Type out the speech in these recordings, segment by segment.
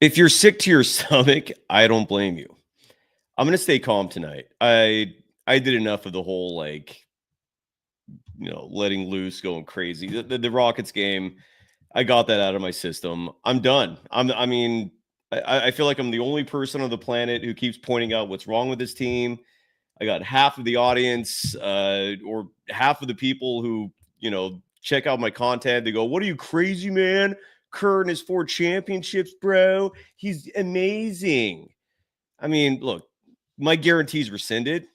If you're sick to your stomach, I don't blame you. I'm going to stay calm tonight. I did enough of the whole, letting loose, going crazy. The Rockets game, I got that out of my system. I'm done. I feel like I'm the only person on the planet who keeps pointing out what's wrong with this team. I got half of the audience or half of the people who, check out my content. They go, "What are you, crazy, man? Kerr and his 4 championships, bro. He's amazing." I mean, look, my guarantee's rescinded.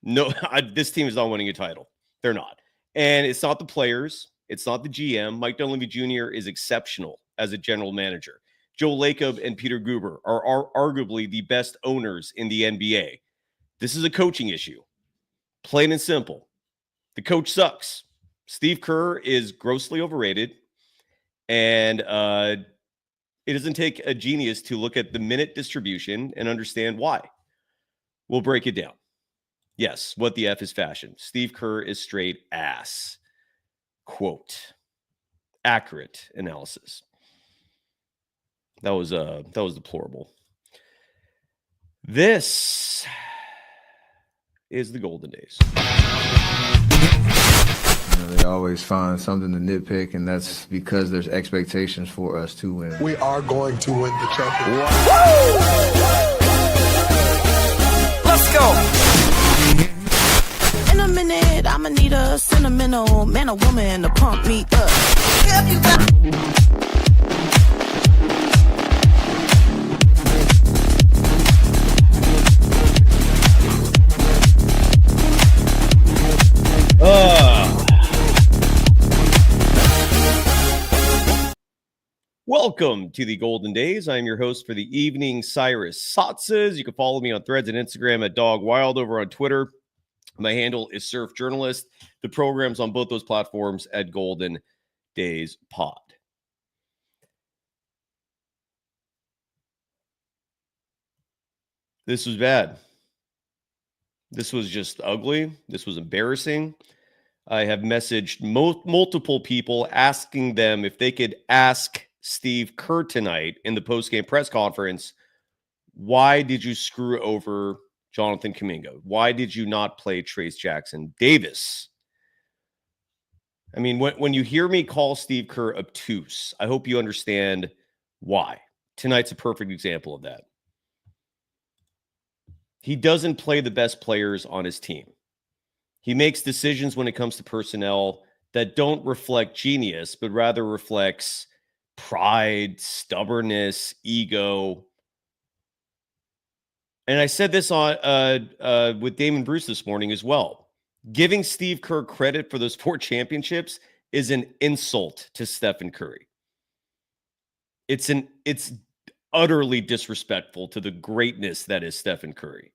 No, this team is not winning a title. They're not. And it's not the players. It's not the GM. Mike Dunleavy Jr. is exceptional as a general manager. Joe Lacob and Peter Guber are arguably the best owners in the NBA. This is a coaching issue. Plain and simple. The coach sucks. Steve Kerr is grossly overrated. And it doesn't take a genius to look at the minute distribution and understand why. We'll break it down. Yes, what the F is fashion. Steve Kerr is straight ass. Quote. Accurate analysis. That was deplorable. This is the Golden Days. They always find something to nitpick, and that's because there's expectations for us to win. We are going to win the championship. Let's go. In a minute, I'ma need a sentimental man or woman to pump me up. Welcome to the Golden Days. I'm your host for the evening, Cyrus Satsas. You can follow me on Threads and Instagram at Dog Wild, over on Twitter. My handle is Surf Journalist. The program's on both those platforms at Golden Days Pod. This was bad. This was just ugly. This was embarrassing. I have messaged multiple people asking them if they could ask Steve Kerr tonight in the postgame press conference, why did you screw over Jonathan Kuminga? Why did you not play Trayce Jackson-Davis? I mean, when you hear me call Steve Kerr obtuse, I hope you understand why. Tonight's a perfect example of that. He doesn't play the best players on his team. He makes decisions when it comes to personnel that don't reflect genius, but rather reflects pride, stubbornness, ego. And I said this on with Damon Bruce this morning as well. Giving Steve Kerr credit for those 4 championships is an insult to Stephen Curry. It's utterly disrespectful to the greatness that is Stephen Curry.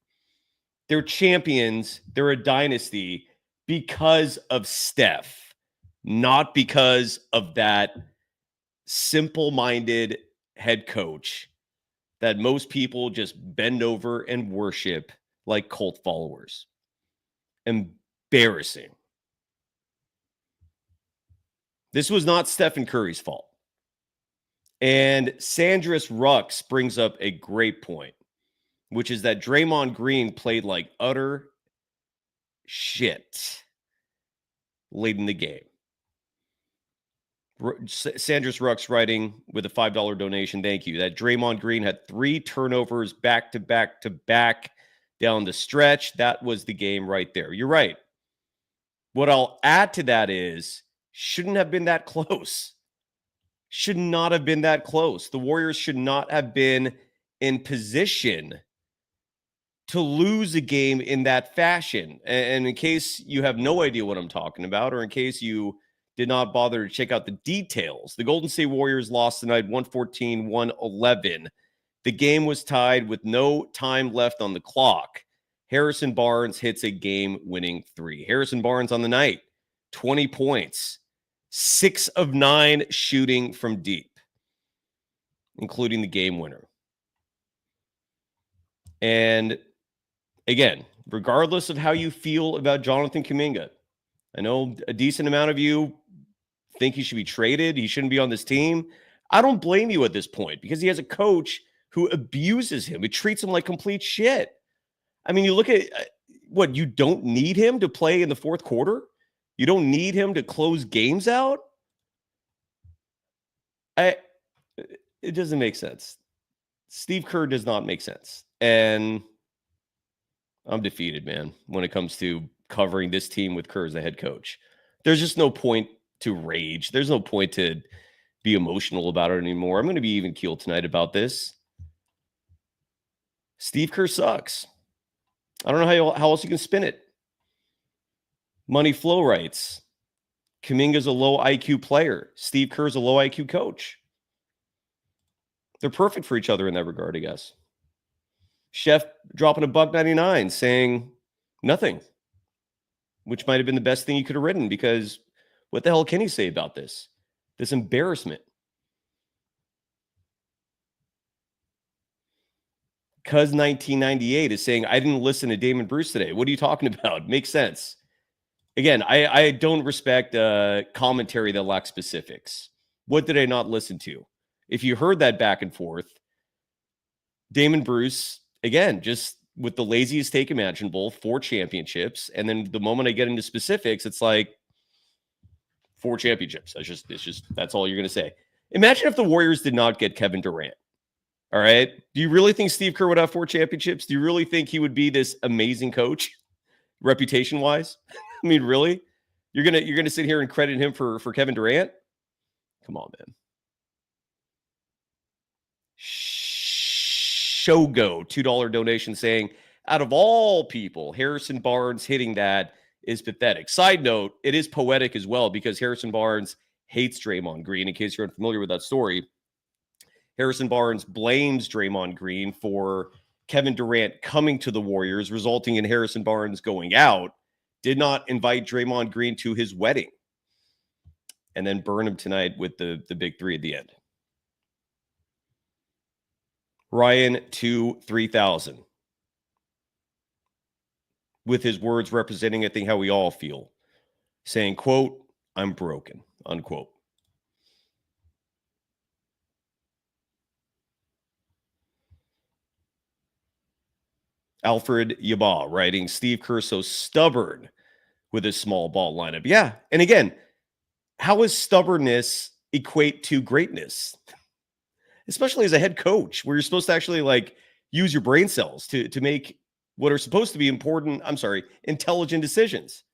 They're champions. They're a dynasty because of Steph, not because of that simple-minded head coach that most people just bend over and worship like cult followers. Embarrassing. This was not Stephen Curry's fault. And Sandris Rux brings up a great point, which is that Draymond Green played like utter shit late in the game. Sandris Rux writing with a $5 donation, thank you, that Draymond Green had 3 turnovers back to back to back down the stretch. That was the game right there. You're right. What I'll add to that is, shouldn't have been that close. Should not have been that close. The Warriors should not have been in position to lose a game in that fashion. And in case you have no idea what I'm talking about, or in case you did not bother to check out the details, the Golden State Warriors lost tonight 114-111. The game was tied with no time left on the clock. Harrison Barnes hits a game-winning 3. Harrison Barnes on the night, 20 points, 6 of 9 shooting from deep, including the game winner. And again, regardless of how you feel about Jonathan Kuminga, I know a decent amount of you think he should be traded. He shouldn't be on this team. I don't blame you at this point because he has a coach who abuses him, who treats him like complete shit. I mean, you look at what, you don't need him to play in the fourth quarter? You don't need him to close games out? It doesn't make sense. Steve Kerr does not make sense. And I'm defeated, man, when it comes to covering this team with Kerr as the head coach. There's just no point to rage. There's no point to be emotional about it anymore. I'm going to be even keeled tonight about this. Steve Kerr sucks. I don't know how else you can spin it. Money Flow writes, Kuminga's a low IQ player. Steve Kerr's a low IQ coach. They're perfect for each other in that regard, I guess. Chef dropping $1.99 saying nothing, which might have been the best thing he could have written, because what the hell can he say about this? This embarrassment. Cuz 1998 is saying, I didn't listen to Damon Bruce today. What are you talking about? Makes sense. Again, I don't respect commentary that lacks specifics. What did I not listen to? If you heard that back and forth, Damon Bruce, again, just with the laziest take imaginable, 4 championships. And then the moment I get into specifics, it's like 4 championships. That's all you're going to say. Imagine if the Warriors did not get Kevin Durant. All right. Do you really think Steve Kerr would have 4 championships? Do you really think he would be this amazing coach, reputation wise? I mean, really? You're gonna sit here and credit him for Kevin Durant? Come on, man. Shogo, $2 donation saying, out of all people, Harrison Barnes hitting that is pathetic. Side note, it is poetic as well, because Harrison Barnes hates Draymond Green. In case you're unfamiliar with that story, Harrison Barnes blames Draymond Green for Kevin Durant coming to the Warriors, resulting in Harrison Barnes going out, did not invite Draymond Green to his wedding, and then burn him tonight with the big 3 at the end. Ryan 3000, with his words representing, I think, how we all feel, saying, quote, I'm broken, unquote. Alfred Yabah writing, Steve Kerr so stubborn with his small ball lineup. Yeah. And again, how does stubbornness equate to greatness? Especially as a head coach, where you're supposed to actually use your brain cells to make what are supposed to be intelligent decisions.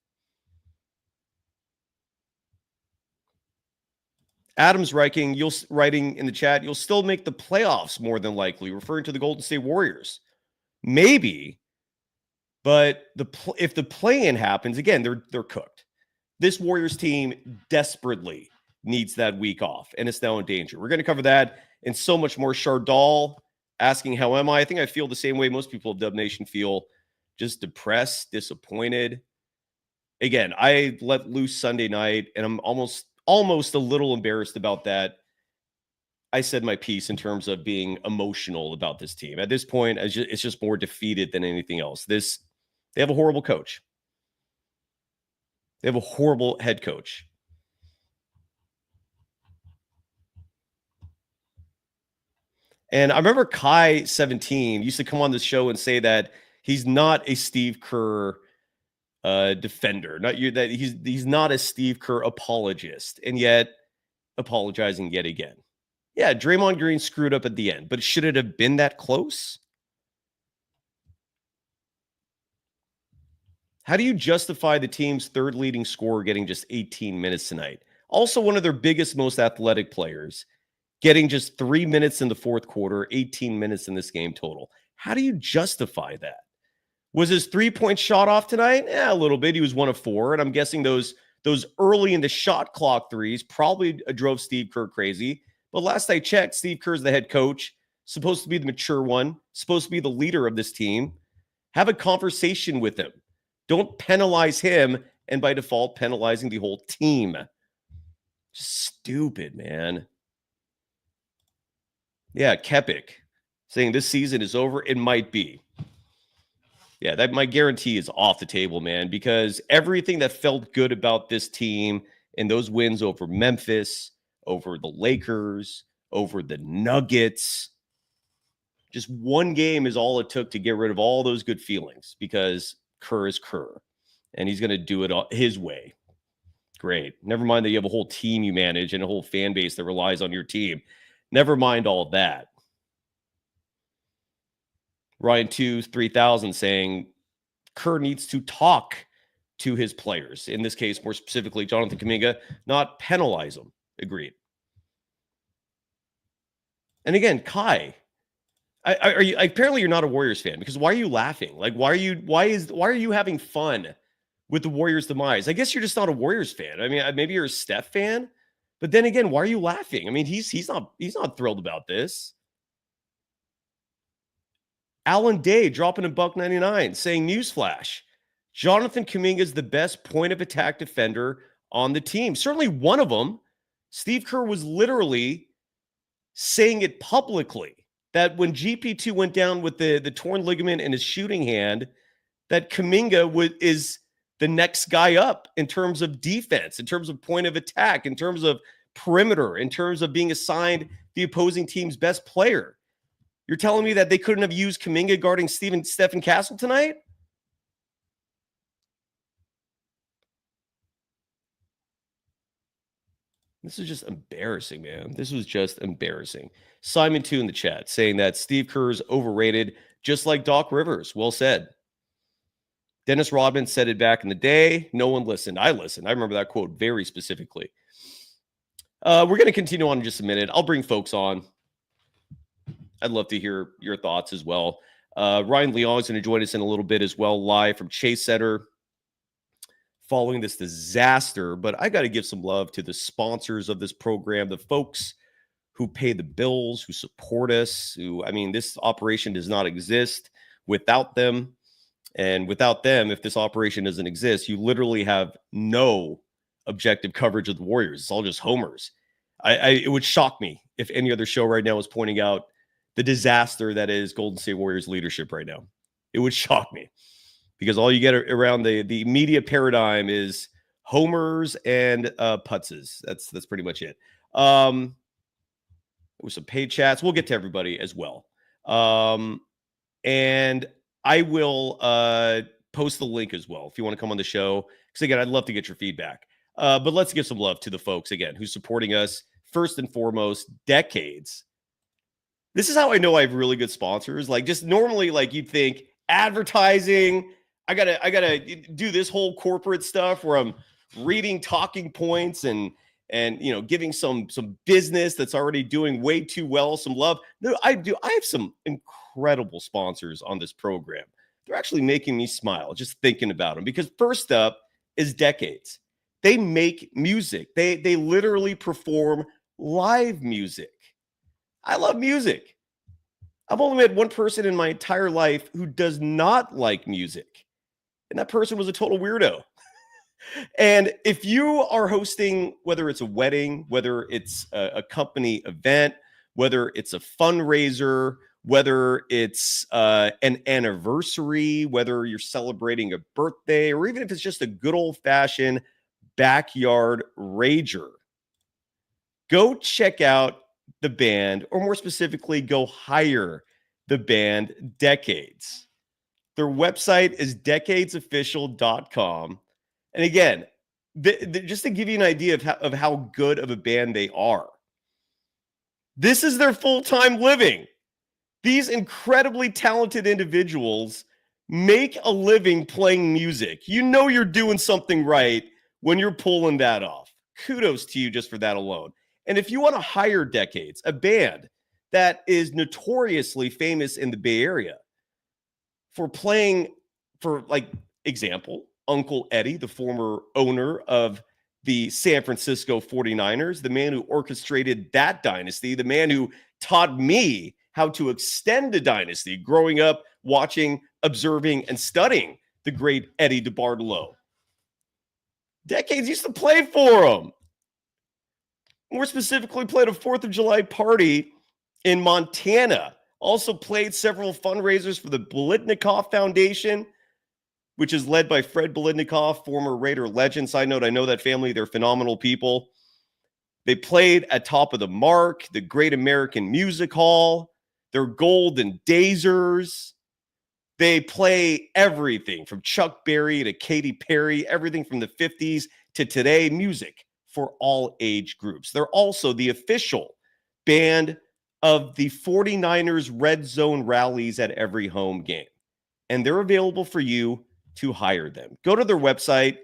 Adam's writing in the chat, you'll still make the playoffs more than likely, referring to the Golden State Warriors. Maybe, but if the play-in happens, again, they're cooked. This Warriors team desperately needs that week off, and it's now in danger. We're going to cover that and so much more. Shardal asking, how am I? I think I feel the same way most people of Dub Nation feel, just depressed, disappointed. Again, I let loose Sunday night, and I'm almost a little embarrassed about that. I said my piece in terms of being emotional about this team. At this point, it's just more defeated than anything else. They have a horrible coach. They have a horrible head coach. And I remember Kai17 used to come on this show and say that he's not a Steve Kerr defender. He's not a Steve Kerr apologist, and yet apologizing yet again. Yeah, Draymond Green screwed up at the end, but should it have been that close? How do you justify the team's 3rd leading scorer getting just 18 minutes tonight? Also, one of their biggest, most athletic players getting just 3 minutes in the fourth quarter, 18 minutes in this game total. How do you justify that? Was his 3-point shot off tonight? Yeah, a little bit. He was 1 of 4, and I'm guessing those early in the shot clock threes probably drove Steve Kerr crazy. But last I checked, Steve Kerr's the head coach, supposed to be the mature one, supposed to be the leader of this team. Have a conversation with him. Don't penalize him, and by default, penalizing the whole team. Just stupid, man. Yeah, Kepik saying this season is over. It might be. Yeah, that my guarantee is off the table, man, because everything that felt good about this team and those wins over Memphis, over the Lakers, over the Nuggets, Just one game is all it took to get rid of all those good feelings because Kerr is Kerr, and he's going to do it his way. Great. Never mind that you have a whole team you manage and a whole fan base that relies on your team. Never mind all of that. Ryan 3000 saying Kerr needs to talk to his players. In this case, more specifically, Jonathan Kuminga, not penalize them. Agreed. And again, Kai, are you apparently you're not a Warriors fan because why are you laughing? Like, why are you having fun with the Warriors' demise? I guess you're just not a Warriors fan. I mean, maybe you're a Steph fan, but then again, why are you laughing? I mean, he's not thrilled about this. Alan Day dropping a $1.99 saying, newsflash, Jonathan Kuminga is the best point of attack defender on the team. Certainly one of them. Steve Kerr was literally saying it publicly that when GP2 went down with the torn ligament in his shooting hand, that Kuminga is the next guy up in terms of defense, in terms of point of attack, in terms of perimeter, in terms of being assigned the opposing team's best player. You're telling me that they couldn't have used Kuminga guarding Stephen Castle tonight? This is just embarrassing, man. This was just embarrassing. Simon 2 in the chat saying that Steve Kerr's overrated, just like Doc Rivers. Well said. Dennis Rodman said it back in the day. No one listened. I listened. I remember that quote very specifically. We're going to continue on in just a minute. I'll bring folks on. I'd love to hear your thoughts as well. Ryan Leon is going to join us in a little bit as well, live from Chase Center following this disaster. But I got to give some love to the sponsors of this program, the folks who pay the bills, who support us, this operation does not exist without them. And without them, if this operation doesn't exist, you literally have no objective coverage of the Warriors. It's all just homers. It would shock me if any other show right now was pointing out the disaster that is Golden State Warriors leadership right now. It would shock me because all you get around the media paradigm is homers and putzes. That's pretty much it. With some paid chats, we'll get to everybody as well. And I will post the link as well if you want to come on the show. Because again, I'd love to get your feedback. But let's give some love to the folks again who's supporting us first and foremost, decades. This is how I know I have really good sponsors. Like just normally, like you'd think advertising, I gotta do this whole corporate stuff where I'm reading talking points and giving some business that's already doing way too well, some love. No, I do. I have some incredible sponsors on this program. They're actually making me smile just thinking about them because first up is Decades. They make music. They literally perform live music. I love music. I've only met one person in my entire life who does not like music. And that person was a total weirdo. And if you are hosting, whether it's a wedding, whether it's a company event, whether it's a fundraiser, whether it's an anniversary, whether you're celebrating a birthday, or even if it's just a good old-fashioned backyard rager, go check out the band, or more specifically, go hire the band Decades. Their website is decadesofficial.com. And again, just to give you an idea of how good of a band they are, this is their full-time living. These incredibly talented individuals make a living playing music. You know you're doing something right when you're pulling that off. Kudos to you just for that alone. And if you want to hire Decades, a band that is notoriously famous in the Bay Area for playing, for like example, Uncle Eddie, the former owner of the San Francisco 49ers, the man who orchestrated that dynasty, the man who taught me how to extend a dynasty growing up, watching, observing, and studying the great Eddie DeBartolo. Decades used to play for him. More specifically, played a 4th of July party in Montana. Also played several fundraisers for the Biletnikoff Foundation, which is led by Fred Biletnikoff, former Raider legend. Side note, I know that family. They're phenomenal people. They played at Top of the Mark, the Great American Music Hall. They're Golden Dazers. They play everything from Chuck Berry to Katy Perry, everything from the 50s to today, music for all age groups. They're also the official band of the 49ers Red Zone rallies at every home game. And they're available for you to hire them. Go to their website,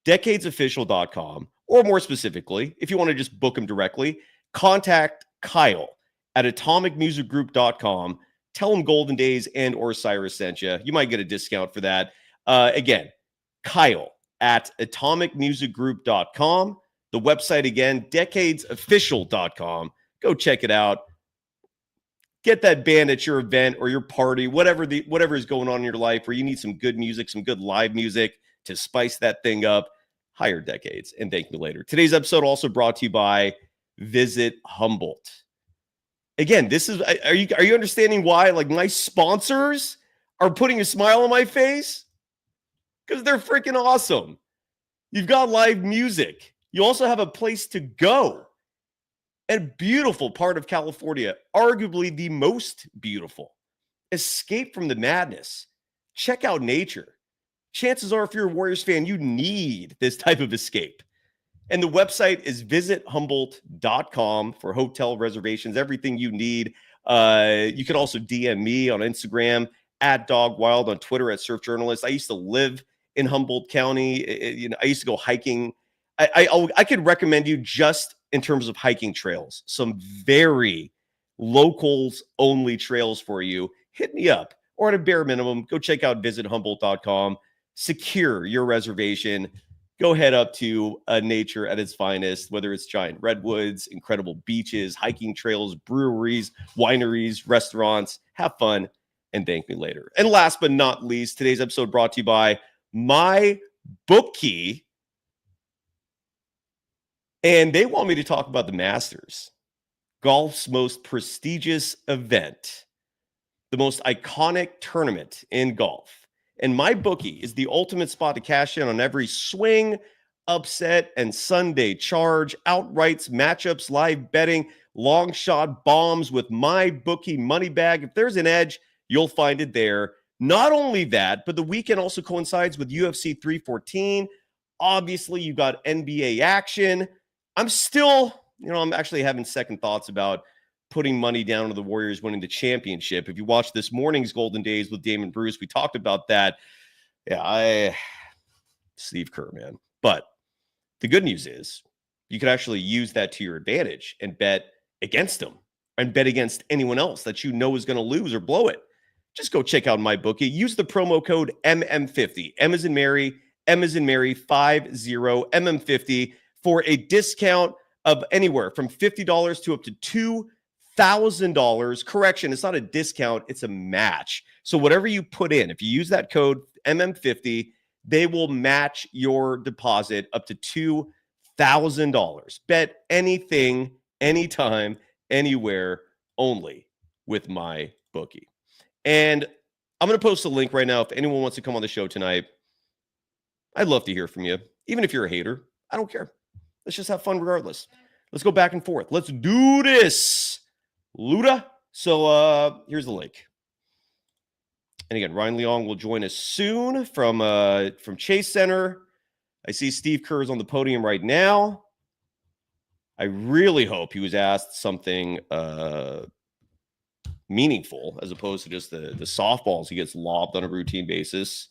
decadesofficial.com, or more specifically, if you want to just book them directly, contact Kyle at atomicmusicgroup.com. Tell him Golden Days and or Cyrus sent you. You might get a discount for that. Again, Kyle at atomicmusicgroup.com. The website again, decadesofficial.com. Go check it out. Get that band at your event or your party, whatever is going on in your life, where you need some good music, some good live music to spice that thing up. Hire Decades and thank me later. Today's episode also brought to you by Visit Humboldt. Again, this is, are you understanding why like my sponsors are putting a smile on my face? Because they're freaking awesome. You've got live music. You also have a place to go. A beautiful part of California, arguably the most beautiful. Escape from the madness. Check out nature. Chances are, if you're a Warriors fan, you need this type of escape. And the website is visithumboldt.com for hotel reservations, everything you need. You can also DM me on Instagram, at DogWild, on Twitter, at Surf Journalist. I used to live in Humboldt County. I used to go hiking. I could recommend you, just in terms of hiking trails, some very locals-only trails for you. Hit me up, or at a bare minimum, go check out visithumboldt.com. Secure your reservation. Go head up to nature at its finest, whether it's giant redwoods, incredible beaches, hiking trails, breweries, wineries, restaurants. Have fun and thank me later. And last but not least, today's episode brought to you by MyBookie. And they want me to talk about the Masters, golf's most prestigious event, the most iconic tournament in golf. And MyBookie is the ultimate spot to cash in on every swing, upset, and Sunday charge, outrights, matchups, live betting, long shot bombs with MyBookie money bag. If there's an edge, you'll find it there. Not only that, but the weekend also coincides with UFC 314. Obviously, you got NBA action. I'm actually having second thoughts about putting money down on the Warriors winning the championship. If you watch this morning's Golden Days with Damon Bruce, we talked about that. Yeah, Steve Kerr, man. But the good news is you could actually use that to your advantage and bet against them and bet against anyone else that you know is going to lose or blow it. Just go check out MyBookie. Use the promo code MM50. M as in Mary, 50, MM50 for a discount of anywhere from $50 to up to $2,000. Correction, it's not a discount, it's a match. So whatever you put in, if you use that code MM50, they will match your deposit up to $2,000. Bet anything, anytime, anywhere, only with MyBookie. And I'm going to post a link right now if anyone wants to come on the show tonight. I'd love to hear from you. Even if you're a hater, I don't care. Let's just have fun regardless. Let's go back and forth. Let's do this, Luda. So here's the link. And again, Ryan Leong will join us soon from Chase Center. I see Steve Kerr is on the podium right now. I really hope he was asked something meaningful as opposed to just the softballs he gets lobbed on a routine basis.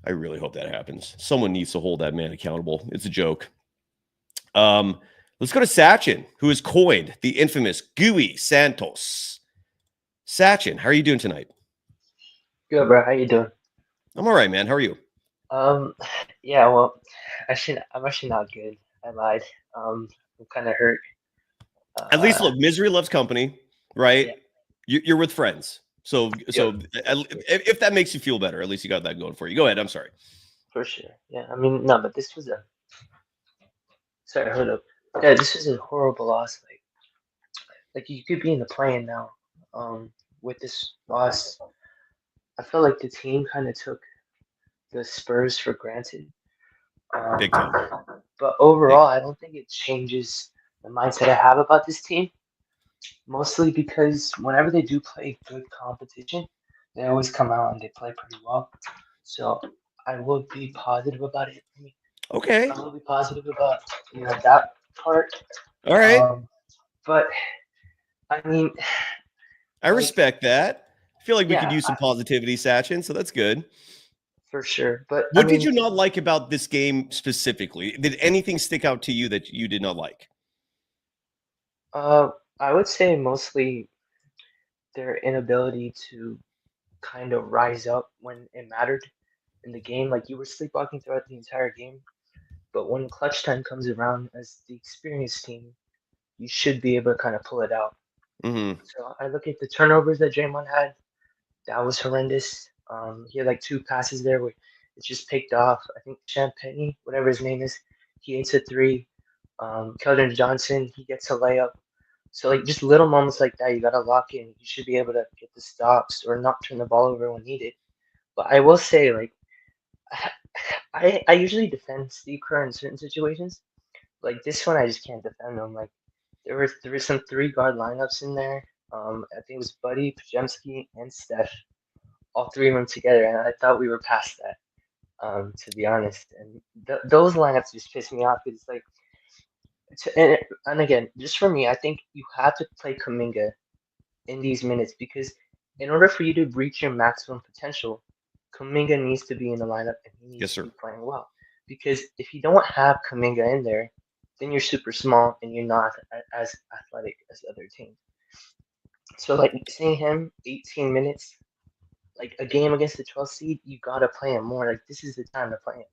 I really hope that happens. Someone needs to hold that man accountable. It's a joke. Let's go to Sachin, who has coined the infamous Gooey Santos. Sachin, how are you doing tonight? Good, bro. How you doing? I'm all right, man. How are you? Yeah, well, I'm actually not good. I lied. I'm kind of hurt. At least, look, misery loves company, right? Yeah. You're with friends. So if that makes you feel better, at least you got that going for you. Go ahead. I'm sorry. For sure. Yeah, I mean, no, but this was sorry, hold up. Yeah, this was a horrible loss. Like you could be in the play-in now. With this loss, I feel like the team kind of took the Spurs for granted. Big time. But overall, I don't think it changes the mindset I have about this team. Mostly because whenever they do play good competition, they always come out and they play pretty well. So I will be positive about it. Okay. I will be positive about that part. All right. But I mean, I like, respect that. I feel like we could yeah, use some positivity, Sachin, so that's good. for sure. But I What did mean, you not like about this game specifically? Did anything stick out to you that you did not like? I would say mostly their inability to kind of rise up when it mattered in the game. Like you were sleepwalking throughout the entire game, but when clutch time comes around, as the experienced team, you should be able to kind of pull it out. Mm-hmm. So I look at the turnovers that Draymond had. That was horrendous. He had like 2 passes there where it's just picked off. I think Champagne, whatever his name is, he hits a three. Keldon Johnson, he gets a layup. So like just little moments like that, you gotta lock in. You should be able to get the stops or not turn the ball over when needed. But I will say, like, I usually defend Steve Kerr in certain situations. Like this one, I just can't defend him. Like there were some 3 guard lineups in there. I think it was Buddy, Pajemski, and Steph, all 3 of them together, and I thought we were past that. To be honest, and those lineups just piss me off. It's like, and again, just for me, I think you have to play Kuminga in these minutes because in order for you to reach your maximum potential, Kuminga needs to be in the lineup and he Yes, needs to sir. be playing well. Because if you don't have Kuminga in there, then you're super small and you're not as athletic as other teams. So like seeing him 18 minutes, like a game against the 12th seed, you gotta play him more. Like this is the time to play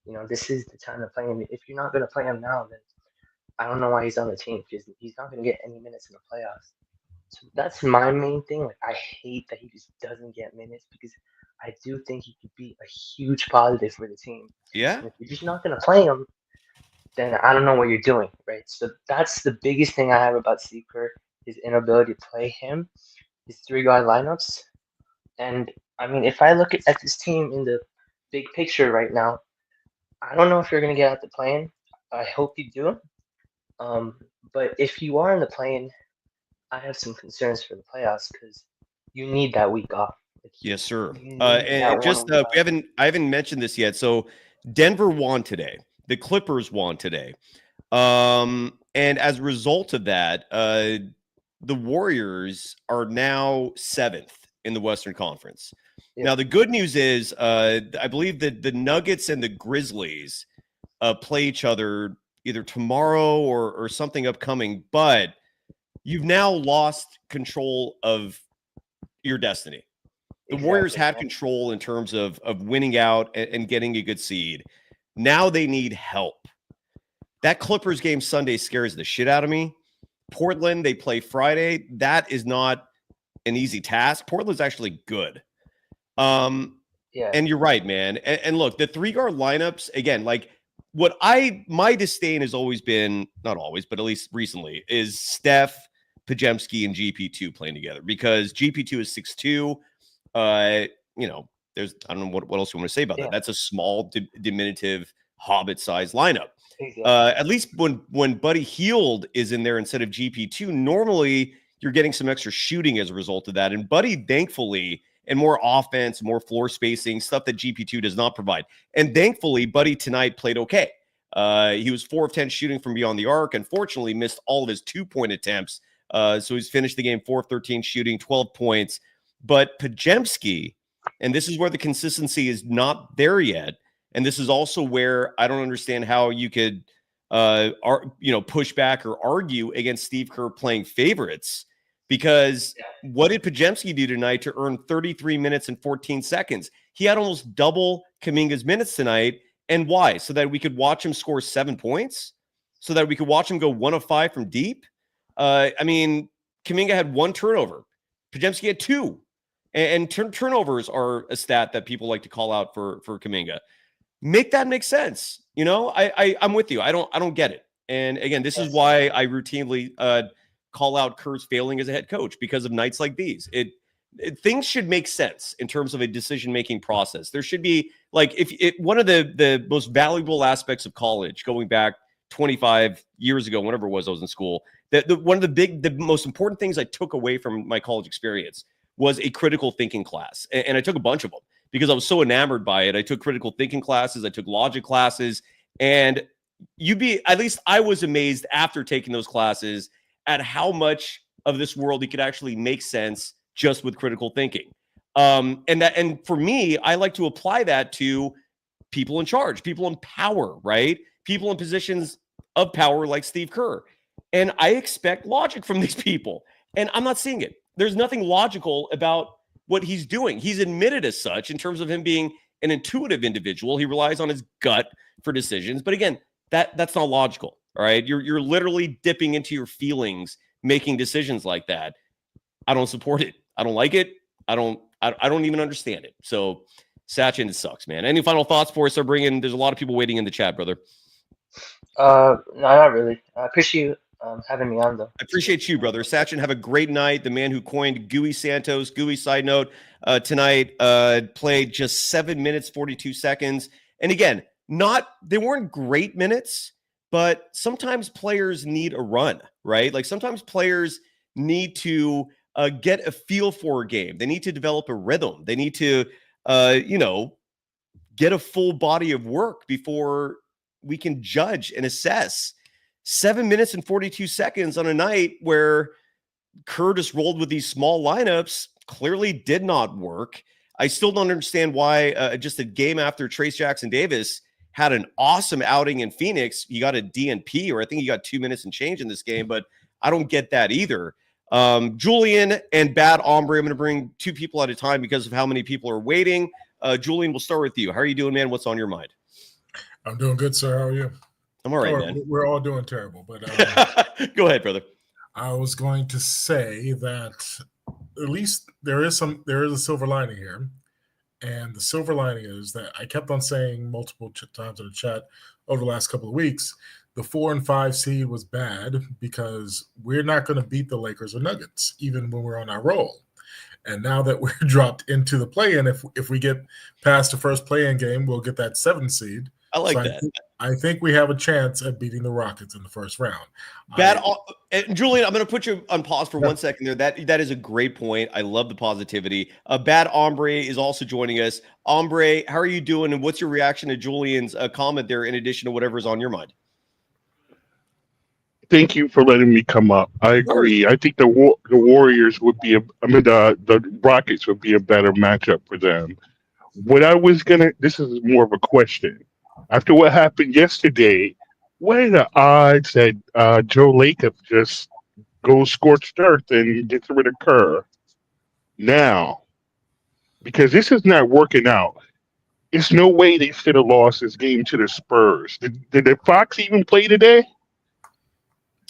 him. This is the time to play him. If you're not gonna play him now, then I don't know why he's on the team because he's not gonna get any minutes in the playoffs. So that's my main thing. Like I hate that he just doesn't get minutes because I do think he could be a huge positive for the team. Yeah. And if you're just not gonna play him, then I don't know what you're doing, right? So that's the biggest thing I have about Steve Kerr, his inability to play him, his 3 guard lineups. And I mean, if I look at this team in the big picture right now, I don't know if you're gonna get out the play-in. I hope you do. But if you are in the play-in, I have some concerns for the playoffs because you need that week off. Like, Yes, sir. you need And that 1 just week off. I haven't mentioned this yet. So Denver won today. The Clippers won today. And as a result of that, the Warriors are now 7th in the Western Conference. Yeah. Now, the good news is, I believe that the Nuggets and the Grizzlies play each other either tomorrow or something upcoming, but you've now lost control of your destiny. The Warriors had control in terms of winning out and getting a good seed. Now they need help. That Clippers game Sunday scares the shit out of me. Portland, they play Friday. That is not an easy task. Portland's actually good. Yeah. And you're right, man. And look, the 3-guard lineups, again, like my disdain has always been, not always, but at least recently, is Steph, Pajemski, and GP2 playing together because GP2 is 6'2". There's, I don't know what else you want to say about that. That's a small, diminutive, hobbit-sized lineup. Exactly. At least when Buddy Hield is in there instead of GP2, normally you're getting some extra shooting as a result of that. And Buddy, thankfully, and more offense, more floor spacing, stuff that GP2 does not provide. And thankfully, Buddy tonight played okay. He was 4 of 10 shooting from beyond the arc. Unfortunately, missed all of his 2-point attempts. So he's finished the game 4 of 13 shooting, 12 points. But Pajemski, and this is where the consistency is not there yet. And this is also where I don't understand how you could, push back or argue against Steve Kerr playing favorites. Because what did Pajemski do tonight to earn 33 minutes and 14 seconds? He had almost double Kuminga's minutes tonight. And why? So that we could watch him score 7 points? So that we could watch him go 1 of 5 from deep? Kuminga had 1 turnover. Pajemski had 2. And turnovers are a stat that people like to call out for Kuminga. Make that make sense. I'm with you. I don't get it. And again, this is why I routinely call out Kerr's failing as a head coach because of nights like these. Things should make sense in terms of a decision-making process. There should be one of the most valuable aspects of college going back 25 years ago, whenever it was I was in school, One of the most important things I took away from my college experience was a critical thinking class. And I took a bunch of them because I was so enamored by it. I took critical thinking classes, I took logic classes, and at least I was amazed after taking those classes at how much of this world you could actually make sense just with critical thinking. And for me, I like to apply that to people in charge, people in power, right? People in positions of power like Steve Kerr. And I expect logic from these people. And I'm not seeing it. There's nothing logical about what he's doing. He's admitted as such in terms of him being an intuitive individual. He relies on his gut for decisions. But again, that's not logical. All right. You're literally dipping into your feelings, making decisions like that. I don't support it. I don't like it. I don't even understand it. So Sachin, it sucks, man. Any final thoughts for us? There's a lot of people waiting in the chat, brother. No, not really. I appreciate you having me on, though. I appreciate you, brother. Sachin, have a great night. The man who coined Gooey Santos. Gooey, side note, tonight played just 7 minutes, 42 seconds. And again, they weren't great minutes, but sometimes players need a run, right? Like sometimes players need to get a feel for a game. They need to develop a rhythm. They need to, get a full body of work before we can judge and assess. 7 minutes and 42 seconds on a night where Kerr just rolled with these small lineups clearly did not work. I still don't understand why just a game after Trace Jackson Davis had an awesome outing in Phoenix, he got a DNP, or I think he got 2 minutes and change in this game, but I don't get that either. Julian and Bad Ombre, I'm going to bring two people at a time because of how many people are waiting. Julian, we'll start with you. How are you doing, man? What's on your mind? I'm doing good, sir. How are you? I'm all right, man. We're all doing terrible, but go ahead, brother. I was going to say that at least there is a silver lining here, and the silver lining is that I kept on saying multiple times in the chat over the last couple of weeks, the 4 and 5 seed was bad because we're not going to beat the Lakers or Nuggets even when we're on our roll. And now that we're dropped into the play-in, if we get past the first play-in game, we'll get that 7 seed. I like that. I think we have a chance at beating the Rockets in the first round. Julian, I'm going to put you on pause for 1 second there. That is a great point. I love the positivity. Bad Ombre is also joining us. Ombre, how are you doing? And what's your reaction to Julian's comment there in addition to whatever's on your mind? Thank you for letting me come up. I agree. I think the Warriors would be the Rockets would be a better matchup for them. This is more of a question. After what happened yesterday, what are the odds that Joe Lacob just goes scorched earth and gets rid of Kerr now? Because this is not working out. There's no way they should have lost this game to the Spurs. Did the Fox even play today?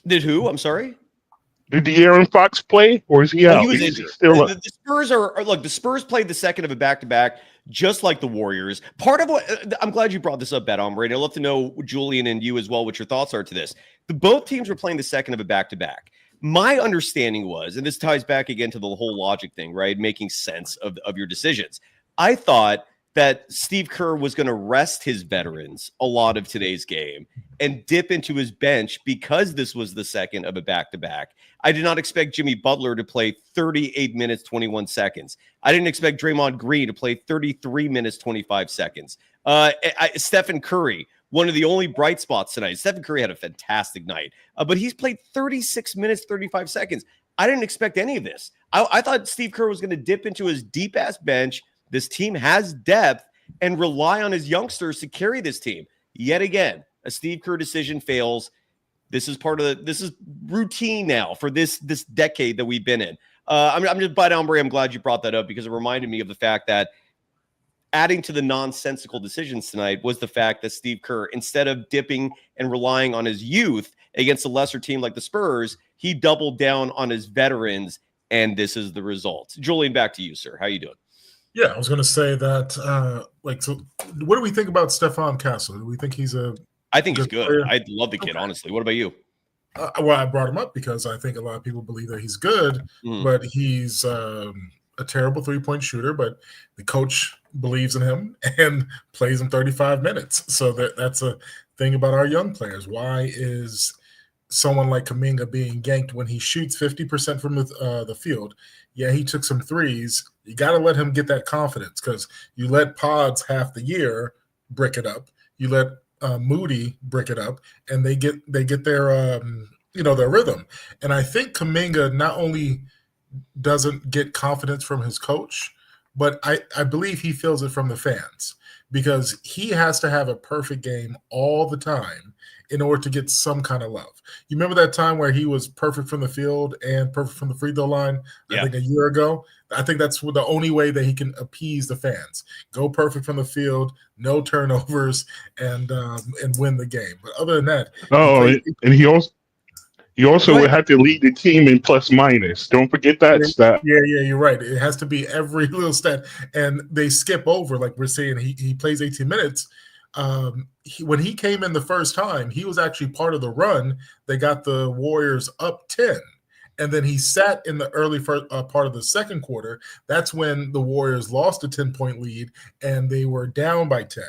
Did who? I'm sorry? Did De'Aaron Fox play, or is he out? He was injured. The Spurs the Spurs played the second of a back-to-back, just like the Warriors. Part of what I'm glad you brought this up, Bad Ombre, and I'd love to know, Julian and you as well, what your thoughts are to this. Both teams were playing the second of a back-to-back. My understanding was, and this ties back again to the whole logic thing, right? Making sense of your decisions. I thought that Steve Kerr was going to rest his veterans a lot of today's game and dip into his bench because this was the second of a back-to-back. I did not expect Jimmy Butler to play 38 minutes, 21 seconds. I didn't expect Draymond Green to play 33 minutes, 25 seconds. Stephen Curry, one of the only bright spots tonight. Stephen Curry had a fantastic night, but he's played 36 minutes, 35 seconds. I didn't expect any of this. I thought Steve Kerr was going to dip into his deep-ass bench. This team has depth and rely on his youngsters to carry this team. Yet again, a Steve Kerr decision fails. This is routine now for this decade that we've been in. I'm just Bud Ombre. I'm glad you brought that up because it reminded me of the fact that adding to the nonsensical decisions tonight was the fact that Steve Kerr, instead of dipping and relying on his youth against a lesser team like the Spurs, he doubled down on his veterans, and this is the result. Julian, back to you, sir. How you doing? Yeah, I was going to say that, so what do we think about Stephon Castle? Do we think he's I think he's good. I love the kid, honestly. What about you? Well, I brought him up because I think a lot of people believe that he's good, but he's a terrible three-point shooter, but the coach believes in him and plays him 35 minutes. So that's a thing about our young players. Why is someone like Kuminga being yanked when he shoots 50% from the field. Yeah, he took some threes. You got to let him get that confidence, because you let Pods half the year brick it up. You let Moody brick it up, and they get their their rhythm. And I think Kuminga not only doesn't get confidence from his coach, but I believe he feels it from the fans, because he has to have a perfect game all the time in order to get some kind of love. You remember that time where he was perfect from the field and perfect from the free throw line, I think a year ago? I think that's the only way that he can appease the fans. Go perfect from the field, no turnovers, and win the game. But other than that, he also would have to lead the team in plus minus. Don't forget that stat. Yeah, you're right. It has to be every little stat. And they skip over, like we're saying, he plays 18 minutes. When he came in the first time, he was actually part of the run that got the Warriors up 10. And then he sat in the early part of the second quarter. That's when the Warriors lost a 10-point lead, and they were down by 10.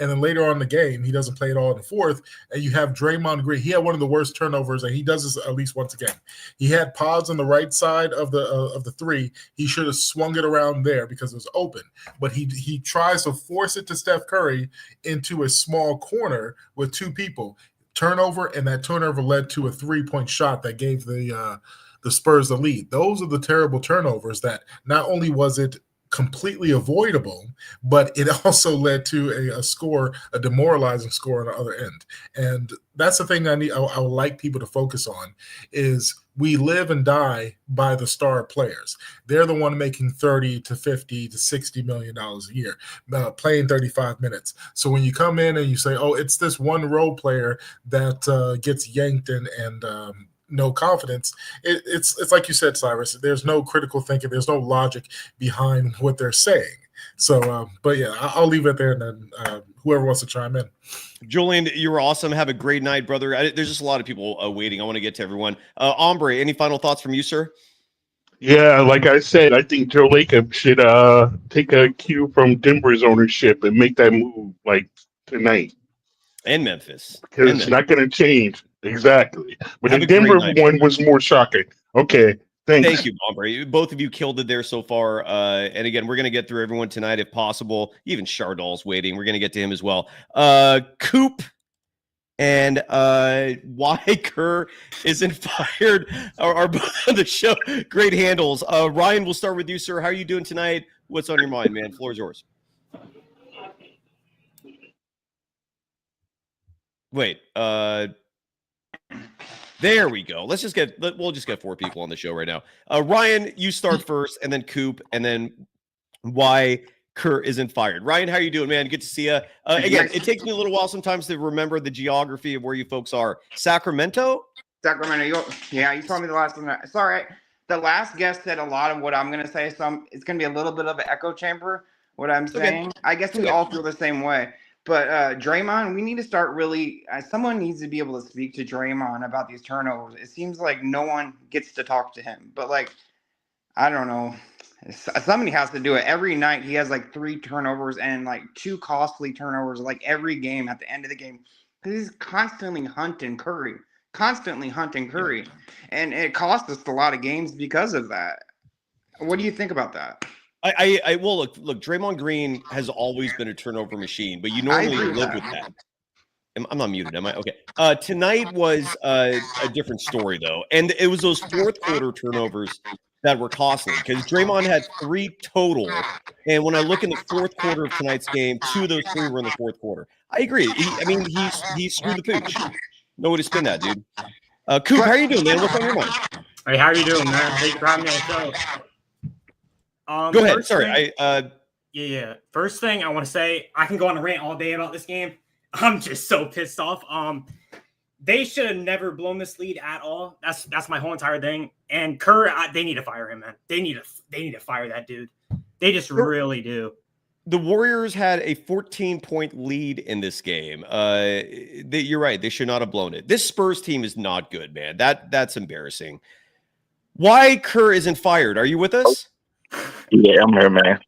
And then later on in the game, he doesn't play at all in the fourth. And you have Draymond Green. He had one of the worst turnovers, and he does this at least once a game. He had Pods on the right side of the three. He should have swung it around there because it was open. But he tries to force it to Steph Curry into a small corner with two people. Turnover, and that turnover led to a 3-point shot that gave the Spurs the lead. Those are the terrible turnovers that not only was it completely avoidable, but it also led to a demoralizing score on the other end. And that's the thing I would like people to focus on, is we live and die by the star players. They're the one making $30 to $50 to $60 million a year, playing 35 minutes. So when you come in and you say, oh, it's this one role player that gets yanked and no confidence, it's like you said, Cyrus, there's no critical thinking, there's no logic behind what they're saying. So but yeah, I'll leave it there, and then whoever wants to chime in. Julian, you were awesome. Have a great night, brother. There's just a lot of people waiting. I want to get to everyone. Ombre, any final thoughts from you, sir? Yeah, like I said, I think Joe Lacob should take a cue from Denver's ownership and make that move like tonight. And Memphis. Because it's not going to change. Exactly. But the Denver one was more shocking. Okay. Thanks. Thank you, Ombre. Both of you killed it there so far. And again, we're going to get through everyone tonight if possible. Even Chardol's waiting. We're going to get to him as well. Coop and why Kerr isn't fired are both on the show. Great handles. Ryan, we'll start with you, sir. How are you doing tonight? What's on your mind, man? Floor is yours. Wait, there we go. We'll just get 4 people on the show right now. Ryan, you start first, and then Coop, and then why Kerr isn't fired. Ryan, how are you doing, man? Good to see you. Again, it takes me a little while sometimes to remember the geography of where you folks are. Sacramento? Sacramento. You told me the last one. Sorry, the last guest said a lot of what I'm going to say, so it's going to be a little bit of an echo chamber, what I'm saying. Okay. I guess we all feel the same way. But Draymond, we need to start really someone needs to be able to speak to Draymond about these turnovers. It seems like no one gets to talk to him. But, I don't know. Somebody has to do it. Every night he has, 3 turnovers and, 2 costly turnovers, every game at the end of the game. Because he's constantly hunting Curry. And it cost us a lot of games because of that. What do you think about that? I will look. Draymond Green has always been a turnover machine, but you normally live with that. I'm not muted, am I? Okay. Tonight was a different story, though, and it was those fourth quarter turnovers that were costly because Draymond had 3 total, and when I look in the fourth quarter of tonight's game, 2 of those 3 were in the fourth quarter. I agree. He screwed the pooch. No way to spin that, dude. Coop, how are you doing, man? What's on your mind? Hey, how are you doing, man? Thanks for having me on the show. Go ahead. Sorry. Yeah. First thing I want to say, I can go on a rant all day about this game. I'm just so pissed off. They should have never blown this lead at all. That's my whole entire thing. And Kerr, they need to fire him, man. They need to fire that dude. They just really do. The Warriors had a 14-point lead in this game. You're right. They should not have blown it. This Spurs team is not good, man. That's embarrassing. Why Kerr isn't fired? Are you with us? Yeah, I'm here, man.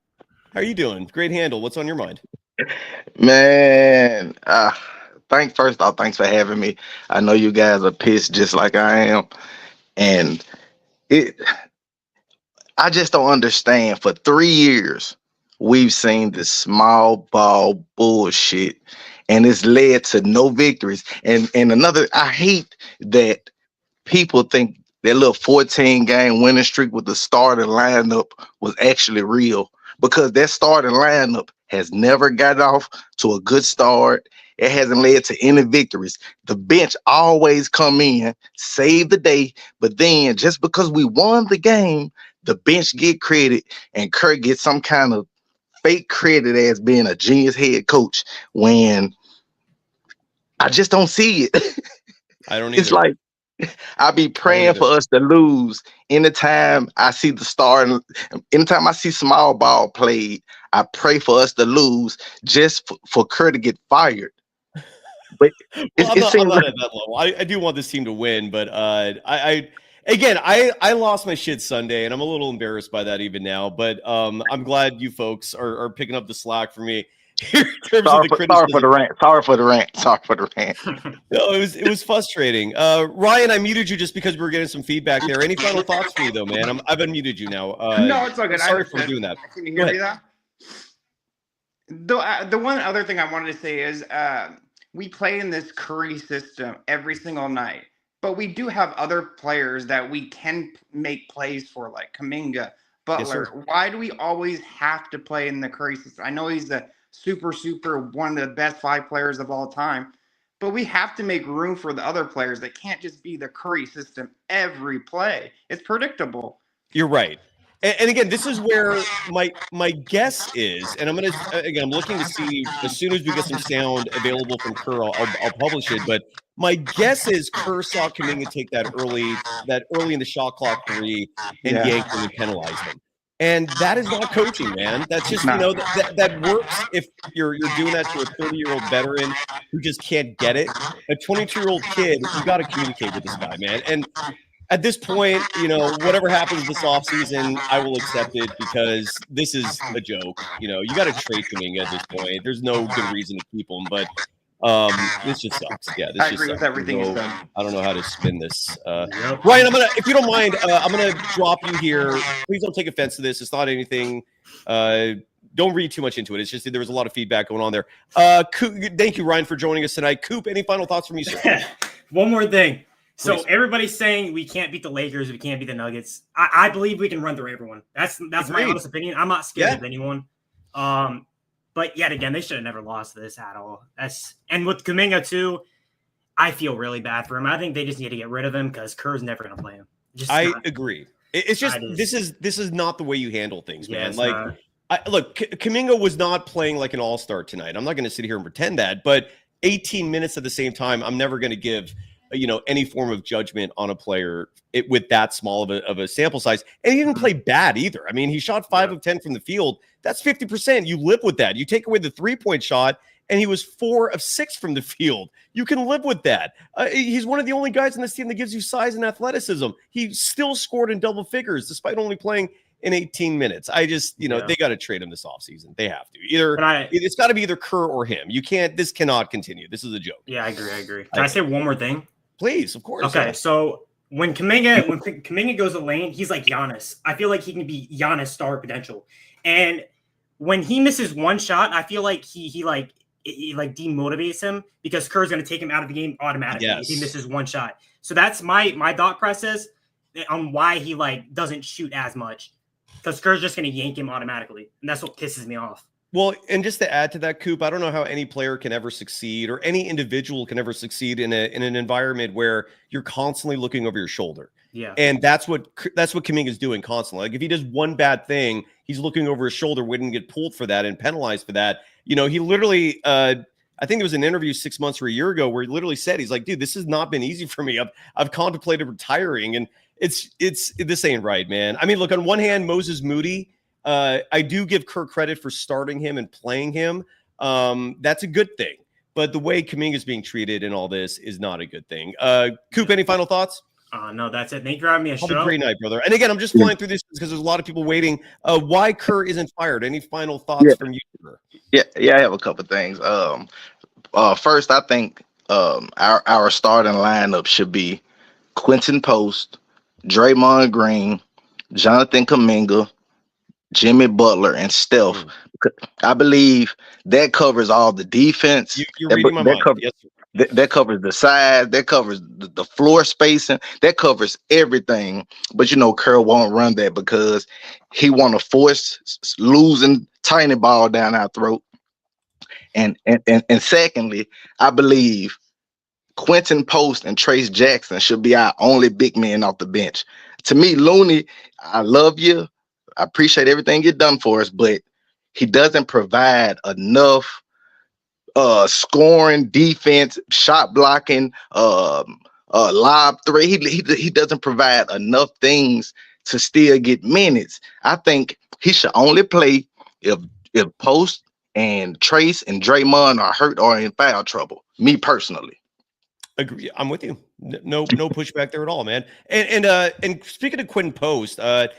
How are you doing? Great handle. What's on your mind? Man, first off, thanks for having me. I know you guys are pissed just like I am, and I just don't understand. For 3 years, we've seen this small ball bullshit, and it's led to no victories. And another, I hate that people think that little 14-game winning streak with the starting lineup was actually real, because that starting lineup has never got off to a good start. It hasn't led to any victories. The bench always come in, save the day, but then just because we won the game, the bench get credit and Kerr gets some kind of fake credit as being a genius head coach when I just don't see it. I don't either. It's like I be praying for us to lose. Anytime I see the star, anytime I see small ball played, I pray for us to lose just for Kerr to get fired. But I'm not at that level. I do want this team to win, but I lost my shit Sunday, and I'm a little embarrassed by that even now. But I'm glad you folks are picking up the slack for me. Sorry for the rant. No, it was frustrating. Ryan, I muted you just because we were getting some feedback there. Any final thoughts for you though, man? I've unmuted you now. No, it's all good. Sorry for doing that. Can you hear me though? The one other thing I wanted to say is we play in this Curry system every single night, but we do have other players that we can make plays for, like Kuminga, Butler. Yes, why do we always have to play in the Curry system? I know he's the super one of the best 5 players of all time, but we have to make room for the other players. That can't just be the Curry system every play. It's predictable. You're right. And again, this is where my guess is, and I'm looking to see as soon as we get some sound available from Kerr, I'll publish it. But my guess is Kerr saw Kuminga take that early in the shot clock 3 and yank him and penalize him. And that is not coaching, man. That's just, that works if you're doing that to a 30-year-old veteran who just can't get it. A 22-year-old kid, you got to communicate with this guy, man. And at this point, whatever happens this offseason, I will accept it because this is a joke. You got to trade Kuminga at this point. There's no good reason to keep him, but this just sucks. Yeah, this I agree with everything you said. I don't know how to spin this. Ryan, if you don't mind, I'm gonna drop you here. Please don't take offense to this. It's not anything. Don't read too much into it. It's just there was a lot of feedback going on there. Thank you, Ryan, for joining us tonight. Coop, any final thoughts from you, sir? One more thing. So Please. Everybody's saying we can't beat the Lakers, we can't beat the Nuggets. I believe we can run through everyone. That's my honest opinion. I'm not scared of anyone. But yet again, they should have never lost this at all. And with Kuminga too, I feel really bad for him. I think they just need to get rid of him because Kerr's never going to play him. I agree. It's just this is not the way you handle things, man. Look, Kuminga was not playing like an all-star tonight. I'm not going to sit here and pretend that, but 18 minutes at the same time, I'm never going to give any form of judgment on a player with that small of a sample size. And he didn't play bad either. I mean, he shot 5 of 10 from the field. That's 50%. You live with that. You take away the 3-point shot, and he was 4 of 6 from the field. You can live with that. He's one of the only guys in this team that gives you size and athleticism. He still scored in double figures despite only playing in 18 minutes. I just, they got to trade him this offseason. They have to. It's got to be either Kerr or him. This cannot continue. This is a joke. Yeah, I agree. Can I say one more thing? Please, of course. Okay, so when Kuminga goes to lane, he's like Giannis. I feel like he can be Giannis star potential. And when he misses one shot, I feel like he demotivates him because Kerr's going to take him out of the game automatically if he misses one shot. So that's my thought process on why he doesn't shoot as much, because Kerr's just going to yank him automatically, and that's what pisses me off. Well, and just to add to that, Coop, I don't know how any player can ever succeed or any individual can ever succeed in an environment where you're constantly looking over your shoulder. Yeah. And that's what Kuminga is doing constantly. Like if he does one bad thing, he's looking over his shoulder, wouldn't get pulled for that and penalized for that. He literally, I think there was an interview 6 months or a year ago where he literally said, he's like, dude, this has not been easy for me. I've contemplated retiring, and this ain't right, man. I mean, look, on one hand, Moses Moody, I do give Kerr credit for starting him and playing him. That's a good thing. But the way Kuminga is being treated in all this is not a good thing. Coop, any final thoughts? No, that's it. Thank you for having me a show. Have a great night, brother. And again, I'm just flying through this because there's a lot of people waiting. Why Kerr isn't fired? Any final thoughts from you, Kerr? Yeah, I have a couple of things. First, I think our starting lineup should be Quentin Post, Draymond Green, Jonathan Kuminga, Jimmy Butler, and Steph. I believe that covers all the defense. You're reading my mind. Yes, sir. That covers the size. That covers the floor spacing. That covers everything. But Kerr won't run that because he want to force losing tiny ball down our throat. And secondly, I believe Quentin Post and Trace Jackson should be our only big men off the bench. To me, Looney, I love you. I appreciate everything you've done for us, but he doesn't provide enough scoring, defense, shot blocking, lob three. He doesn't provide enough things to still get minutes. I think he should only play if Post and Trace and Draymond are hurt or in foul trouble. Me personally. Agree. I'm with you. No pushback there at all, man. And speaking of Quentin Post, I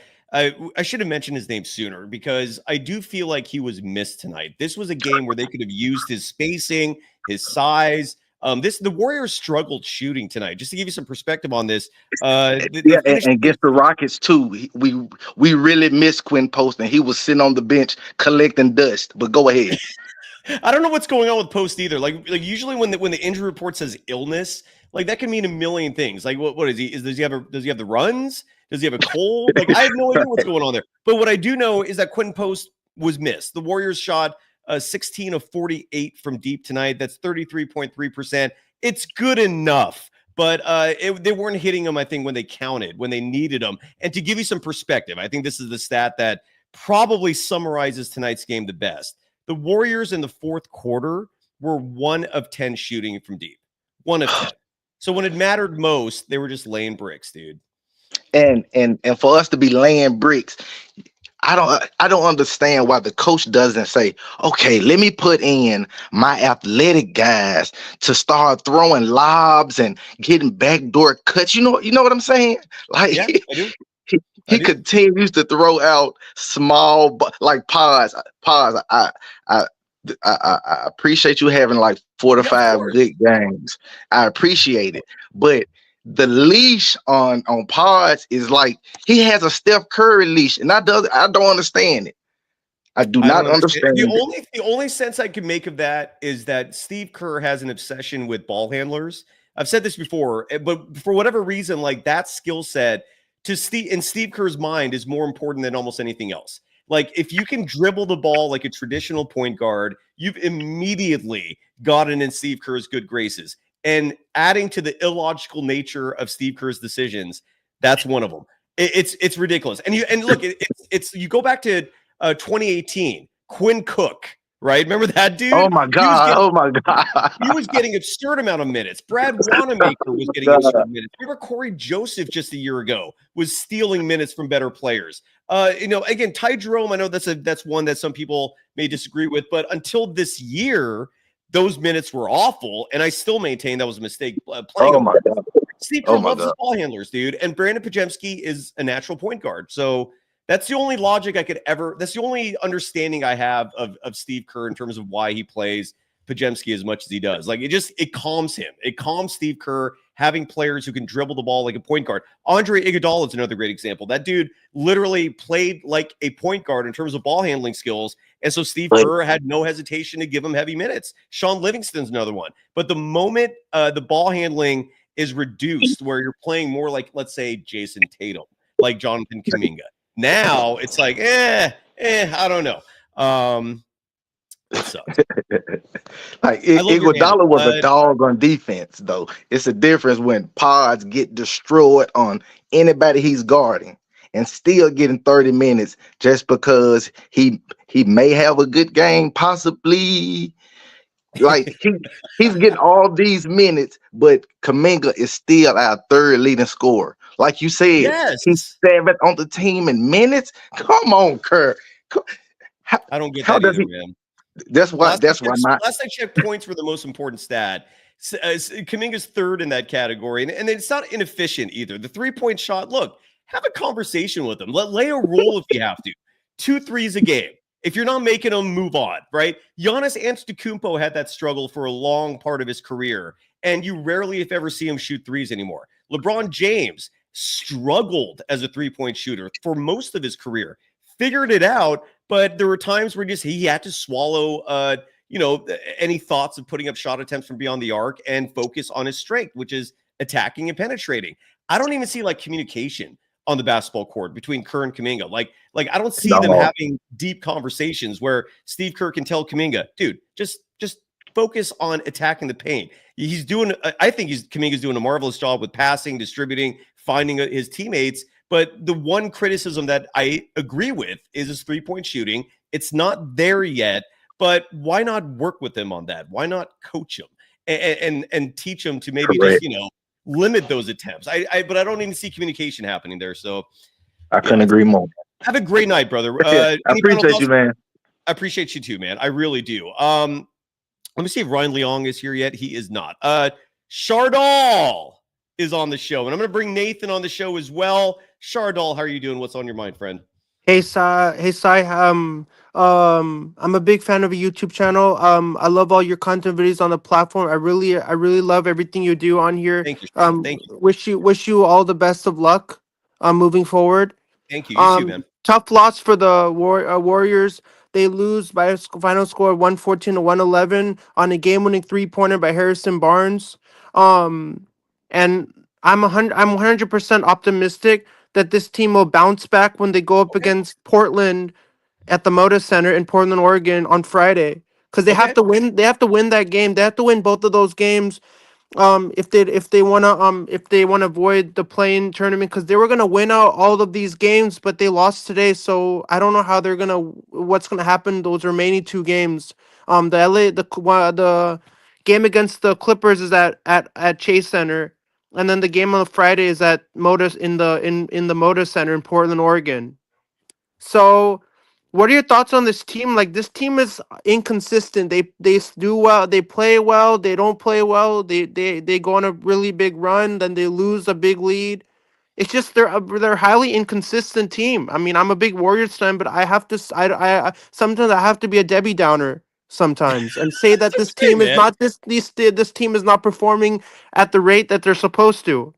should have mentioned his name sooner because I do feel like he was missed tonight. This was a game where they could have used his spacing, his size. The Warriors struggled shooting tonight. Just to give you some perspective on this, and against the Rockets too, we really missed Quentin Post, and he was sitting on the bench collecting dust. But go ahead. I don't know what's going on with Post either. Like usually when the injury report says illness, like that can mean a million things. Like what is he? Does he have the runs? Does he have a cold? Like I have no idea what's going on there. But what I do know is that Quentin Post was missed. The Warriors shot 16 of 48 from deep tonight. That's 33.3%. It's good enough, but they weren't hitting them, I think, when they counted, when they needed them. And to give you some perspective, I think this is the stat that probably summarizes tonight's game the best. The Warriors in the fourth quarter were 1 of 10 shooting from deep. 1 of 10. So when it mattered most, they were just laying bricks, dude. And for us to be laying bricks, I don't understand why the coach doesn't say, okay, let me put in my athletic guys to start throwing lobs and getting backdoor cuts. You know what I'm saying? Like, yeah, I do. He continues to throw out small, like pods. I appreciate you having like 4 to 5 good games. I appreciate it, but the leash on pods is like he has a Steph Curry leash, and I don't understand it. I do not understand it. The only sense I can make of that is that Steve Kerr has an obsession with ball handlers. I've said this before, but for whatever reason, like that skill set in Steve Kerr's mind is more important than almost anything else. Like if you can dribble the ball like a traditional point guard, you've immediately gotten in Steve Kerr's good graces. And adding to the illogical nature of Steve Kerr's decisions, that's one of them. It's ridiculous. And look, you go back to 2018, Quinn Cook, right? Remember that dude? Oh my God! He was getting absurd amount of minutes. Brad Wanamaker was getting absurd minutes. Remember Corey Joseph just a year ago was stealing minutes from better players. Again, Ty Jerome, I know that's one that some people may disagree with, but until this year, those minutes were awful, and I still maintain that was a mistake playing. Oh my God! Steve Kerr loves his ball handlers, dude, and Brandon Podziemski is a natural point guard. So that's the only logic that's the only understanding I have of Steve Kerr in terms of why he plays Podziemski as much as he does. Like it calms him. It calms Steve Kerr having players who can dribble the ball like a point guard. Andre Iguodala is another great example. That dude literally played like a point guard in terms of ball handling skills. And so Steve Kerr had no hesitation to give him heavy minutes. Sean Livingston's another one. But the moment the ball handling is reduced where you're playing more like, let's say, Jason Tatum, like Jonathan Kuminga. Now it's like, I don't know. It sucks. Like Iguodala was a dog on defense, though. It's a difference when pods get destroyed on anybody he's guarding and still getting 30 minutes just because he may have a good game, possibly. Like he's getting all these minutes, but Kuminga is still our third leading scorer. Like you said, yes. He's 7th on the team in minutes. Come on, Kerr. I don't get that either, man. That's why. Last I checked, points were the most important stat. Kuminga's 3rd in that category, and it's not inefficient either. The 3-point shot. Look, have a conversation with him. Lay a rule if you have to. 2 threes a game. If you're not making them, move on, right? Giannis Antetokounmpo had that struggle for a long part of his career, and you rarely, if ever, see him shoot threes anymore. LeBron James struggled as a three-point shooter for most of his career, figured it out, but there were times where he had to swallow, any thoughts of putting up shot attempts from beyond the arc and focus on his strength, which is attacking and penetrating. I don't even see like communication on the basketball court between Kerr and Kuminga. Like I don't see them having deep conversations where Steve Kerr can tell Kuminga, dude, just focus on attacking the paint. I think Kuminga's doing a marvelous job with passing, distributing, finding his teammates. But the one criticism that I agree with is his three-point shooting. It's not there yet, but why not work with him on that? Why not coach him and teach him to maybe just, limit those attempts? But I don't even see communication happening there. So I couldn't agree more. Have a great night, brother. I appreciate you, man. I appreciate you too, man. I really do. Let me see if Ryan Leong is here yet. He is not. Shardal is on the show, and I'm going to bring Nathan on the show as well. Shardal, how are you doing? What's on your mind, friend? Hey, Sai. I'm a big fan of a YouTube channel. I love all your content videos on the platform. I really love everything you do on here. Thank you. Thank you. Wish you all the best of luck moving forward. Thank you. You too, man. Tough loss for the Warriors. They lose by a final score of 114-111 on a game-winning three-pointer by Harrison Barnes. And I'm 100% optimistic that this team will bounce back when they go up against Portland at the Moda Center in Portland, Oregon on Friday. Because they have to win. They have to win that game. They have to win both of those games. If they wanna avoid the play-in tournament, because they were gonna win out all of these games, but they lost today. So I don't know how what's gonna happen those remaining two games. The game against the Clippers is at Chase Center. And then the game on Friday is at Moda in the Moda Center in Portland, Oregon. So, what are your thoughts on this team? Like, this team is inconsistent. They do well, they play well, they don't play well. They go on a really big run, then they lose a big lead. It's just they're a highly inconsistent team. I mean, I'm a big Warriors fan, but I have to I sometimes I have to be a Debbie Downer sometimes and say that this team is not this team is not performing at the rate that they're supposed to,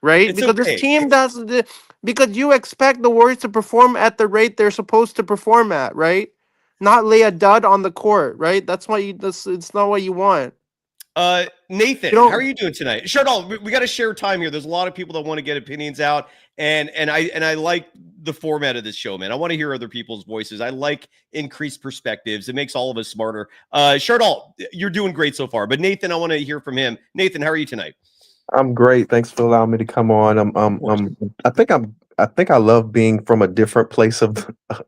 right? Because this team because you expect the Warriors to perform at the rate they're supposed to perform at, right? Not lay a dud on the court, right? That's why it's not what you want. Nathan, how are you doing tonight? Shardal, we got to share time here. There's a lot of people that want to get opinions out, and I like the format of this show, man. I want to hear other people's voices. I like increased perspectives. It makes all of us smarter. Shardal, you're doing great so far, but Nathan, I want to hear from him. Nathan, how are you tonight? I'm great. Thanks for allowing me to come on. I think I love being from a different place of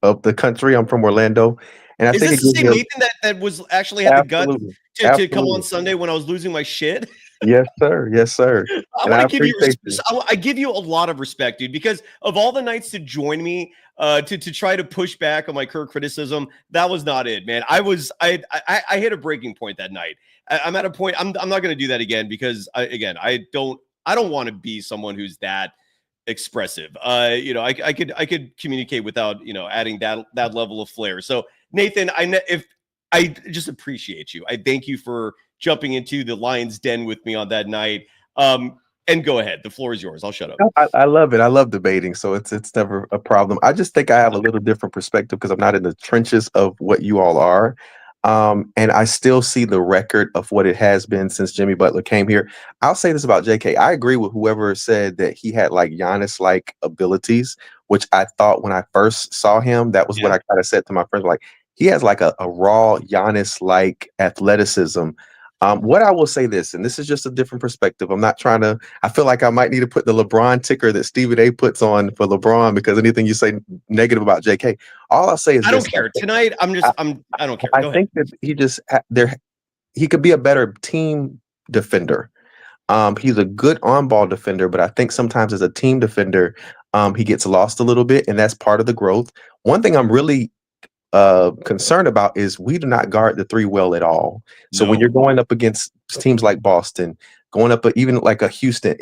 the country. I'm from Orlando. And Is this the same Nathan that was actually had the guts to come on Sunday when I was losing my shit? Yes, sir. Yes, sir. I give you a lot of respect, dude, because of all the nights to join me to try to push back on my Kerr criticism, that was not it, man. I hit a breaking point that night. I'm at a point. I'm not going to do that again because I don't want to be someone who's that expressive. I could communicate without adding that level of flair. So Nathan, I just appreciate you. I thank you for jumping into the lion's den with me on that night. And go ahead. The floor is yours. I'll shut up. I love it. I love debating, so it's never a problem. I just think I have a little different perspective because I'm not in the trenches of what you all are. And I still see the record of what it has been since Jimmy Butler came here. I'll say this about JK. I agree with whoever said that he had like Giannis-like abilities, which I thought when I first saw him, that was what I kind of said to my friends, like, he has like a raw Giannis-like athleticism. What I will say this, and this is just a different perspective. I'm not trying to, I feel like I might need to put the LeBron ticker that Stephen A puts on for LeBron because anything you say negative about JK, all I'll say is I don't care. Tonight, I don't care. I think that he could be a better team defender. He's a good on-ball defender, but I think sometimes as a team defender, he gets lost a little bit, and that's part of the growth. One thing I'm really concerned about is we do not guard the three well at all. So when you're going up against teams like Boston, going up even like a Houston,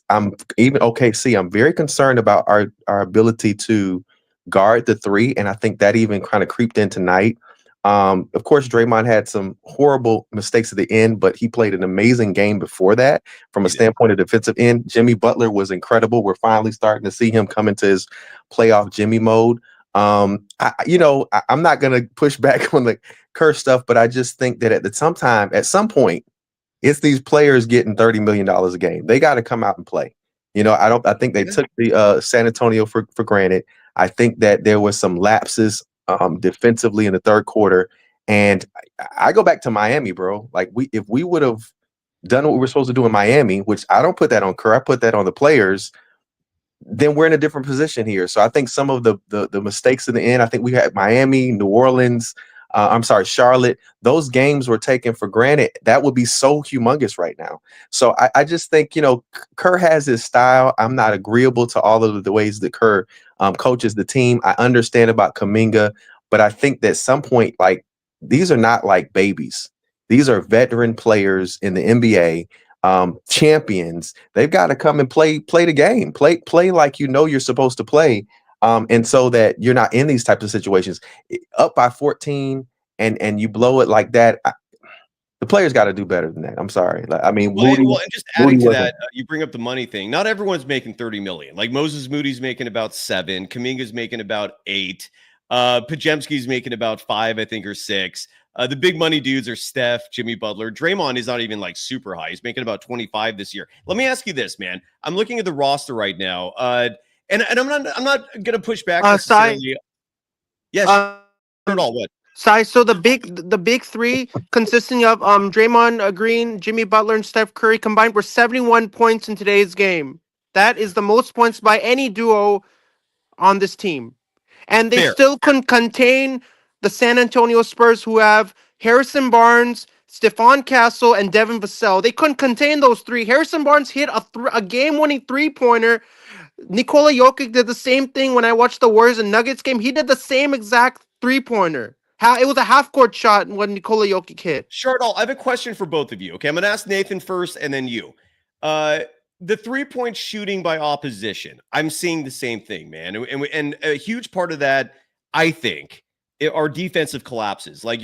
I'm even OKC. I'm very concerned about our ability to guard the three, and I think that even kind of creeped in tonight. Of course, Draymond had some horrible mistakes at the end, but he played an amazing game before that from a standpoint of defensive end. Jimmy Butler was incredible. We're finally starting to see him come into his playoff Jimmy mode. I'm not going to push back on the Kerr stuff, but I just think that at some point, it's these players getting $30 million a game. They got to come out and play. I think they took the San Antonio for granted. I think that there was some lapses defensively in the third quarter. And I go back to Miami, bro. Like if we would have done what we were supposed to do in Miami, which I don't put that on Kerr, I put that on the players, then we're in a different position here. So I think some of the mistakes in the end, I think we had Miami, New Orleans, Charlotte, those games were taken for granted. That would be so humongous right now. So I just think, Kerr has his style. I'm not agreeable to all of the ways that Kerr coaches the team. I understand about Kuminga, but I think that at some point, like, these are not like babies. These are veteran players in the NBA, champions. They've got to come and play the game, play like you're supposed to play. And so that you're not in these types of situations up by 14 and you blow it like that. The players got to do better than that. I'm sorry. And just adding to that, you bring up the money thing. Not everyone's making 30 million. Like Moses Moody's making about 7. Kuminga's making about 8. Pajemski's making about 5, I think, or 6. The big money dudes are Steph, Jimmy Butler. Draymond is not even like super high. He's making about 25 this year. Let me ask you this, man. I'm looking at the roster right now. And I'm not gonna push back necessarily. Yes, not at all. What? So the big three consisting of Draymond Green, Jimmy Butler, and Steph Curry combined were 71 points in today's game. That is the most points by any duo on this team. And they still couldn't contain the San Antonio Spurs, who have Harrison Barnes, Stephon Castle, and Devin Vassell. They couldn't contain those three. Harrison Barnes hit a game-winning three-pointer. Nikola Jokic did the same thing when I watched the Warriors and Nuggets game. He did the same exact three-pointer. It was a half-court shot when Nikola Jokic hit. Shardal, I have a question for both of you. Okay, I'm going to ask Nathan first and then you. The three-point shooting by opposition, I'm seeing the same thing, man. And a huge part of that, I think, are defensive collapses. Like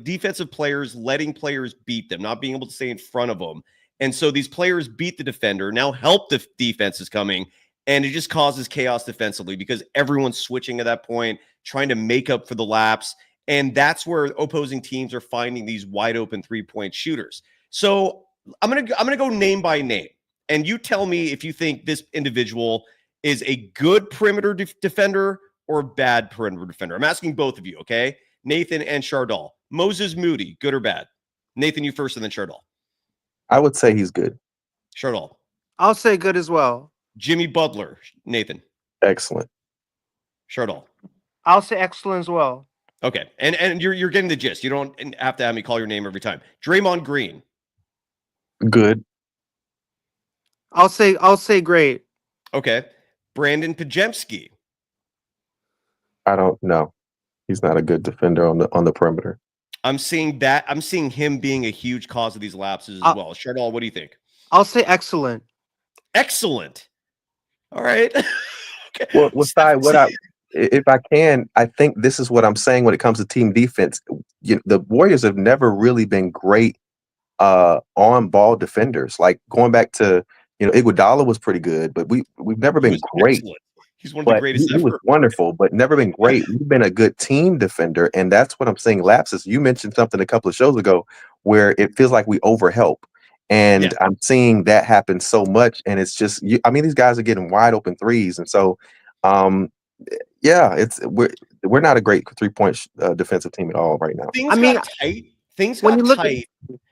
defensive players letting players beat them, not being able to stay in front of them. And so these players beat the defender, now help the defense is coming, and it just causes chaos defensively because everyone's switching at that point, trying to make up for the lapse. And that's where opposing teams are finding these wide open three-point shooters. So I'm gonna go name by name, and you tell me if you think this individual is a good perimeter defender or a bad perimeter defender. I'm asking both of you, okay? Nathan and Shardal. Moses Moody, good or bad? Nathan, you first, and then Shardal. I would say he's good. Shardal. I'll say good as well. Jimmy Butler, Nathan. Excellent. Shardal. I'll say excellent as well. Okay, and you're getting the gist. You don't have to have me call your name every time. Draymond Green. Good. I'll say great. Okay. Brandon Pajemski. I don't know. He's not a good defender on the perimeter. I'm seeing him being a huge cause of these lapses as well. Shardal, what do you think? I'll say excellent. Excellent. All right. Okay. Well, if I can, I think this is what I'm saying when it comes to team defense. The Warriors have never really been great on ball defenders. Like going back to, Iguodala was pretty good, but we've never been great. Excellent. He's one of the greatest ever. He was wonderful, but never been great. We've been a good team defender, and that's what I'm saying. Lapses. You mentioned something a couple of shows ago where it feels like we overhelp. And I'm seeing that happen so much, and it's just, these guys are getting wide open threes, and so, we're not a great 3-point defensive team at all right now. Things got tight. Things got tight.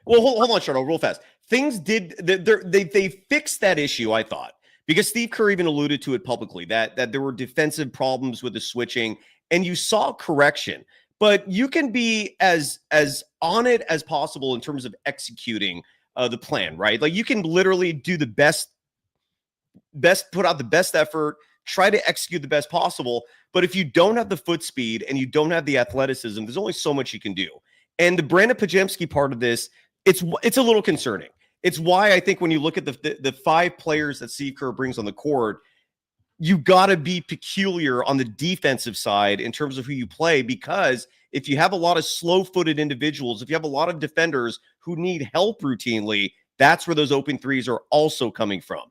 Well, hold on, Charles, real fast. Things did. They fixed that issue, I thought, because Steve Kerr even alluded to it publicly that there were defensive problems with the switching, and you saw correction. But you can be as on it as possible in terms of executing the plan, right? Like you can literally do the best, put out the best effort, try to execute the best possible. But if you don't have the foot speed and you don't have the athleticism, there's only so much you can do. And the Brandon Pajemski part of this, it's a little concerning. It's why I think when you look at the 5 players that Steve Kerr brings on the court, you got to be peculiar on the defensive side in terms of who you play, because if you have a lot of slow-footed individuals, if you have a lot of defenders who need help routinely, that's where those open threes are also coming from.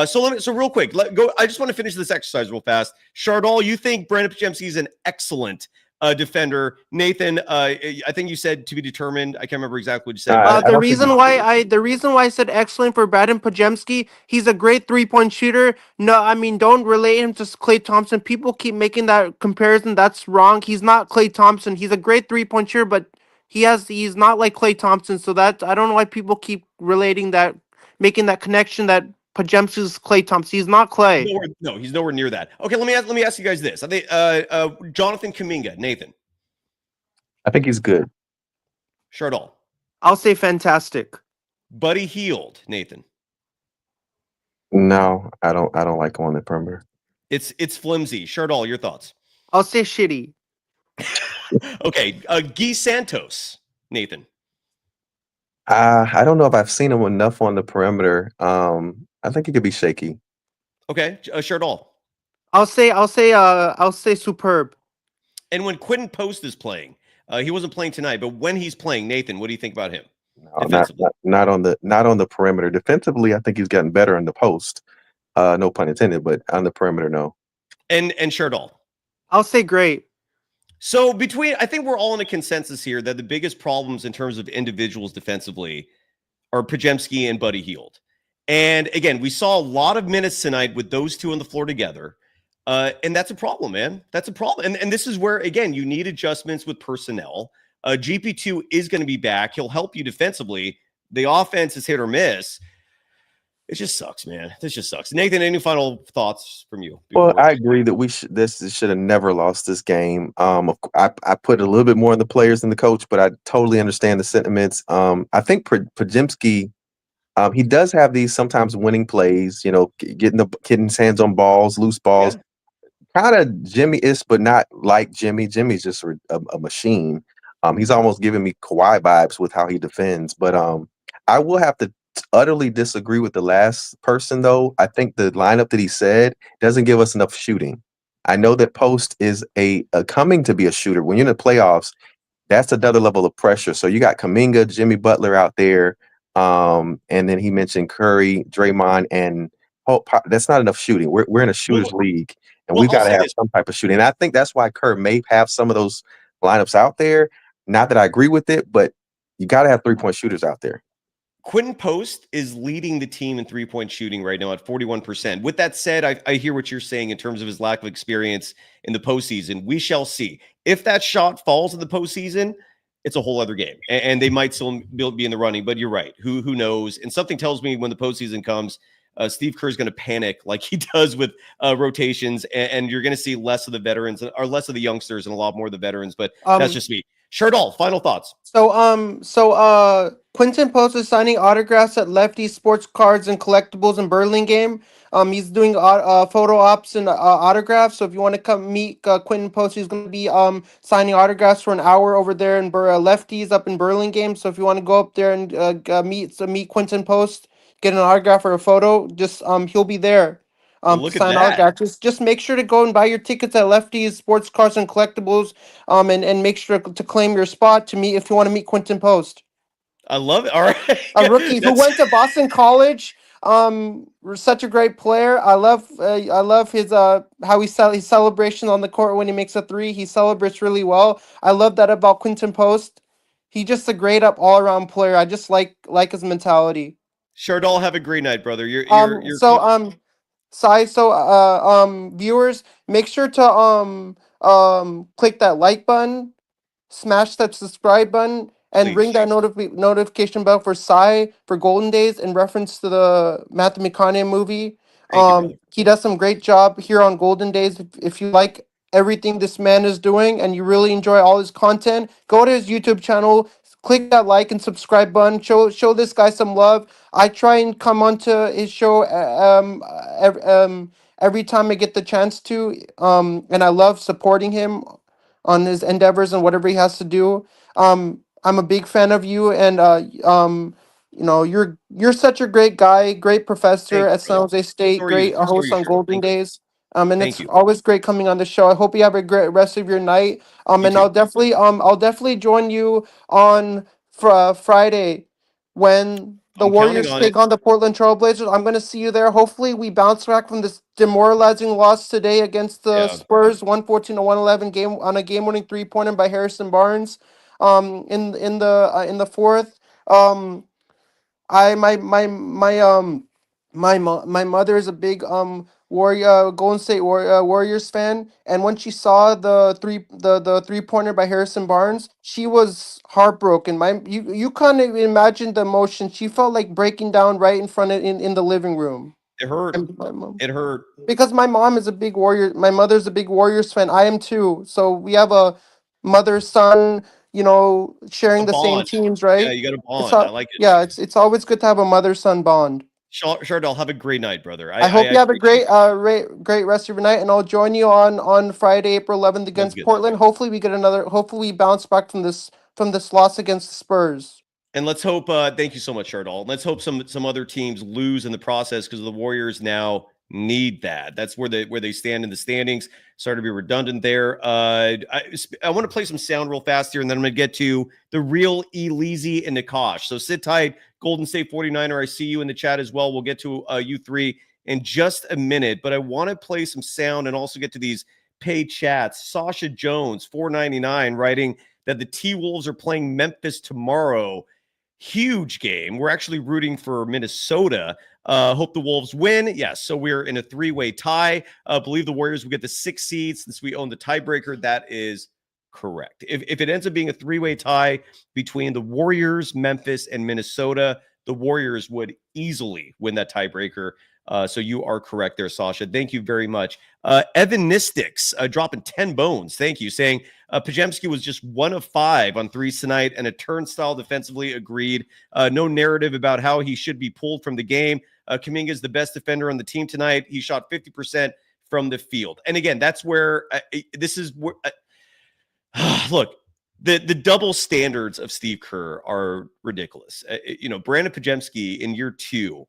So real quick, go. I just want to finish this exercise real fast. Chardal, you think Brandon Podziemski is an excellent defender? Nathan, I think you said to be determined. I can't remember exactly what you said. The reason why I said excellent for Brandon Podziemski, he's a great 3-point shooter. No, I mean, don't relate him to Klay Thompson. People keep making that comparison. That's wrong. He's not Klay Thompson. He's a great 3-point shooter, but he's not like Klay Thompson. So that I don't know why people keep relating that, making that connection that Podziemski's Klay Thompson. He's not Klay. No, he's nowhere near that. Okay, let me ask you guys this. I think Jonathan Kuminga, Nathan. I think he's good. Chardal. I'll say fantastic. Buddy Hield, Nathan. No, I don't like him on the perimeter. It's flimsy. Chardal, your thoughts? I'll say shitty. Okay, Guy Santos, Nathan. I don't know if I've seen him enough on the perimeter. I think he could be shaky. Okay, Chardal. I'll say superb. And when Quentin Post is playing, he wasn't playing tonight, but when he's playing, Nathan, what do you think about him? No, not on the perimeter. Defensively, I think he's gotten better in the post. No pun intended, but on the perimeter, no. And Chardal. I'll say great. So I think we're all in a consensus here that the biggest problems in terms of individuals defensively are Podziemski and Buddy Hield. And again, we saw a lot of minutes tonight with those two on the floor together. And that's a problem, man. That's a problem. And this is where, again, you need adjustments with personnel. GP2 is going to be back. He'll help you defensively. The offense is hit or miss. It just sucks, man. This just sucks. Nathan, any final thoughts from you? Well, I agree that this should have never lost this game. I put a little bit more on the players than the coach, but I totally understand the sentiments. I think Podziemski, he does have these sometimes winning plays, getting his hands on balls, loose balls. Yeah. Kind of Jimmy-ish, but not like Jimmy. Jimmy's just a machine. He's almost giving me Kawhi vibes with how he defends. But I will have to utterly disagree with the last person, though. I think the lineup that he said doesn't give us enough shooting. I know that Post is a coming to be a shooter. When you're in the playoffs, that's another level of pressure. So you got Kuminga, Jimmy Butler out there, and then he mentioned Curry, Draymond, and that's not enough shooting. We're in a shooters league, and we've got to have some type of shooting. And I think that's why Kerr may have some of those lineups out there. Not that I agree with it, but you got to have 3-point shooters out there. Quentin Post is leading the team in 3-point shooting right now at 41%. With that said, I hear what you're saying in terms of his lack of experience in the postseason. We shall see. If that shot falls in the postseason, it's a whole other game, and they might still be in the running. But you're right. Who knows? And something tells me when the postseason comes, Steve Kerr is going to panic like he does with rotations, and you're going to see less of the veterans or less of the youngsters and a lot more of the veterans. But that's just me. Shardal, final thoughts. So Quentin Post is signing autographs at Lefty Sports Cards and Collectibles in Burlingame. He's doing photo ops and autographs. So if you want to come meet Quentin Post, he's going to be signing autographs for an hour over there in Lefty's up in Burlingame. So if you want to go up there and meet Quentin Post, get an autograph or a photo, just he'll be there. Look at that. Autographs. Just make sure to go and buy your tickets at Lefty's Sports Cars and Collectibles, and make sure to claim your spot to meet if you want to meet Quentin Post. I love it. All right, a rookie who went to Boston College. Such a great player. I love his how his celebration on the court when he makes a three. He celebrates really well. I love that about Quentin Post. He's just a great all around player. I just like his mentality. Chardal, have a great night, brother. Viewers, make sure to click that like button, smash that subscribe button, and ring that notification bell for Sai for Golden Days in reference to the Matthew McConaughey movie. He does some great job here on Golden Days. If you like everything this man is doing and you really enjoy all his content, go to his YouTube channel, click that like and subscribe button. Show this guy some love. I try and come onto his show every time I get the chance to. And I love supporting him on his endeavors and whatever he has to do. I'm a big fan of you, and you're such a great guy, great professor at San Jose State, great host on Golden Days. And Thank it's you. always great coming on the show. I hope you have a great rest of your night. You And too. I'll definitely join you on Friday when the I'm counting Warriors on it. take on the Portland Trail Blazers. I'm going to see you there. Hopefully, we bounce back from this demoralizing loss today against the Yeah. Spurs, 114 to 111 game on a game-winning 3-pointer by Harrison Barnes. In the fourth. I my mother is a big Golden State Warriors fan, and when she saw the 3-pointer by Harrison Barnes, she was heartbroken. You can't even imagine the emotion. She felt like breaking down right in front of in the living room. It hurt. And my mom, It hurt. because my mom is a big my mother's a big Warriors fan. I am too. So we have a mother son, A sharing the same bond. teams, Yeah, right? you got a It's bond. I like it. yeah, it's always good to have a mother son bond. Shardell, have a great night, brother. I hope you have a appreciate great rest of your night, and I'll join you on Friday, April 11th Sounds against good. Portland. Hopefully hopefully we bounce back from this loss against the Spurs. And let's hope. Thank you so much, Shardall. Let's hope some other teams lose in the process because the Warriors now need that. That's where they stand in the standings. Sorry to be redundant there. I want to play some sound real fast here, and then I'm going to get to the real Elise and Nikosh. So sit tight, Golden State 49er. I see you in the chat as well. We'll get to you three in just a minute, but I want to play some sound and also get to these paid chats. Sasha Jones, $4.99, writing that the T-Wolves are playing Memphis tomorrow. Huge game. We're actually rooting for Minnesota. Hope the Wolves win. Yes, so we're in a three-way tie. Believe the Warriors will get the 6 seeds since we own the tiebreaker. That is correct. If it ends up being a three-way tie between the Warriors, Memphis, and Minnesota, the Warriors would easily win that tiebreaker. So you are correct there, Sasha. Thank you very much. Evanistics dropping 10 bones. Thank you. Saying Pajemski was just 1 of 5 on threes tonight and a turnstile defensively. Agreed. No narrative about how he should be pulled from the game. Kuminga is the best defender on the team tonight. He shot 50% from the field. And again, that's where this is where look, the double standards of Steve Kerr are ridiculous. Brandon Pajemski in year 2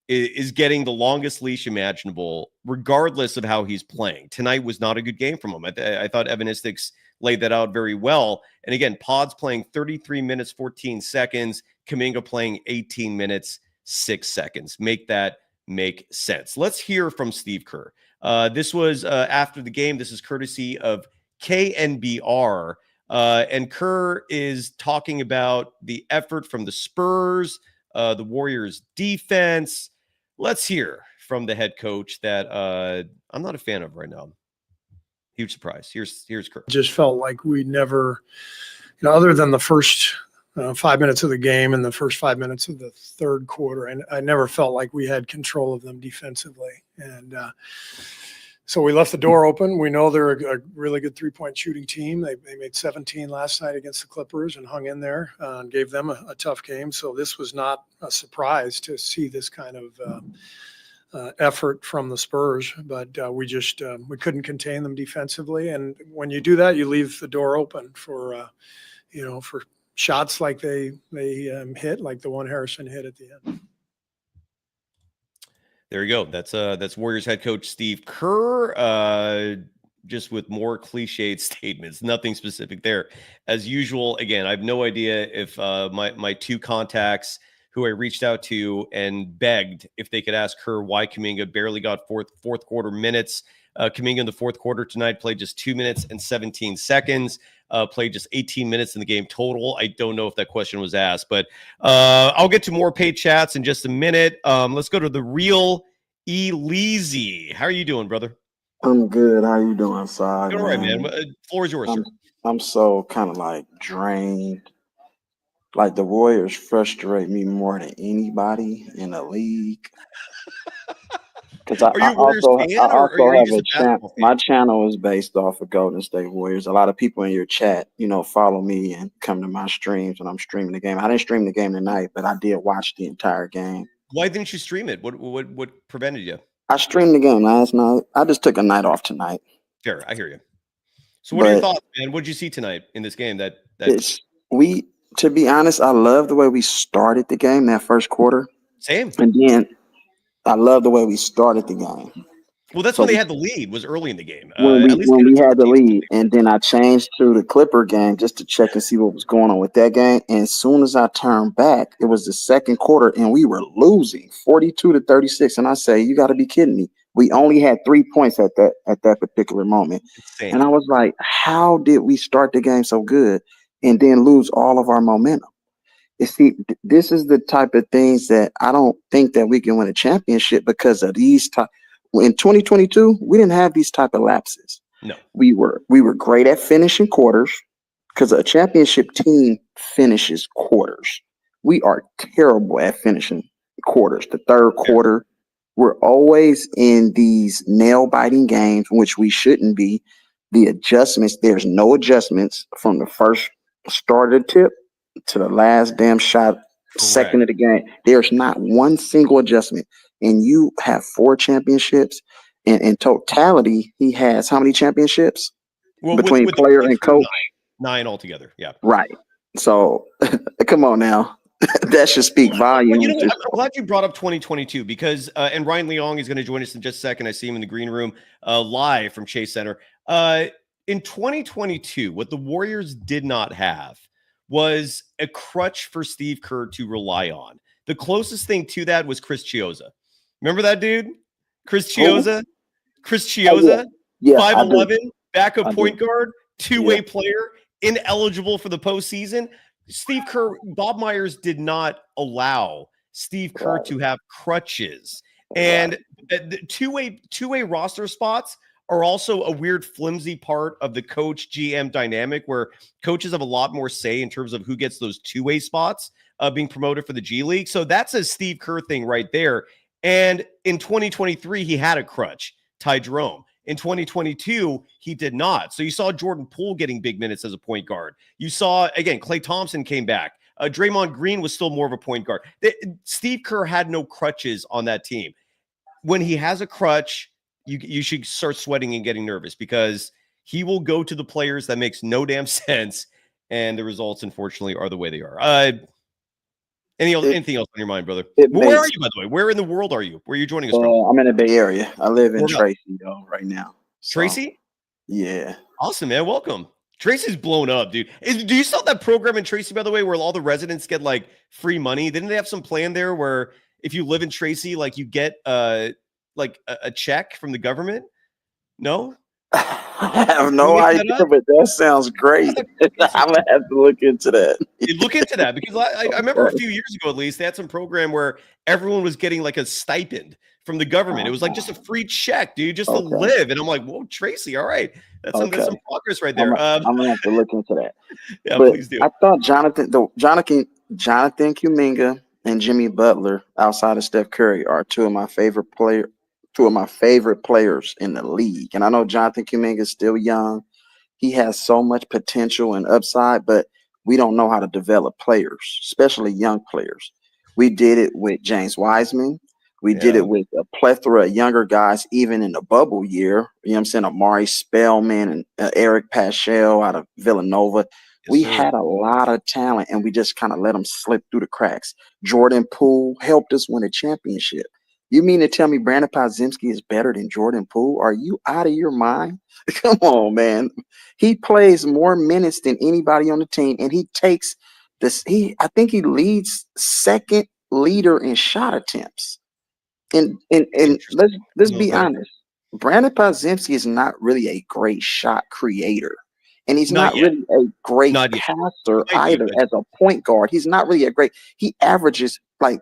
is getting the longest leash imaginable, regardless of how he's playing. Tonight was not a good game from him. I thought Evanistics laid that out very well. And again, Pod's playing 33 minutes, 14 seconds. Kuminga playing 18 minutes, 6 seconds. Make that make sense. Let's hear from Steve Kerr. This was after the game. This is courtesy of KNBR. And Kerr is talking about the effort from the Spurs, the Warriors defense. Let's hear from the head coach that I'm not a fan of right now. Huge surprise. Here's Kerr. Just felt like we never, other than the first 5 minutes of the game and the first 5 minutes of the third quarter, I never felt like we had control of them defensively. And so we left the door open. We know they're a really good three-point shooting team. They made 17 last night against the Clippers and hung in there and gave them a tough game. So this was not a surprise to see this kind of effort from the Spurs, but we couldn't contain them defensively. And when you do that, you leave the door open for shots like they hit, like the one Harrison hit at the end. There you go. That's Warriors head coach Steve Kerr, just with more cliched statements. Nothing specific there. As usual, again, I have no idea if my two contacts who I reached out to and begged if they could ask Kerr why Kuminga barely got fourth quarter minutes. Kuminga in the fourth quarter tonight played just 2 minutes and 17 seconds. Played just 18 minutes in the game total. I don't know if that question was asked, but I'll get to more paid chats in just a minute. Let's go to the real Elise. How are you doing, brother? I'm good. How you doing, Side? All right, man. Floor is yours, sir. I'm so kind of like drained. Like the Warriors frustrate me more than anybody in the league. Because I also have a channel. My channel is based off of Golden State Warriors. A lot of people in your chat, follow me and come to my streams when I'm streaming the game. I didn't stream the game tonight, but I did watch the entire game. Why didn't you stream it? What prevented you? I streamed the game last night. I just took a night off tonight. Fair, I hear you. So what are your thoughts, man? What did you see tonight in this game? To be honest, I love the way we started the game that first quarter. Same. And then I love the way we started the game. Well, that's So when they had the lead. Was early in the game. when At least we had the lead, and then I changed to the Clipper game just to check and see what was going on with that game. And as soon as I turned back, it was the second quarter, and we were losing 42-36. And I say, you got to be kidding me. We only had 3 points at that particular moment. Insane. And I was like, how did we start the game so good and then lose all of our momentum? You see, this is the type of things that I don't think that we can win a championship because of these type. In 2022, we didn't have these type of lapses. No, we were great at finishing quarters because a championship team finishes quarters. We are terrible at finishing quarters. The third quarter, we're always in these nail-biting games, which we shouldn't be. The adjustments, there's no adjustments from the first start of the tip to the last damn shot, second of the game. There's not one single adjustment. And you have 4 championships. In totality, he has how many championships between with player and coach? 9 altogether. Yeah. Right. So come on now. That should speak volumes. You know what? I'm glad you brought up 2022 because and Ryan Leong is going to join us in just a second. I see him in the green room live from Chase Center. In 2022, what the Warriors did not have was a crutch for Steve Kerr to rely on. The closest thing to that was Chris Chiozza. Remember that dude? Chris Chiozza? Chris Chiozza? 5'11", backup point guard, two-way player, ineligible for the postseason. Steve Kerr, Bob Myers did not allow Steve Kerr to have crutches. And the two-way roster spots are also a weird, flimsy part of the coach GM dynamic where coaches have a lot more say in terms of who gets those two-way spots being promoted for the G League. So that's a Steve Kerr thing right there. And in 2023, he had a crutch, Ty Jerome. In 2022, he did not. So you saw Jordan Poole getting big minutes as a point guard. You saw, again, Klay Thompson came back. Draymond Green was still more of a point guard. Steve Kerr had no crutches on that team. When he has a crutch, you should start sweating and getting nervous because he will go to the players that makes no damn sense. And the results, unfortunately, are the way they are. Anything else on your mind, brother? Where are you, by the way? Where in the world are you? Where are you joining us from? I'm in the Bay Area. I live in Tracy, though, right now. So, Tracy? Yeah. Awesome, man. Welcome. Tracy's blown up, dude. Do you still have that program in Tracy, by the way, where all the residents get like free money? Didn't they have some plan there where if you live in Tracy, like you get like a check from the government? No? I have no idea, but that sounds great. I'm gonna have to look into that. You look into that because I remember a few years ago, at least, they had some program where everyone was getting like a stipend from the government. It was like just a free check, dude, just to live. And I'm like, whoa, Tracy, all right, that's some progress right there. I'm gonna have to look into that. Yeah, but please do. I thought Jonathan Kuminga and Jimmy Butler, outside of Steph Curry, are two of my favorite players in the league. And I know Jonathan Kuminga is still young. He has so much potential and upside, but we don't know how to develop players, especially young players. We did it with James Wiseman. We did it with a plethora of younger guys, even in the bubble year. You know what I'm saying? Amari Spellman and Eric Paschal out of Villanova. We had a lot of talent, and we just kind of let them slip through the cracks. Jordan Poole helped us win a championship. You mean to tell me Brandon Podziemski is better than Jordan Poole? Are you out of your mind? Come on, man. He plays more minutes than anybody on the team, and he takes this. I think he leads second leader in shot attempts. And let's be honest. Brandon Podziemski is not really a great shot creator. And he's not really a great passer either as a point guard. He's not really he averages like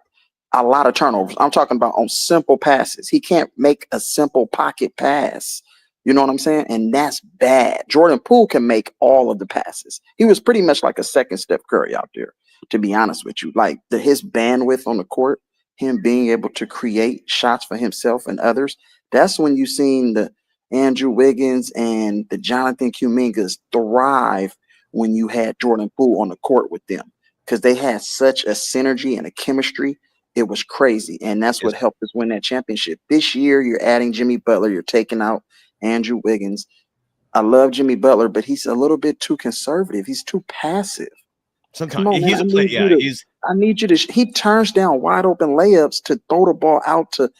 a lot of turnovers. I'm talking about on simple passes. He can't make a simple pocket pass. You know what I'm saying? And that's bad. Jordan Poole can make all of the passes. He was pretty much like a second Steph Curry out there, to be honest with you. Like his bandwidth on the court, him being able to create shots for himself and others, that's when you've seen the Andrew Wiggins and the Jonathan Kumingas thrive when you had Jordan Poole on the court with them because they had such a synergy and a chemistry. It was crazy, and that's what helped us win that championship. This year, you're adding Jimmy Butler. You're taking out Andrew Wiggins. I love Jimmy Butler, but he's a little bit too conservative. He's too passive. Sometimes Come on, he's man. a player. I need you to. He turns down wide open layups to throw the ball out to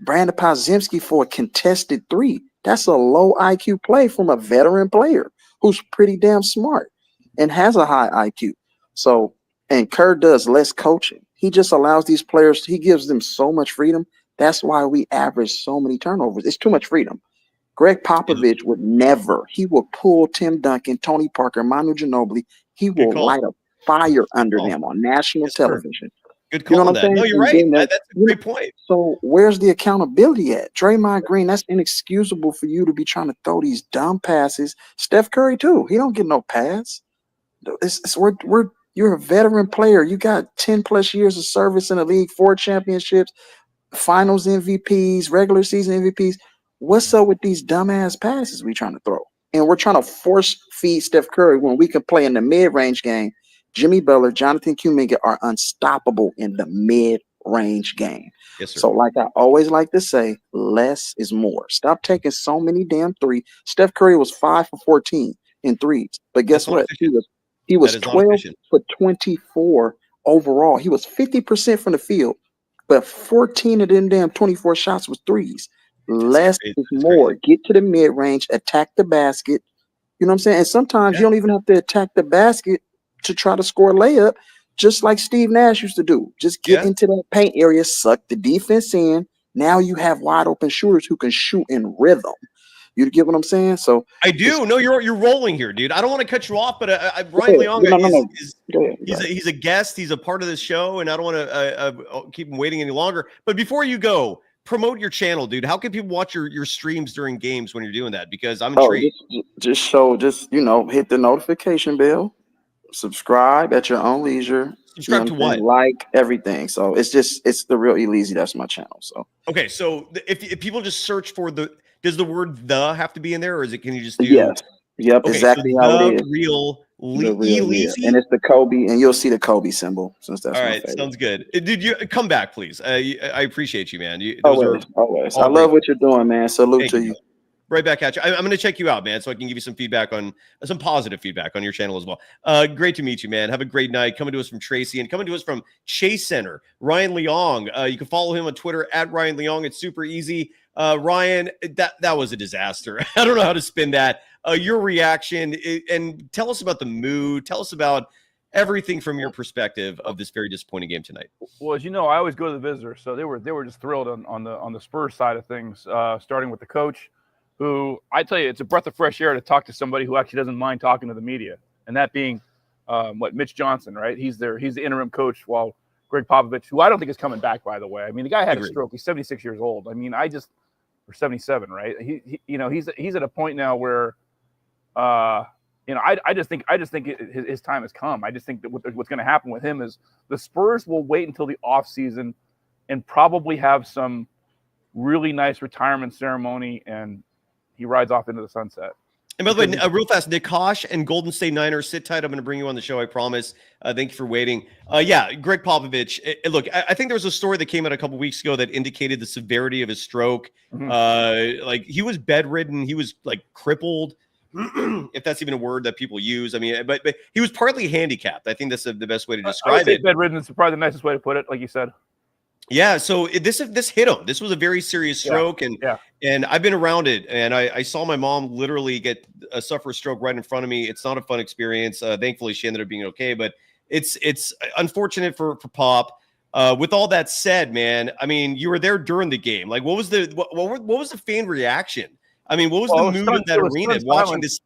Brandon Podziemski for a contested three. That's a low IQ play from a veteran player who's pretty damn smart and has a high IQ. So, and Kerr does less coaching. He just allows these players, he gives them so much freedom. That's why we average so many turnovers. It's too much freedom. Greg Popovich would never, he will pull Tim Duncan, Tony Parker, Manu Ginobili. He will light a fire under them on national television. Good call on that. No, you're right. That's a great point. So where's the accountability at? Draymond Green, that's inexcusable for you to be trying to throw these dumb passes. Steph Curry, too. He don't get no pass. You're a veteran player. You got 10 plus years of service in the league, 4 championships, finals MVPs, regular season MVPs. What's up with these dumbass passes we trying to throw? And we're trying to force feed Steph Curry when we can play in the mid-range game. Jimmy Butler, Jonathan Kuminga are unstoppable in the mid-range game. Yes, sir. So like I always like to say, less is more. Stop taking so many damn threes. Steph Curry was 5 for 14 in threes. But guess what? He was 12 for 24 overall. He was 50% from the field, but 14 of them damn 24 shots was threes. Less is more. Get to the mid-range, attack the basket. You know what I'm saying? And sometimes you don't even have to attack the basket to try to score a layup, just like Steve Nash used to do. Just get into that paint area, suck the defense in. Now you have wide open shooters who can shoot in rhythm. You get what I'm saying? So I do. No, you're rolling here, dude. I don't want to cut you off, but Ryan Leong, he's a guest. He's a part of this show, and I don't want to keep him waiting any longer. But before you go, promote your channel, dude. How can people watch your streams during games when you're doing that? Because I'm intrigued. Just hit the notification bell. Subscribe at your own leisure. Subscribe to what? Like everything. So it's the real Elise. That's my channel. So okay. So if people just search for does the word "the" have to be in there, or can you just do? Yes. Yep. Okay, exactly so how it is. Real Elise, and it's the Kobe, and you'll see the Kobe symbol since that's all my right. favorite. Sounds good. Did you come back, please? I appreciate you, man. Always. I love what you're doing, man. Salute to you. Right back at you. I'm going to check you out, man, so I can give you some feedback some positive feedback on your channel as well. Great to meet you, man. Have a great night. Coming to us from Tracy and coming to us from Chase Center, Ryan Leong. You can follow him on Twitter at Ryan Leong. It's super easy. Ryan, that was a disaster. I don't know how to spin that. Your reaction and tell us about the mood. Tell us about everything from your perspective of this very disappointing game tonight. Well, as you know, I always go to the visitors, so they were just thrilled on the Spurs side of things, starting with the coach, who I tell you, it's a breath of fresh air to talk to somebody who actually doesn't mind talking to the media, and that being Mitch Johnson, right? He's the interim coach while Greg Popovich, who I don't think is coming back, by the way. I mean, the guy had a stroke. He's 76 years old. I mean, or 77, right? He's at a point now where, I just think his time has come. I just think that what's going to happen with him is the Spurs will wait until the offseason and probably have some really nice retirement ceremony, and he rides off into the sunset. And by the way, real fast, Nikosh and Golden State Niners, sit tight. I'm going to bring you on the show, I promise. Thank you for waiting. Greg Popovich. Look, I think there was a story that came out a couple weeks ago that indicated the severity of his stroke. Mm-hmm. Like he was bedridden. He was like crippled, if that's even a word that people use. I mean, but he was partly handicapped. I think that's the best way to describe it. Bedridden is probably the nicest way to put it, like you said. Yeah, so this hit him. This was a very serious stroke, and I've been around it, and I saw my mom literally suffer a stroke right in front of me. It's not a fun experience. Thankfully, she ended up being okay, but it's unfortunate for Pop. With all that said, man, I mean, you were there during the game. Like, what was the fan reaction? I mean, what was the mood in that arena watching this?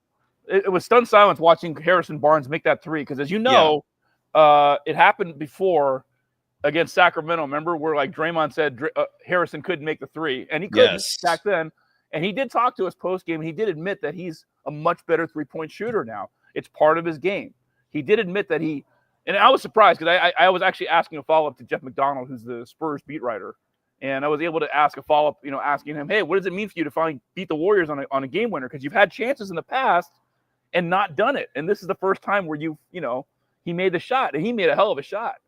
It was stunned silence watching Harrison Barnes make that three because, as you know, it happened before. Against Sacramento, remember where like Draymond said Harrison couldn't make the three, and he couldn't back then. And he did talk to us post game. He did admit that he's a much better 3-point shooter now. It's part of his game. He did admit that and I was surprised because I was actually asking a follow up to Jeff McDonald, who's the Spurs beat writer, and I was able to ask a follow up, asking him, hey, what does it mean for you to finally beat the Warriors on a game winner? Because you've had chances in the past and not done it, and this is the first time where he made the shot, and he made a hell of a shot.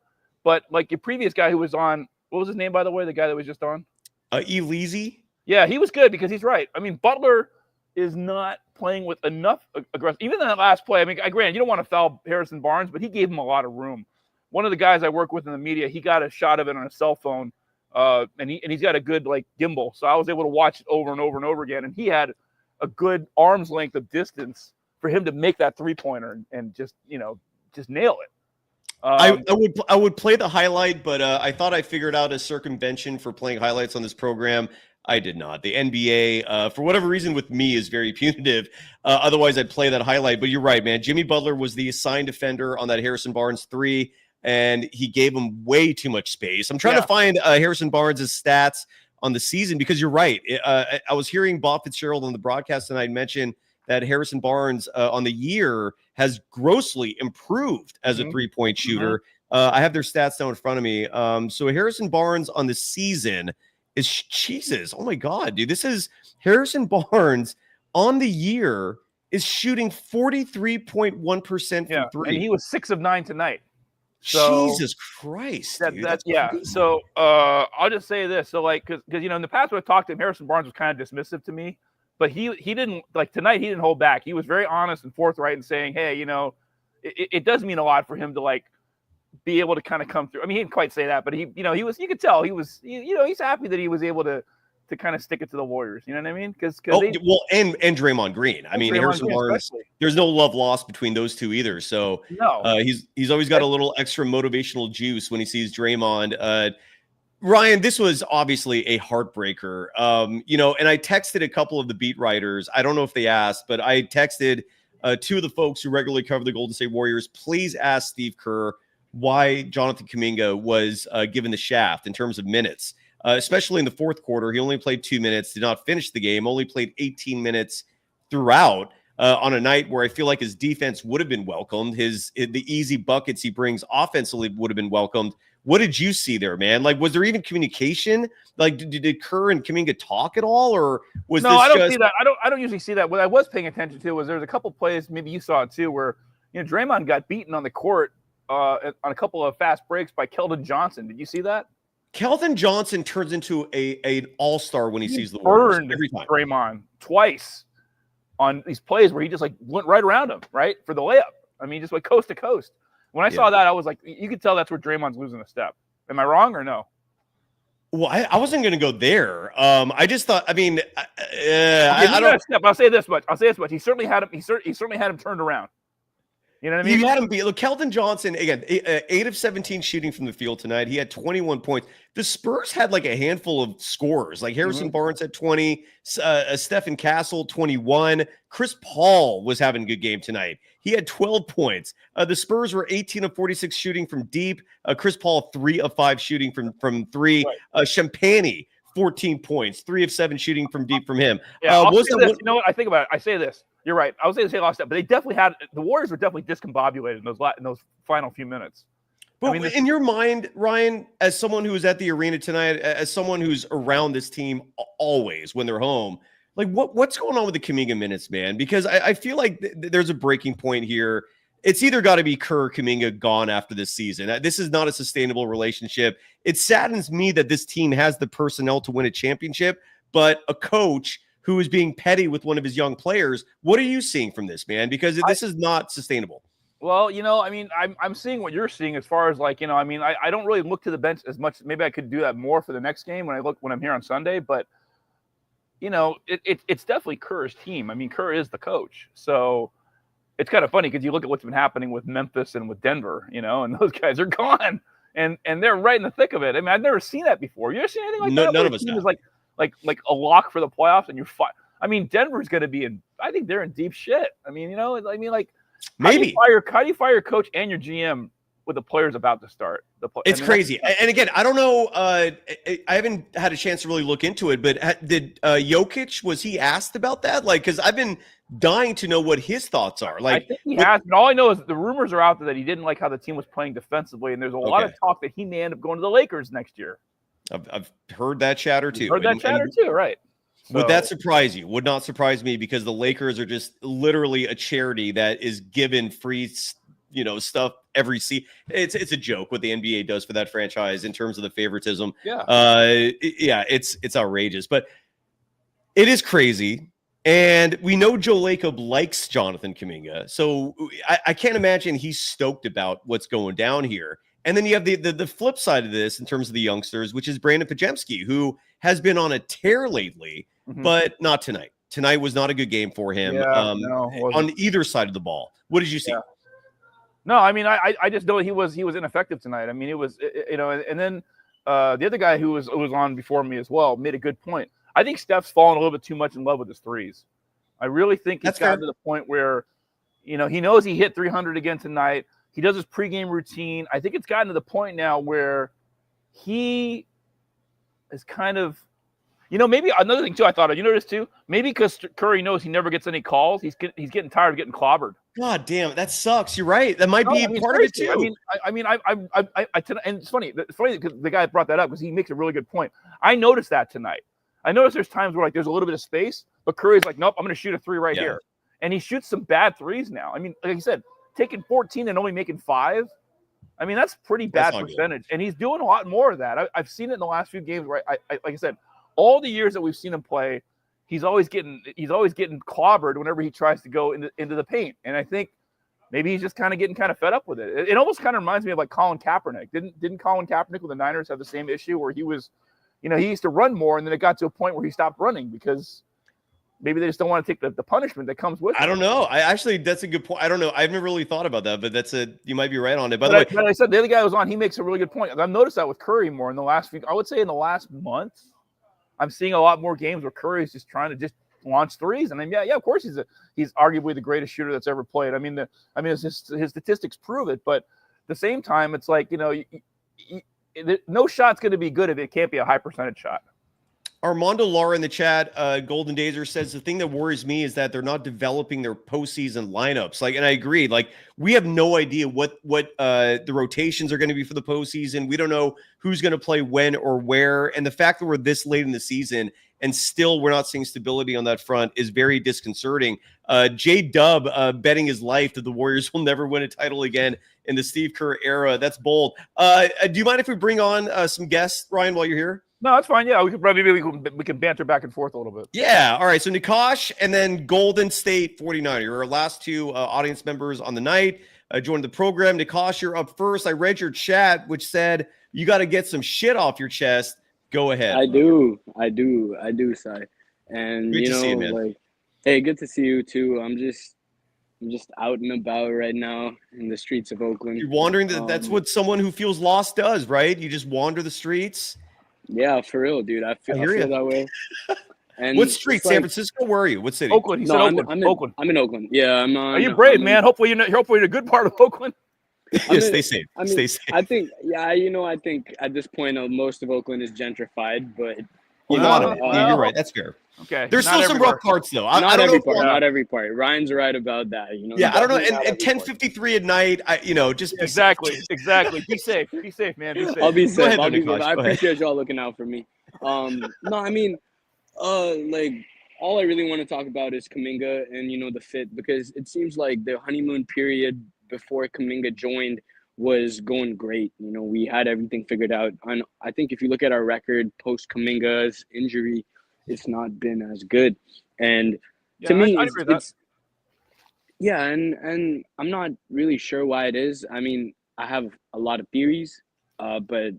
But like your previous guy who was on, what was his name, by the way? The guy that was just on? Elise. Yeah, he was good because he's right. I mean, Butler is not playing with enough aggressive. Even in that last play, I mean, granted, you don't want to foul Harrison Barnes, but he gave him a lot of room. One of the guys I work with in the media, he got a shot of it on a cell phone and he's got a good like gimbal, so I was able to watch it over and over and over again. And he had a good arm's length of distance for him to make that 3-pointer and just nail it. I would play the highlight, but I thought I figured out a circumvention for playing highlights on this program. I did not. The NBA, for whatever reason, with me is very punitive. Otherwise, I'd play that highlight. But you're right, man. Jimmy Butler was the assigned defender on that Harrison Barnes 3, and he gave him way too much space. I'm trying to find Harrison Barnes' stats on the season because you're right. I was hearing Bob Fitzgerald on the broadcast tonight mention that Harrison Barnes on the year has grossly improved as a 3-point shooter. I have their stats down in front of me. So Harrison Barnes on the season is Jesus. Oh my God, dude. This is Harrison Barnes on the year is shooting 43.1% from 3. And he was 6 of 9 tonight. So Jesus Christ. That's crazy. So I'll just say this. So like, cause in the past when I talked to him, Harrison Barnes was kind of dismissive to me, but he didn't like tonight. He didn't hold back. He was very honest and forthright in saying, hey, it does mean a lot for him to like be able to kind of come through. I mean, he didn't quite say that, but you could tell he was, he's happy that he was able to kind of stick it to the Warriors. You know what I mean? Because and Draymond Green. I mean, Harrison Barnes. There's no love lost between those two either. So he's always got a little extra motivational juice when he sees Draymond. Ryan, this was obviously a heartbreaker. And I texted a couple of the beat writers. I don't know if they asked, but I texted two of the folks who regularly cover the Golden State Warriors. Please ask Steve Kerr why Jonathan Kuminga was given the shaft in terms of minutes, especially in the fourth quarter. He only played 2 minutes, did not finish the game, only played 18 minutes throughout on a night where I feel like his defense would have been welcomed. The easy buckets he brings offensively would have been welcomed. What did you see there, man? Like, was there even communication? Like, did Kerr and Kuminga talk at all, or was I don't see that. I don't usually see that. What I was paying attention to was there's a couple plays, maybe you saw it too, where Draymond got beaten on the court on a couple of fast breaks by Keldon Johnson. Did you see that? Keldon Johnson turns into an all-star when he sees the Warriors every time. Draymond twice on these plays where he just like went right around him, right, for the layup. I mean, just like coast to coast. When I saw that, I was like, you could tell that's where Draymond's losing a step. Am I wrong or no? Well, I wasn't going to go there. I just thought, I mean, I don't. I'll say this much. He certainly had him. He certainly had him turned around. You know what I mean? You had him beat. Look, Keldon Johnson, again, 8 of 17 shooting from the field tonight. He had 21 points. The Spurs had like a handful of scorers. Like Harrison Barnes had 20, Stephen Castle, 21. Chris Paul was having a good game tonight. He had 12 points. The Spurs were 18 of 46 shooting from deep. Chris Paul, 3 of 5 shooting from 3. Right. Champagny, 14 points, 3 of 7 shooting from deep from him. Yeah, you know what? I think about it. I say this. You're right. I was going to say last step, but they definitely had the Warriors were definitely discombobulated in those final few minutes. But in your mind, Ryan, as someone who was at the arena tonight, as someone who's around this team always when they're home, like what's going on with the Kuminga minutes, man? Because I feel like there's a breaking point here. It's either got to be Kerr, Kuminga gone after this season. This is not a sustainable relationship. It saddens me that this team has the personnel to win a championship, but a coach who is being petty with one of his young players. What are you seeing from this, man? Because this is not sustainable. Well, I mean, I'm seeing what you're seeing as far as like, I mean, I don't really look to the bench as much. Maybe I could do that more for the next game when I'm here on Sunday, but it's definitely Kerr's team. I mean, Kerr is the coach. So it's kind of funny because you look at what's been happening with Memphis and with Denver, and those guys are gone and they're right in the thick of it. I mean, I've never seen that before. You ever seen anything like that? None of us have. Like a lock for the playoffs, and you're fine. I mean, Denver's going to be in. I think they're in deep shit. I mean, like maybe how do you fire your coach and your GM with the players about to start? It's crazy. And again, I don't know. I haven't had a chance to really look into it, but did Jokic, was he asked about that? Like, because I've been dying to know what his thoughts are. Like, I think he has. And all I know is the rumors are out there that he didn't like how the team was playing defensively, and there's a lot of talk that he may end up going to the Lakers next year. I've heard that chatter too. Right. So, would that surprise you? Would not surprise me because the Lakers are just literally a charity that is given free, stuff every season. It's a joke what the NBA does for that franchise in terms of the favoritism. Yeah. It's outrageous, but it is crazy. And we know Joe Lacob likes Jonathan Kuminga, so I can't imagine he's stoked about what's going down here. And then you have the flip side of this in terms of the youngsters, which is Brandon Pajemski, who has been on a tear lately, but not tonight. Tonight was not a good game for him on either side of the ball. What did you see? Yeah. No, I mean, I just know he was ineffective tonight. I mean, it was, and then the other guy who was on before me as well made a good point. I think Steph's fallen a little bit too much in love with his threes. I really think he's gotten to the point where, he knows he hit 300 again tonight. He does his pregame routine. I think it's gotten to the point now where he is kind of, maybe another thing too. I thought of, you notice too, maybe because Curry knows he never gets any calls, he's getting tired of getting clobbered. God damn, that sucks. You're right. That might be part of it too. And it's funny. It's funny because the guy brought that up because he makes a really good point. I noticed that tonight. I noticed there's times where there's a little bit of space, but Curry's like, nope, I'm going to shoot a three right here, and he shoots some bad threes now. I mean, like I said, taking 14 and only making 5. I mean, that's pretty bad percentage, and he's doing a lot more of that. I've seen it in the last few games where I like I said, all the years that we've seen him play, he's always getting clobbered whenever he tries to go into the paint. And I think maybe he's just getting fed up with it. It almost kind of reminds me of like Colin Kaepernick. Didn't Colin Kaepernick with the Niners have the same issue where he was, he used to run more, and then it got to a point where he stopped running because maybe they just don't want to take the punishment that comes with it. I don't know. That's a good point. I don't know. I've never really thought about that, but you might be right on it. By the way, but I said the other guy was on. He makes a really good point. I've noticed that with Curry more in the last few. I would say in the last month, I'm seeing a lot more games where Curry's just trying to just launch threes. And then, of course he's arguably the greatest shooter that's ever played. I mean, his statistics prove it. But at the same time, it's like, no shot's going to be good if it can't be a high percentage shot. Armando Lara in the chat, Golden Dazer says the thing that worries me is that they're not developing their postseason lineups. And I agree. We have no idea what the rotations are going to be for the postseason. We don't know who's going to play when or where. And the fact that we're this late in the season and still we're not seeing stability on that front is very disconcerting. J Dub betting his life that the Warriors will never win a title again in the Steve Kerr era. That's bold. Do you mind if we bring on some guests, Ryan, while you're here? No, that's fine. Yeah, we can banter back and forth a little bit. Yeah. All right. So Nikosh and then Golden State 49er, our last two audience members on the night, joined the program. Nikosh, you're up first. I read your chat, which said you got to get some shit off your chest. Go ahead. I do, Sai. And Great to see you, man. Hey, good to see you too. I'm just out and about right now in the streets of Oakland. You're wandering. That's what someone who feels lost does, right? You just wander the streets. Yeah, for real, dude. I feel that way. And what street? San Francisco? Where are you? What city? Oakland. He said Oakland. Oakland. I'm in Oakland. Yeah, I'm on. Are you brave, man? Hopefully you're in a good part of Oakland. Stay safe. Stay safe. I think, I think at this point, most of Oakland is gentrified, but you're right. That's fair. Okay. There's still some rough parts, though. Not every part. Ryan's right about that. Yeah, I don't know. And 10:53 at night, just exactly. Be safe. Be safe, man. Be safe. I'll be safe. I appreciate y'all looking out for me. No, I mean, all I really want to talk about is Kuminga and the fit, because it seems like the honeymoon period before Kuminga joined was going great. We had everything figured out. And I think if you look at our record post Kuminga's injury, it's not been as good. And to me, it's and I'm not really sure why it is. I mean, I have a lot of theories, but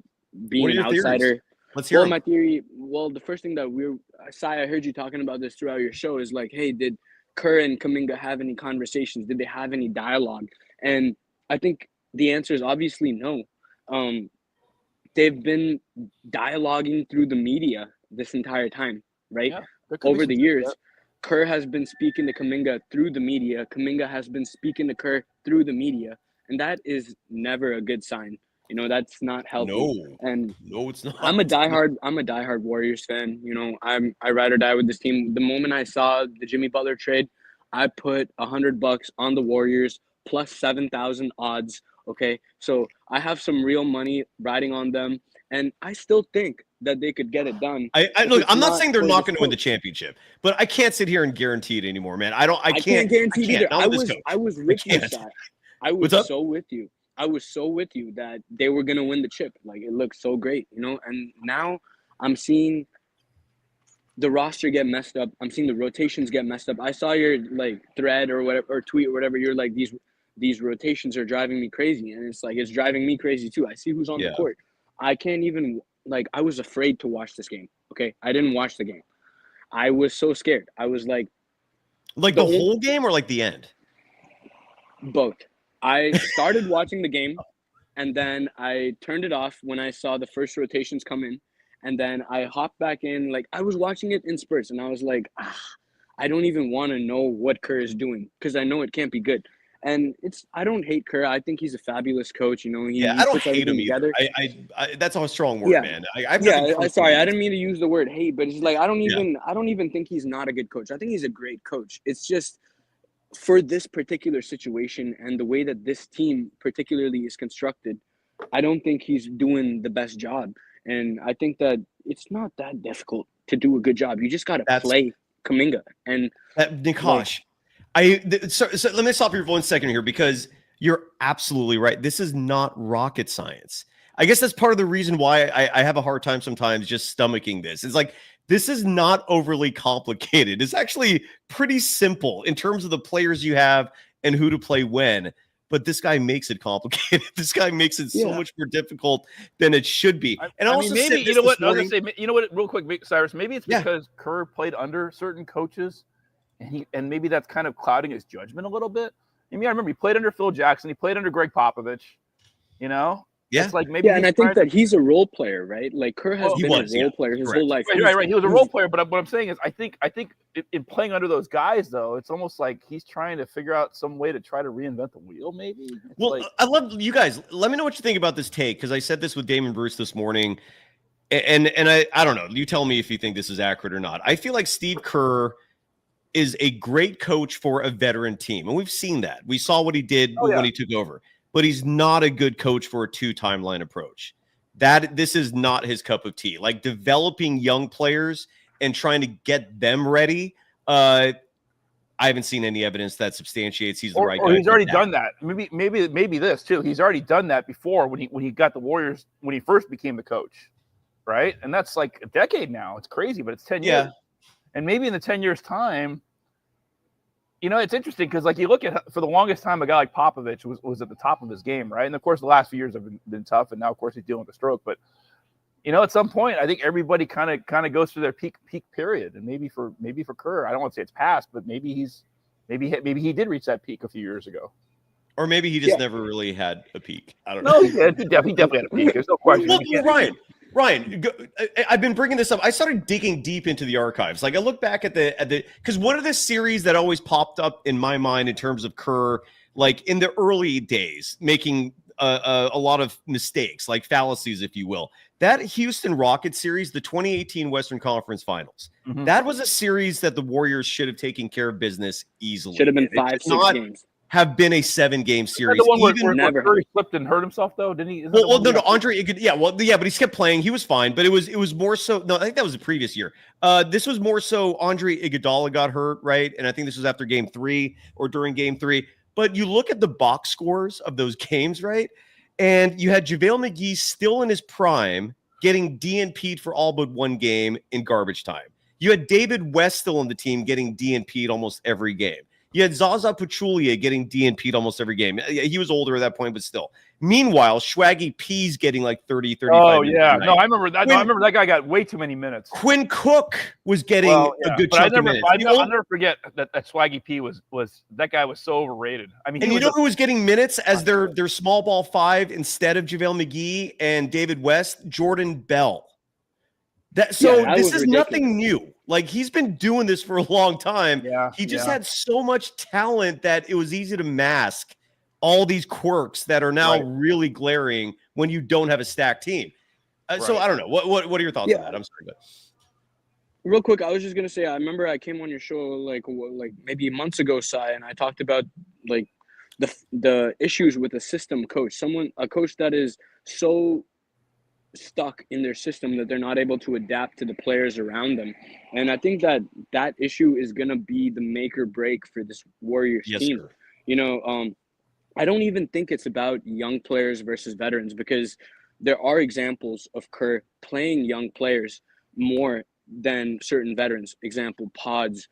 being an outsider, theories? Let's hear them. My theory. Well, the first thing that Sai, I heard you talking about this throughout your show, is like, hey, did Kerr and Kuminga have any conversations? Did they have any dialogue? And I think the answer is obviously no. They've been dialoguing through the media this entire time, right? Yeah, over the years. Kerr has been speaking to Kuminga through the media. Kuminga has been speaking to Kerr through the media. And that is never a good sign. That's not healthy. No, it's not. I'm a diehard Warriors fan. I ride or die with this team. The moment I saw the Jimmy Butler trade, I put $100 on the Warriors plus 7,000 odds. Okay, so I have some real money riding on them, and I still think that they could get it done. Look, I'm not saying they're not going to win the championship, but I can't sit here and guarantee it anymore, man. I can't guarantee it either. I was with you, Shaq. I was so with you. I was so with you that they were going to win the chip. Like, it looked so great, and now I'm seeing the roster get messed up. I'm seeing the rotations get messed up. I saw your thread or whatever, or tweet or whatever. You're like, these rotations are driving me crazy. And it's like, it's driving me crazy too. I see who's on the court. I can't even, like, I was afraid to watch this game. Okay. I didn't watch the game. I was so scared. I was like the whole game or like the end? Both. I started watching the game and then I turned it off when I saw the first rotations come in. And then I hopped back in. Like, I was watching it in spurts and I was like, I don't even want to know what Kerr is doing because I know it can't be good. And I don't hate Kerr. I think he's a fabulous coach. You know, he I don't puts hate him together. either. That's a strong word, man. Sorry, I didn't mean to use the word hate, but it's like I don't even think he's not a good coach. I think he's a great coach. It's just for this particular situation and the way that this team particularly is constructed, I don't think he's doing the best job. And I think that it's not that difficult to do a good job. You just got to play Kuminga. And Nikosh, so let me stop you for 1 second here because you're absolutely right. This is not rocket science. I guess that's part of the reason why I have a hard time sometimes just stomaching this. It's like, this is not overly complicated. It's actually pretty simple in terms of the players you have and who to play when. But this guy makes it complicated. This guy makes it so much more difficult than it should be. And I mean, maybe you know what? I was gonna say, you know what? Real quick, Cyrus. Maybe it's because Kerr played under certain coaches, and maybe that's kind of clouding his judgment a little bit. I mean, I remember he played under Phil Jackson. He played under Greg Popovich. You know, it's like maybe. Yeah, and I think that he's a role player, right? Like Kerr has been a role player his whole life. Right. He was a role player, but what I'm saying is, I think in playing under those guys, though, it's almost like he's trying to figure out some way to try to reinvent the wheel. Maybe. I love you guys. Let me know what you think about this take because I said this with Damon Bruce this morning, and I don't know. You tell me if you think this is accurate or not. I feel like Steve Kerr is a great coach for a veteran team, and we've seen that. We saw what he did when he took over. But he's not a good coach for a 2-timeline approach. This is not his cup of tea. Like developing young players and trying to get them ready. I haven't seen any evidence that substantiates he's the right guy. Or he's already done that. Maybe this too. He's already done that before when he got the Warriors when he first became the coach, right? And that's like a decade now. It's crazy, but it's 10 years. And maybe in the 10 years time. You know, it's interesting because, like, you look at for the longest time, a guy like Popovich was at the top of his game, right? And of course, the last few years have been tough, and now, of course, he's dealing with a stroke. But you know, at some point, I think everybody kind of goes through their peak period, and maybe for Kerr, I don't want to say it's past, but maybe he did reach that peak a few years ago, or maybe he just never really had a peak. I don't know. No, he did. He definitely had a peak. There's no question. Well, Ryan, I've been bringing this up. I started digging deep into the archives. Like I look back at the because one of the series that always popped up in my mind in terms of Kerr, like in the early days, making a lot of mistakes, like fallacies, if you will. That Houston Rockets series, the 2018 Western Conference Finals, that was a series that the Warriors should have taken care of business easily. Should have been 5-6 games. Have been a 7-game series. The one where Curry slipped and hurt himself, though, didn't he? No, Andre. But he kept playing. He was fine, but it was more so. No, I think that was the previous year. This was more so. Andre Iguodala got hurt, right? And I think this was after Game 3 or during Game 3. But you look at the box scores of those games, right? And you had JaVale McGee still in his prime, getting DNP'd for all but one game in garbage time. You had David West still on the team, getting DNP'd almost every game. You had Zaza Pachulia getting DNP'd almost every game. He was older at that point, but still. Meanwhile, Swaggy P's getting like 30, 35 minutes. Oh, yeah. No, I remember that. I remember that guy got way too many minutes. Quinn Cook was getting a good chunk of minutes. I'll never forget that Swaggy P was that guy was so overrated. I mean, and you know who was getting minutes as their small ball 5 instead of JaVale McGee and David West? Jordan Bell. This is nothing new. Like he's been doing this for a long time. He just had so much talent that it was easy to mask all these quirks that are now really glaring when you don't have a stacked team. So I don't know. What are your thoughts on that? I'm sorry, but real quick, I was just gonna say I remember I came on your show like maybe months ago, Sai, and I talked about like the issues with a system coach, a coach that is so stuck in their system that they're not able to adapt to the players around them. And I think that issue is going to be the make or break for this Warriors team. Sir. You know, I don't even think it's about young players versus veterans because there are examples of Kerr playing young players more than certain veterans. Example, Pods,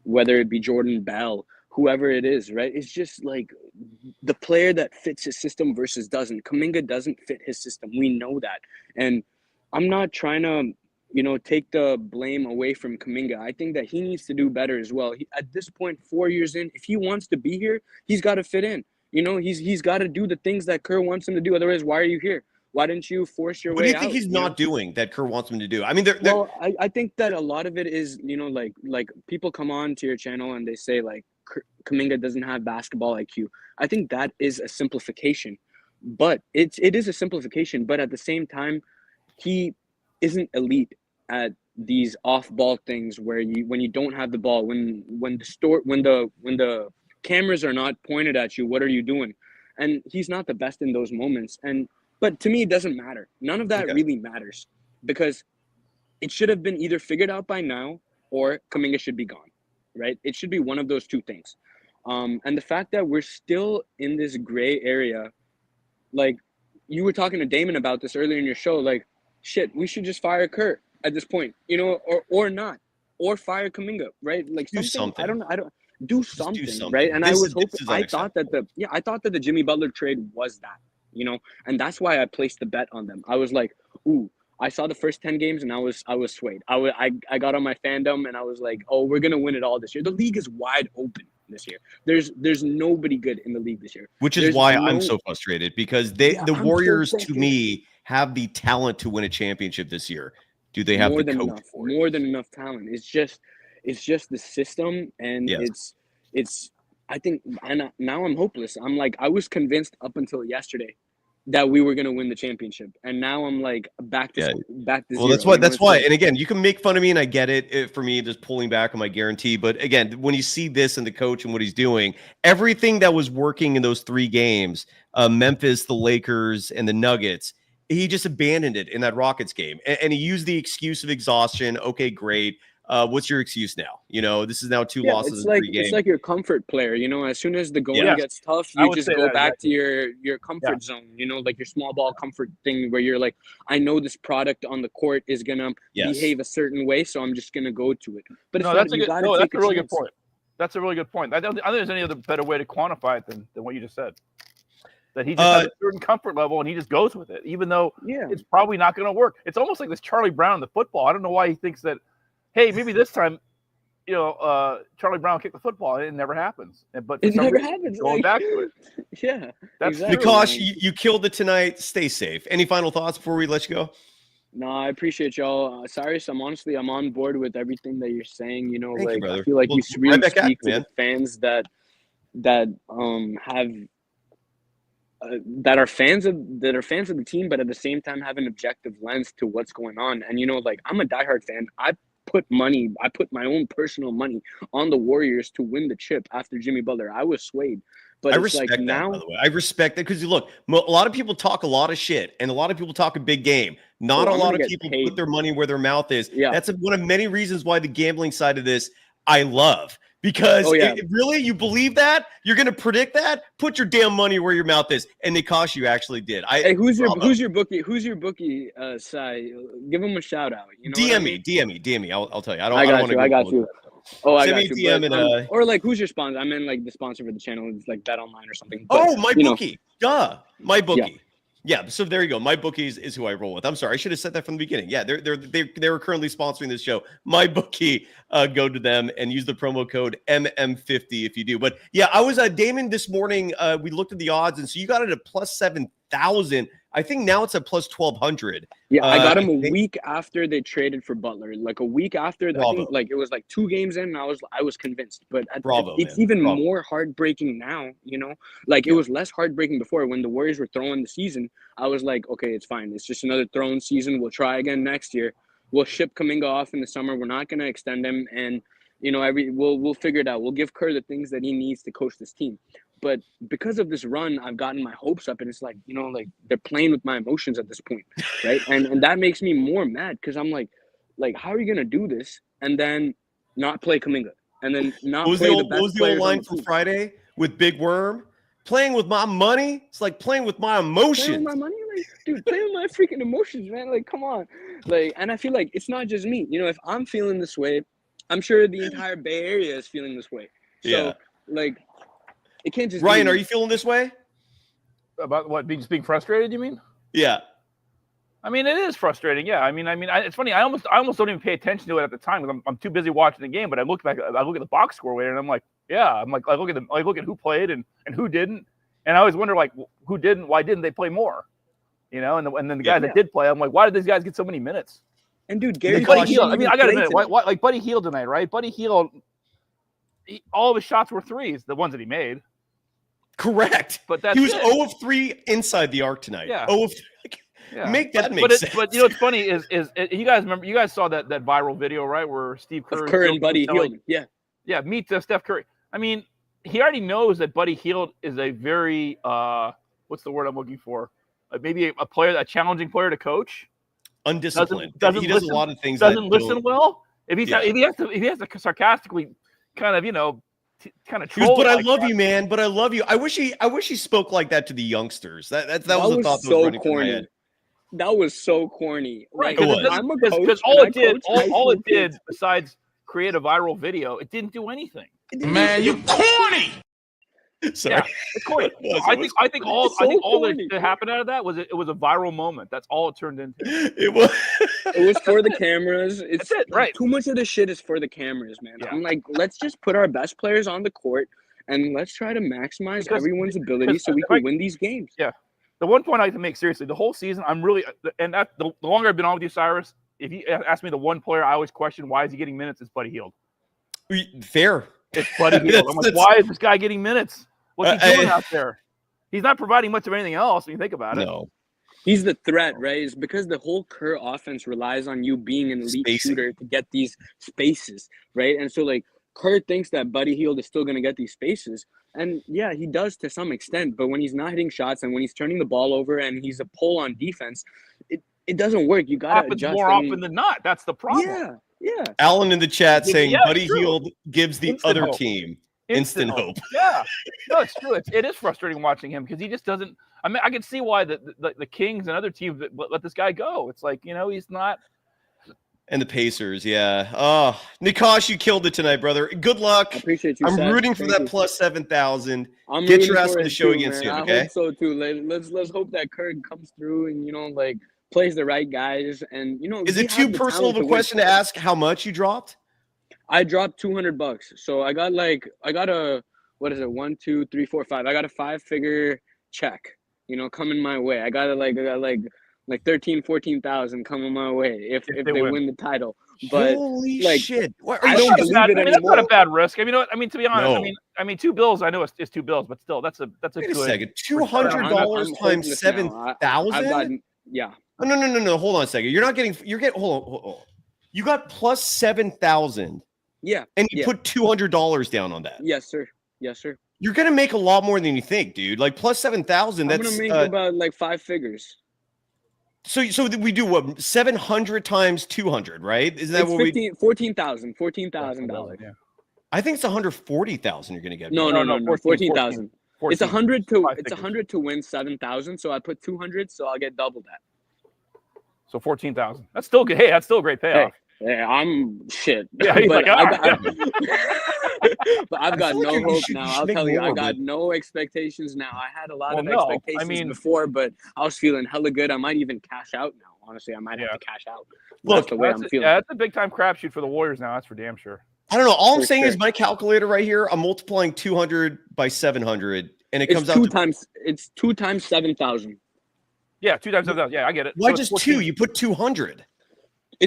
whether it be Jordan Bell, whoever it is, right? It's just like the player that fits his system versus doesn't. Kuminga doesn't fit his system. We know that. And I'm not trying to, take the blame away from Kuminga. I think that he needs to do better as well. At this point, 4 years in, if he wants to be here, he's got to fit in. He's got to do the things that Kerr wants him to do. Otherwise, why are you here? Why didn't you force your way out? What do you think he's not doing that Kerr wants him to do? I mean, well, I think that a lot of it is, like people come on to your channel and they say like Kuminga doesn't have basketball IQ. I think that is a simplification, but it is a simplification. But at the same time, he isn't elite at these off-ball things where when you don't have the ball, when the cameras are not pointed at you, what are you doing? And he's not the best in those moments. But to me, it doesn't matter. None of that really matters because it should have been either figured out by now or Kuminga should be gone, right? It should be one of those two things. And the fact that we're still in this gray area, like you were talking to Damon about this earlier in your show, like, shit, we should just fire Kerr at this point, or not, or fire Kuminga, right? Like something. I don't do something, right? And I thought that the Jimmy Butler trade was that. And that's why I placed the bet on them. I was like, ooh, I saw the first 10 games and I was swayed. I got on my fandom and I was like, oh, we're gonna win it all this year. The league is wide open this year. There's nobody good in the league this year. Which is why I'm so frustrated because the Warriors to me have the talent to win a championship this year. Do they have the coach for it? More than enough talent. It's just the system, and it's. I think, and now I'm hopeless. I'm like, I was convinced up until yesterday that we were going to win the championship, and now I'm like back to well, zero. That's why. And again, you can make fun of me, and I get it. For me, just pulling back on my guarantee. But again, when you see this and the coach and what he's doing, everything that was working in those 3 games, Memphis, the Lakers, and the Nuggets, he just abandoned it in that Rockets game, and he used the excuse of exhaustion. Okay, great. What's your excuse now? This is now 2 losses in 3 games. It's like your comfort player. As soon as the going gets tough, you just go back to your comfort zone. Like your small ball comfort thing, where you're like, I know this product on the court is gonna behave a certain way, so I'm just gonna go to it. But that's a really good point. That's a really good point. I don't think there's any other better way to quantify it than what you just said. That he just has a certain comfort level and he just goes with it, even though it's probably not going to work. It's almost like this Charlie Brown in the football. I don't know why he thinks that, hey, maybe this time, Charlie Brown kicked the football. It never happens. But it never happens. Going back to it. Yeah. That's exactly. Nikosh, you killed it tonight. Stay safe. Any final thoughts before we let you go? No, I apprate y'all. Cyrus, I'm on board with everything that you're saying. Thank you, I feel like you really speak to the fans that have that are fans of the team, but at the same time have an objective lens to what's going on. And I'm a diehard fan. I put my own personal money on the Warriors to win the chip after Jimmy Butler. I was swayed. But I respect that, now, by the way. I respect that because look, a lot of people talk a lot of shit, and a lot of people talk a big game. Not a lot of people put their money where their mouth is. Yeah. That's one of many reasons why the gambling side of this I love. Because really, you believe that? You're going to predict that? Put your damn money where your mouth is. And Nikosh, you actually did. Hey, who's your bookie? Who's your bookie, Sai? Give him a shout out. DM me. I'll tell you. I got you. Oh, I got you. DM or like, who's your sponsor? I mean, like the sponsor for the channel is like Bet Online or something. But, MyBookie. Duh, MyBookie. Yeah, so there you go. MyBookie is who I roll with. I'm sorry, I should have said that from the beginning. Yeah, they were currently sponsoring this show. MyBookie, go to them and use the promo code MM50 if you do. But yeah, I was Damon this morning. We looked at the odds, and so you got it at plus 7,000. I think now it's at plus 1,200. Yeah, I got him a week after they traded for Butler. Like a week after, I think like it was like 2 games in, and I was convinced. But it's even more heartbreaking now. Like it was less heartbreaking before when the Warriors were throwing the season. I was like, okay, it's fine. It's just another throwing season. We'll try again next year. We'll ship Kuminga off in the summer. We're not going to extend him, and we'll figure it out. We'll give Kerr the things that he needs to coach this team. But because of this run, I've gotten my hopes up, and it's like, like they're playing with my emotions at this point, right? And that makes me more mad because I'm like, how are you gonna do this and then not play Kuminga and then not play the best What was the old line from Friday with Big Worm? Playing with my money? It's like playing with my emotions. Playing with my money, like, dude, playing with my freaking emotions, man. Like, come on, like, and I feel like it's not just me. If I'm feeling this way, I'm sure the entire Bay Area is feeling this way. So, Like, it can't just. Ryan, are you feeling this way about what being frustrated? You mean? Yeah. I mean, it is frustrating. Yeah. I mean, it's funny. I almost don't even pay attention to it at the time because I'm too busy watching the game. But I look at the box score later, and I'm like, yeah. I look at who played and who didn't, and I always wonder like who didn't, why didn't they play more? You know, and then the guys that did play, I'm like, why did these guys get so many minutes? And dude, Gary Buddy Hield. I mean, I got to admit, like Buddy Hield tonight, right? Buddy Hield, all of his shots were threes, the ones that he made. Correct. But that's he was it. 0 of 3 inside the arc tonight. Yeah. 0 of 3. Yeah. Make that make sense. But you know what's funny is you guys remember, you guys saw that viral video, right, where Steve Kerr and Buddy Hield. Yeah, meet Steph Curry. I mean, he already knows that Buddy Hield is a very what's the word I'm looking for? Maybe a challenging player to coach. Undisciplined. Doesn't he does listen, a lot of things. Doesn't listen well. If he has to sarcastically kind of troll. But I love you, man. But I love you. I wish he spoke like that to the youngsters. That was the thought that was running through my head. That was so corny. Right. Like, Because all it did, besides create a viral video, it didn't do anything. Man, you corny. Sorry. Yeah, it's corny. I think all that happened out of that was it was a viral moment. That's all it turned into. It was. It was for the cameras. That's it, right? Too much of the shit is for the cameras, man. Yeah. I'm like, let's just put our best players on the court and let's try to maximize everyone's ability so we can win these games. Yeah. The one point I like to make seriously, the whole season, I'm really, and that the longer I've been on with you, Cyrus, if you ask me the one player I always question why is he getting minutes, it's Buddy Hield. Fair. It's Buddy Hield. I'm like, why is this guy getting minutes? What's he doing out there? He's not providing much of anything else when you think about it. No. He's the threat, right? It's because the whole Kerr offense relies on you being an elite shooter to get these spaces, right? And so, like, Kerr thinks that Buddy Hield is still going to get these spaces. And, yeah, he does to some extent. But when he's not hitting shots and when he's turning the ball over and he's a pull on defense, it doesn't work. You got to adjust. More often than not. That's the problem. Yeah. Alan in the chat saying Buddy true. Hield gives the Instant other hope. team instant hope. Yeah. No, it's true. It is frustrating watching him because he just doesn't. I mean, I can see why the Kings and other teams let this guy go. It's like, he's not. And the Pacers, yeah. Oh, Nikosh, you killed it tonight, brother. Good luck. I appreciate you. I'm Seth. rooting for Thank that you. plus 7,000. I'm Get rooting your ass for on the it show too, again man. soon, I okay? hope so too. Let's hope that Kerr comes through and plays the right guys and Is it too personal of a question to ask how much you dropped? I dropped $200. So I got a what is it? 1, 2, 3, 4, 5. I got a 5-figure check, coming my way. I got like 13, 14,000 coming my way if they win the title. But holy shit, I don't believe it anymore. That's not a bad risk. I mean, to be honest, No. I mean, $2 I know is $2, but still, that's a Wait good. a second. $200 times 7,000? Yeah. No. Hold on a second. Hold on. You got plus 7,000. Yeah. And you put $200 down on that. Yes, sir. You're gonna make a lot more than you think, dude. Like plus 7,000. I'm That's gonna make about like 5 figures. So we do what 700 times 200, right? Isn't that It's what we? $14,000. Yeah. I think it's 140,000. You're gonna get. No, 14,000. It's 100 to win 7,000. So I put 200, so I'll get double that. So 14,000. That's still good. Hey, that's still a great payoff. Hey, I'm shit. Yeah, he's but like, but I've got no hope now. I'll tell you, I got it. no expectations now. I had a lot of no, expectations before, but I was feeling hella good. I might even cash out now. Honestly, I might have to cash out. That's the way I'm feeling. Yeah, that's a big time crapshoot for the Warriors now. That's for damn sure. I don't know. All I'm For saying sure. is my calculator right here. I'm multiplying 200 by 700, and it It's comes out. It's 2 times 7,000. Yeah, 2 times 7,000. Yeah, I get it. Why So just it's 2? 14. You put 200.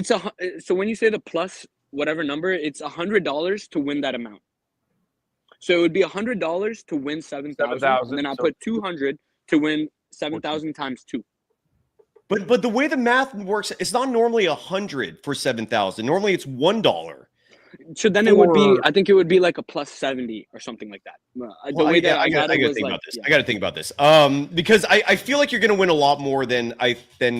So when you say the plus whatever number, it's $100 to win that amount. So it would be $100 to win 7,000, and then I'll put 200 to win 7,000 times 2. But the way the math works, it's not normally 100 for 7,000. Normally it's $1. So then it would be, I think it would be like a plus 70 or something like that. The way that I got it was like, I got to think about this. Because I feel like you're going to win a lot more than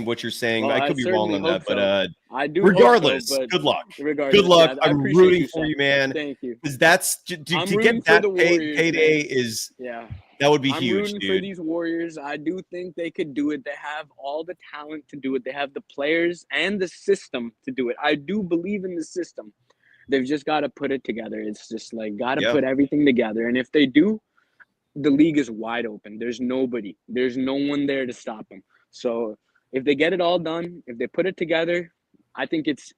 what you're saying. Well, I could be wrong on that, so. but I do. Regardless, hope so, but good luck. Regardless, Good luck. yeah, I I'm appreciate rooting you, for Seth. you, man. Thank you. Because that's to get that payday is that would be I'm huge, rooting dude. for these Warriors. I do think they could do it. They have all the talent to do it. They have the players and the system to do it. I do believe in the system. They've just got to put it together. It's just like got to Yeah. put everything together. And if they do, the league is wide open. There's nobody. There's no one there to stop them. So if they get it all done, if they put it together, I think it's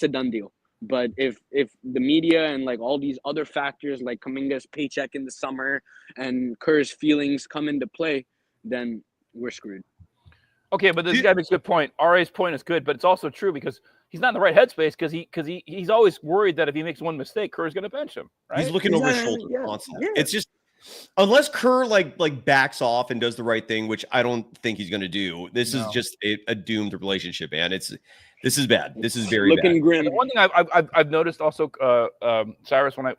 a done deal. But if the media and like all these other factors like Kuminga's paycheck in the summer and Kerr's feelings come into play, then we're screwed. Okay, but this guy makes a good point. RA's point is good, but it's also true because he's not in the right headspace because he's always worried that if he makes one mistake, Kerr's going to bench him. Right? He's looking over his shoulder constantly. It's just unless Kerr like backs off and does the right thing, which I don't think he's going to do. This is just a doomed relationship, man. This is bad. This is very looking bad. grim. The one thing I've noticed also, Cyrus, when I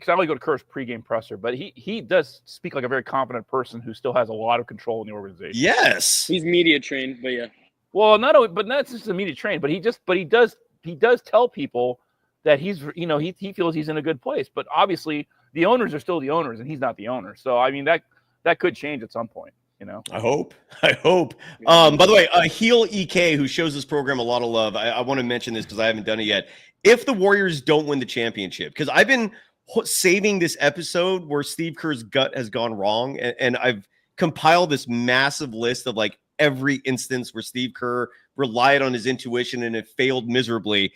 only go to Kerr's pregame presser, but he does speak like a very confident person who still has a lot of control in the organization. Yes, he's media trained, but yeah. Well, not only, but that's just a media trained, but he does tell people that he's he feels he's in a good place. But obviously, the owners are still the owners, and he's not the owner. So I mean that could change at some point. I hope. By the way, Heel EK, who shows this program a lot of love, I want to mention this because I haven't done it yet. If the Warriors don't win the championship, because I've been saving this episode where Steve Kerr's gut has gone wrong, and I've compiled this massive list of like every instance where Steve Kerr relied on his intuition and it failed miserably.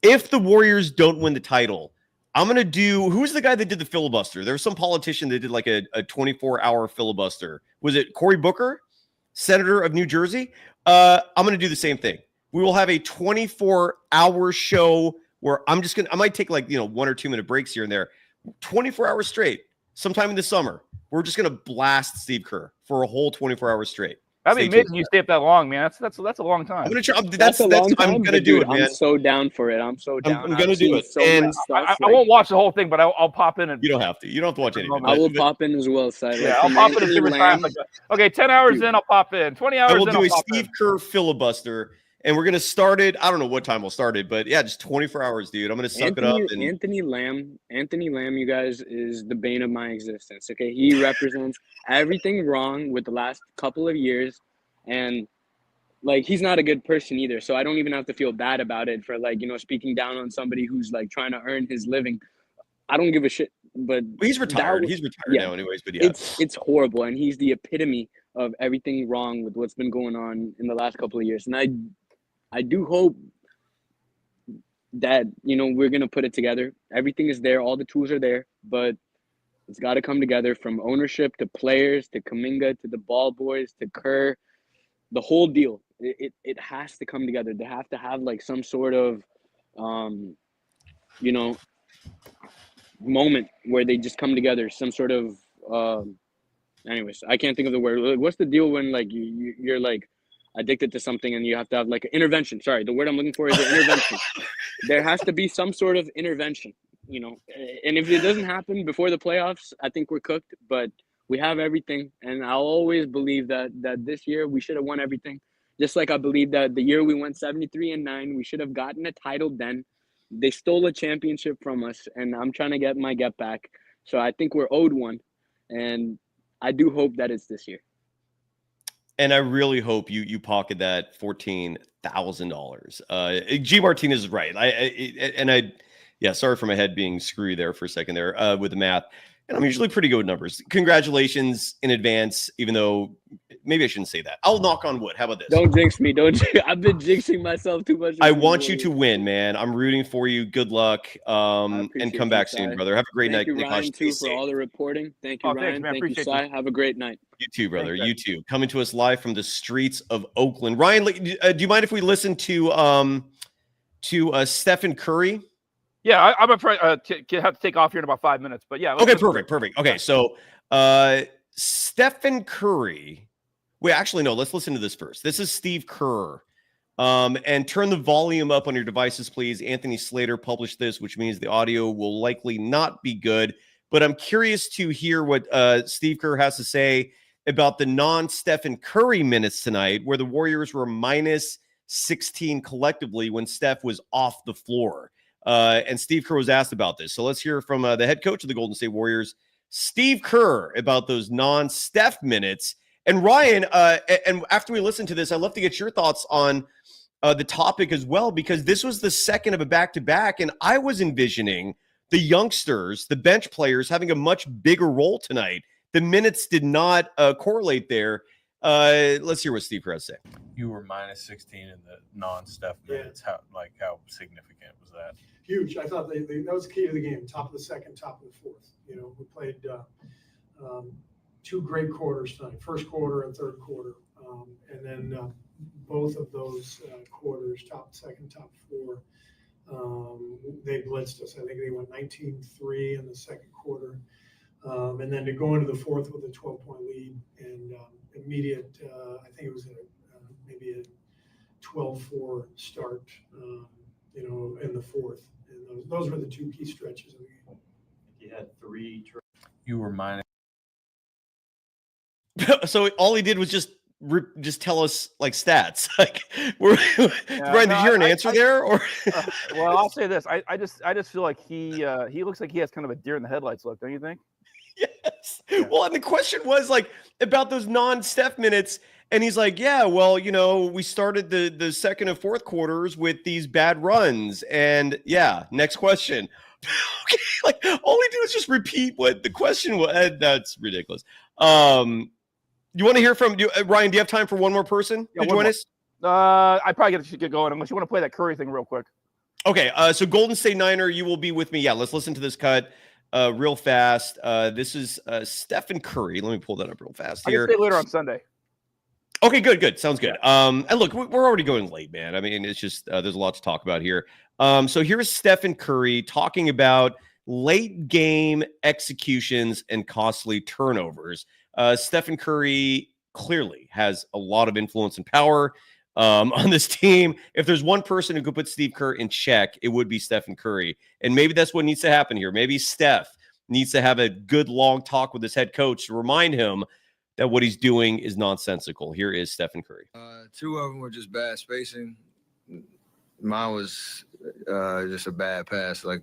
If the Warriors don't win the title, I'm going to do, who's the guy that did the filibuster? There was some politician that did like a 24-hour filibuster. Was it Cory Booker, senator of New Jersey? I'm going to do the same thing. We will have a 24-hour show where I might take like, 1 or 2 minute breaks here and there. 24 hours straight, sometime in the summer. We're just going to blast Steve Kerr for a whole 24 hours straight. That'd be amazing. You stay up that long, man. That's a long time. I'm gonna try. That's a long time. I'm gonna do it, man. I'm so down for it. I'm so down. I'm gonna do it. So and I won't watch the whole thing, but I'll pop in. And you don't have to. You don't have to watch anything. I will pop in as well, Cy. Yeah, I'll pop in at different times. Okay, 10 hours in, I'll pop in. 20 hours in, I will do a Steve Kerr filibuster, and we're gonna start it. I don't know what time we'll start it, but yeah, just 24 hours, dude. I'm gonna suck it up. And Anthony Lamb, you guys, is the bane of my existence. Okay, he represents everything wrong with the last couple of years. And like, he's not a good person either. So I don't even have to feel bad about it for like, speaking down on somebody who's like trying to earn his living. I don't give a shit, but he's retired. He's retired now anyways, but yeah, it's horrible. And he's the epitome of everything wrong with what's been going on in the last couple of years. And I do hope that, we're going to put it together. Everything is there. All the tools are there, but it's got to come together from ownership to players, to Kuminga, to the ball boys, to Kerr. The whole deal, it has to come together. They have to have like some sort of, moment where they just come together. Some sort of, anyways, I can't think of the word. What's the deal when like you're like addicted to something and you have to have like an intervention? Sorry, the word I'm looking for is an intervention. There has to be some sort of intervention, And if it doesn't happen before the playoffs, I think we're cooked. But we have everything, and I'll always believe that this year we should have won everything. Just like I believe that the year we went 73-9, we should have gotten a title then. They stole a championship from us, and I'm trying to get my get back. So I think we're owed one, and I do hope that it's this year. And I really hope you pocket that $14,000. G Martinez is right. Sorry for my head being screwy there for a second there with the math. And I'm usually pretty good with numbers. Congratulations in advance, even though maybe I shouldn't say that. I'll knock on wood. How about this? Don't jinx me. I've been jinxing myself too much. I want you to win, man. I'm rooting for you. Good luck. And come back soon, brother. Have a great night. Thank you, Ryan, too, for all the reporting. Thank you, Ryan. Thank you, Cy. Have a great night. You too, brother. You too. Coming to us live from the streets of Oakland. Ryan, do you mind if we listen to Stephen Curry? Yeah, I'm afraid have to take off here in about 5 minutes, but yeah. Okay, perfect. Okay, so Stephen Curry. Wait, actually, no. Let's listen to this first. This is Steve Kerr. And turn the volume up on your devices, please. Anthony Slater published this, which means the audio will likely not be good. But I'm curious to hear what Steve Kerr has to say about the non-Stephen Curry minutes tonight, where the Warriors were minus 16 collectively when Steph was off the floor. And Steve Kerr was asked about this. So let's hear from the head coach of the Golden State Warriors, Steve Kerr, about those non-Steph minutes. And Ryan, and after we listen to this, I'd love to get your thoughts on the topic as well, because this was the second of a back-to-back, and I was envisioning the youngsters, the bench players, having a much bigger role tonight. The minutes did not correlate there. Let's hear what Steve Kerr said. You were minus 16 in the non-Steph minutes. How significant was that? Huge. I thought that was key to the game. Top of the second, top of the fourth. We played two great quarters tonight, first quarter and third quarter. And then both of those quarters, top second, top four, they blitzed us. I think they went 19-3 in the second quarter. And then to go into the fourth with a 12-point lead and immediate, I think it was maybe a 12-4 start, in the fourth. And those were the two key stretches of the game. You had you were minus. So all he did was just tell us like stats. Like, Brian, did you hear an answer there? Or well, I'll say this: I just feel like he looks like he has kind of a deer in the headlights look. Don't you think? Yes. Yeah. Well, and the question was like about those non-Steph minutes, and he's like, "Yeah, well, we started the second and fourth quarters with these bad runs, and yeah, next question." Okay, like all he did was just repeat what the question was. That's ridiculous. You want to hear from Ryan? Do you have time for one more person to join us? I probably should get going unless you want to play that Curry thing real quick. Okay, so Golden State Niner, you will be with me. Yeah, let's listen to this cut real fast. This is Stephen Curry. Let me pull that up real fast here. I can stay later on Sunday. Okay, good. Sounds good. And look, we're already going late, man. I mean, it's just there's a lot to talk about here. So here's Stephen Curry talking about late game executions and costly turnovers. Stephen Curry clearly has a lot of influence and power on this team. If there's one person who could put Steve Kerr in check, it would be Stephen Curry. And maybe that's what needs to happen here. Maybe Steph needs to have a good long talk with his head coach to remind him that what he's doing is nonsensical. Here is Stephen Curry. Two of them were just bad spacing. Mine was just a bad pass. Like,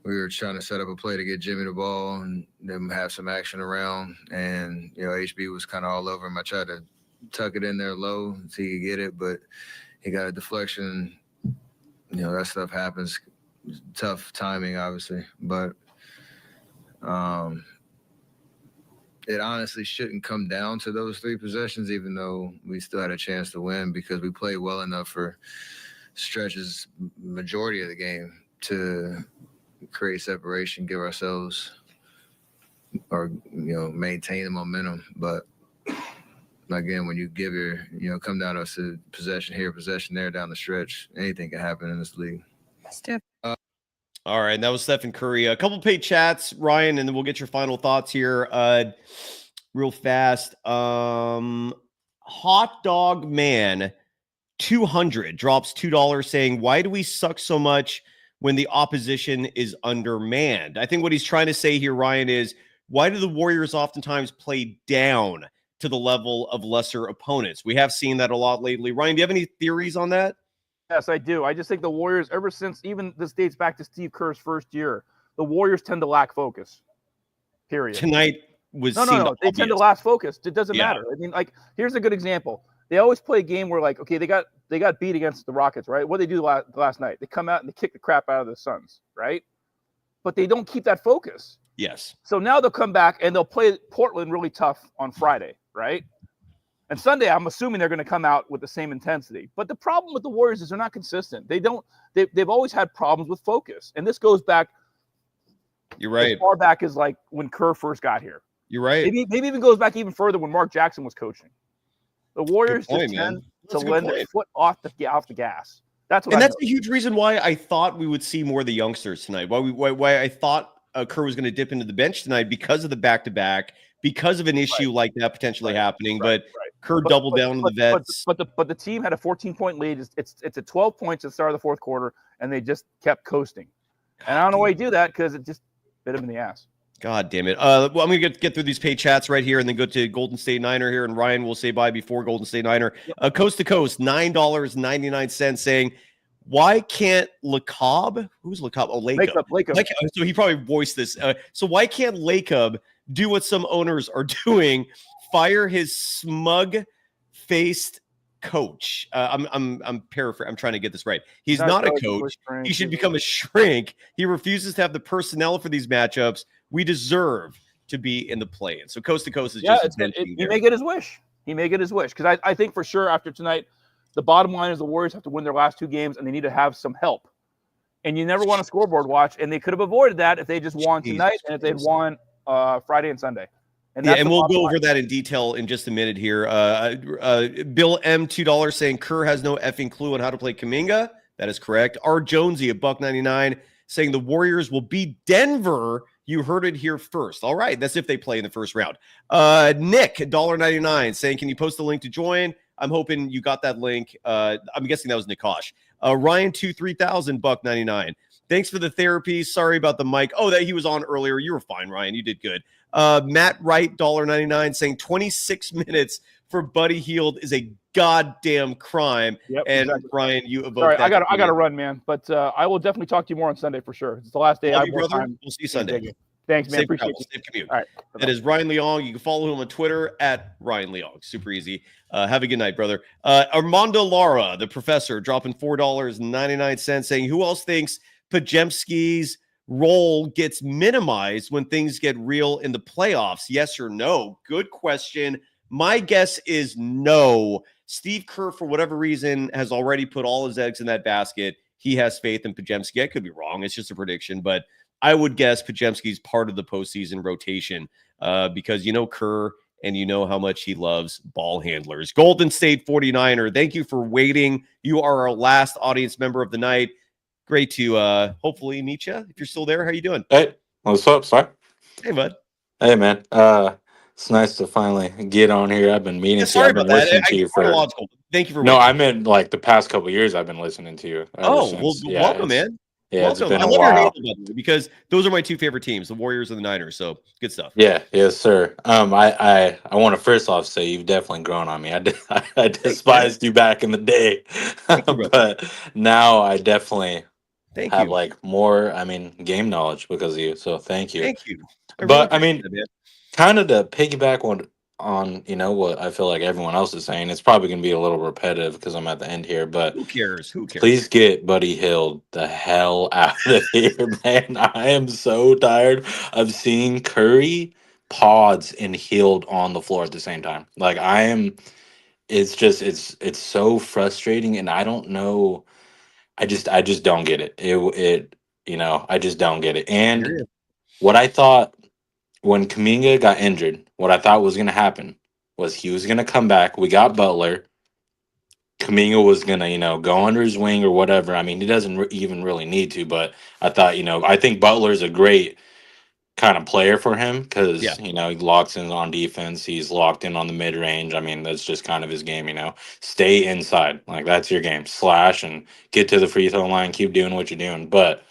we were trying to set up a play to get Jimmy the ball and then have some action around. And, HB was kind of all over him. I tried to tuck it in there low so he could get it, but he got a deflection. That stuff happens. Tough timing, obviously. But it honestly shouldn't come down to those three possessions, even though we still had a chance to win because we played well enough for stretches, majority of the game, to create separation, give ourselves or maintain the momentum. But again, when you give come down to a possession here, possession there down the stretch, anything can happen in this league. All right, and that was Stephen Curry. A couple paid chats, Ryan, and then we'll get your final thoughts here real fast. Hot Dog Man 200 drops $2 saying, "Why do we suck so much when the opposition is undermanned?" I think what he's trying to say here, Ryan, is why do the Warriors oftentimes play down to the level of lesser opponents? We have seen that a lot lately. Ryan, do you have any theories on that? Yes, I do. I just think the Warriors, ever since even this dates back to Steve Kerr's first year, the Warriors tend to lack focus. Period. Tonight was no. They tend to lack focus. It doesn't matter. I mean, like, here's a good example. They always play a game where, like, okay, they got beat against the Rockets, right? What did they do last night? They come out and they kick the crap out of the Suns, right? But they don't keep that focus. Yes. So now they'll come back and they'll play Portland really tough on Friday, right? And Sunday, I'm assuming they're going to come out with the same intensity. But the problem with the Warriors is they're not consistent. They've always had problems with focus. And this goes back. You're right. As far back as like when Kerr first got here. You're right. Maybe even goes back even further when Mark Jackson was coaching. The Warriors just tend to lend their foot off the gas. That's a huge reason why I thought we would see more of the youngsters tonight. Why I thought Kerr was going to dip into the bench tonight because of the back-to-back, because of an issue like that potentially happening. But Kerr doubled down on the vets. But the team had a 14-point lead. It's at 12 points at the start of the fourth quarter, and they just kept coasting. And I don't know why you do that because it just bit him in the ass. God damn it. Well, I'm going to get through these paid chats right here and then go to Golden State Niner here. And Ryan will say bye before Golden State Niner. Coast to Coast, $9.99 saying, why can't LeCobb? Who's LeCobb? Oh, Lacob. So he probably voiced this. So why can't Lacob do what some owners are doing? Fire his smug-faced coach. I'm paraphrasing. I'm trying to get this right. He's not not a coach, coach. He should become a shrink. He refuses to have the personnel for these matchups. We deserve to be in the play-in. So coast to coast is just he may get his wish. He may get his wish because I think for sure after tonight, the bottom line is the Warriors have to win their last 2 games and they need to have some help. And you never want to scoreboard watch, and they could have avoided that if they just won tonight and if they'd won Friday and Sunday. And and we'll go over that in detail in just a minute here. Bill M, $2 saying Kerr has no effing clue on how to play Kuminga. That is correct. R Jonesy at $1.99 saying the Warriors will beat Denver. You heard it here first. All right, that's if they play in the first round. Nick at $1.99 saying, can you post the link to join? I'm hoping you got that link. I'm guessing that was Nikosh. Ryan 3000 $1.99. Thanks for the therapy. Sorry about the mic. Oh, that he was on earlier. You were fine, Ryan. You did good. Matt Wright $1.99 saying 26 minutes for Buddy Hield is a goddamn crime. Yep, and exactly. Ryan, you evoked Sorry, that. I got to run, man. But I will definitely talk to you more on Sunday for sure. It's the last day. Love I have you, more brother. time. We'll see you Sunday. Thanks, man. Safe Appreciate travel, you. safe commute. All right. That is Ryan Leong. You can follow him on Twitter at Ryan Leong. Super easy. Have a good night, brother. Armando Lara, the professor, dropping $4.99, saying, who else thinks Pajemski's role gets minimized when things get real in the playoffs? Yes or no? Good question. My guess is no. Steve Kerr, for whatever reason, has already put all his eggs in that basket. He has faith in Pajemski. I could be wrong. It's just a prediction, but I would guess Pajemski's part of the postseason rotation because you know Kerr and you know how much he loves ball handlers. Golden State 49er, thank you for waiting. You are our last audience member of the night. Great to hopefully meet you. If you're still there, how you doing? Hey, what's up, sir? Hey, bud. Hey, man. It's nice to finally get on here. I've been meaning to. Sorry I've been about that. listening to you for. Chronological. Thank you for No, waiting. I meant like the past couple of years. I've been listening to you. Oh, well, welcome, man. Yeah, it's Welcome. been I a love your while. handle, by the way, because those are my 2 favorite teams, the Warriors and the Niners. So good stuff. Yeah, yes, sir. I want to first off say you've definitely grown on me. I despised you back in the day, but now I definitely have like more. I mean, game knowledge because of you. So thank you. Thank you. But I mean, kind of to piggyback on you know what I feel like everyone else is saying. It's probably going to be a little repetitive because I'm at the end here. But who cares? Who cares? Please get Buddy Hield the hell out of here, man. I am so tired of seeing Curry, Pods, and Hield on the floor at the same time. Like I am. It's just it's so frustrating, and I don't know. I just don't get it. It you know I just don't get it. And what I thought when Kuminga got injured, what I thought was going to happen was he was going to come back. We got Butler. Kuminga was going to, you know, go under his wing or whatever. I mean, he doesn't even really need to, but I thought, you know, I think Butler's a great kind of player for him because, you know, he locks in on defense. He's locked in on the mid range. I mean, that's just kind of his game, you know. Stay inside. Like, that's your game. Slash and get to the free throw line. Keep doing what you're doing. But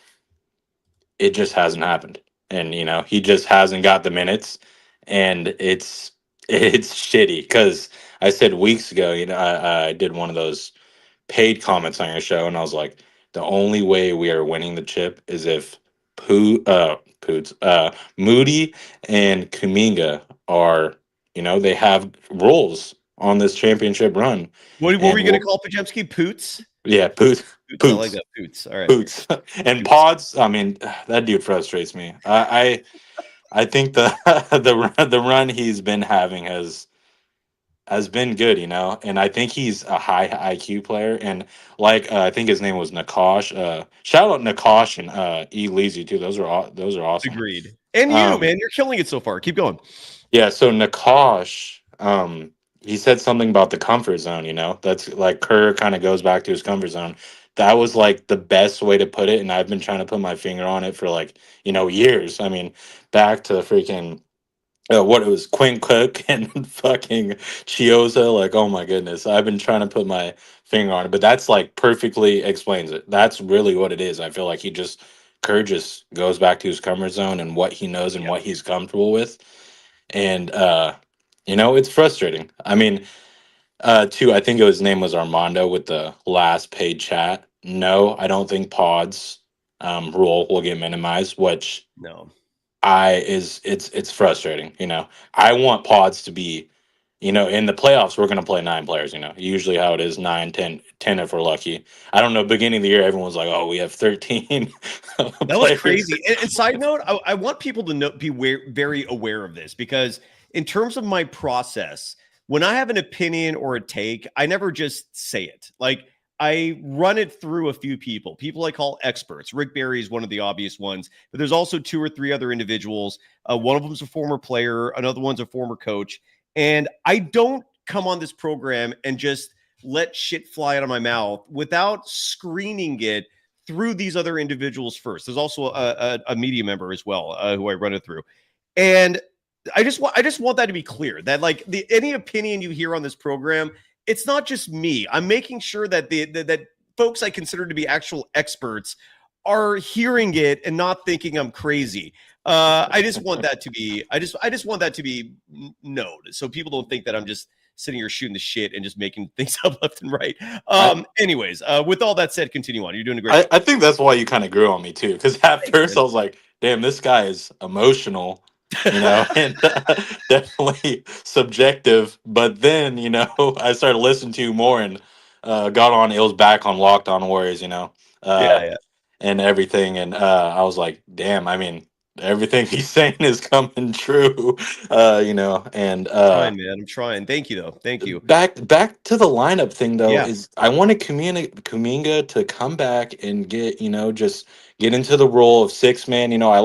it just hasn't happened. And, you know, he just hasn't got the minutes. And it's shitty because I said weeks ago, you know, I did one of those paid comments on your show, and I was like, the only way we are winning the chip is if Moody and Kuminga are, you know, they have roles on this championship run. What were we going to call Pajemski? Poots? Yeah, Poots. I like that. Poots. All right. Poots. And Pods, I mean, that dude frustrates me. I think the run he's been having has been good, you know, and I think he's a high IQ player. And like I think his name was Nikosh. Shout out Nikosh and E. Leezy too. Those are awesome. Agreed. And you, man, you're killing it so far. Keep going. Yeah. So Nikosh, he said something about the comfort zone. You know, that's like Kerr kind of goes back to his comfort zone. That was like the best way to put it, and I've been trying to put my finger on it for like, you know, years. I mean, back to freaking. What it was, Quinn Cook and fucking Chioza. Like, oh my goodness, I've been trying to put my finger on it, but that's like perfectly explains it. That's really what it is. I feel like Kerr just goes back to his comfort zone and what he knows and what he's comfortable with, and you know, it's frustrating. I mean, too, I think his name was Armando with the last paid chat. No, I don't think Pod's role will get minimized, which no. It's frustrating, you know. I want Pods to be, in the playoffs, we're going to play 9 players, usually how it is 9, 10 if we're lucky. I don't know. Beginning of the year, everyone's like, oh, we have 13 That was players. crazy. And side note, I want people to be very aware of this, because in terms of my process, when I have an opinion or a take, I never just say it. Like, I run it through a few people I call experts. Rick Barry is one of the obvious ones, but there's also 2 or 3 other individuals. One of them's a former player. Another one's a former coach. And I don't come on this program and just let shit fly out of my mouth without screening it through these other individuals first. There's also a media member as well who I run it through. And I just want that to be clear, that like any opinion you hear on this program, it's not just me. I'm making sure that that folks I consider to be actual experts are hearing it and not thinking I'm crazy. I just want that to be known, so people don't think that I'm just sitting here shooting the shit and just making things up left and right. Anyways, with all that said, continue on. You're doing a great job. I think that's why you kind of grew on me too, because at first I was like, damn, this guy is emotional, and definitely subjective. But then, I started listening to you more and got on. It was back on Locked On Warriors, Yeah. and everything. And I was like, damn, I mean, everything he's saying is coming true, and I'm trying, man. I'm trying. Thank you, though. Thank you. back to the lineup thing though, Yeah. is I wanted Kuminga to come back and get, just get into the role of 6-man. I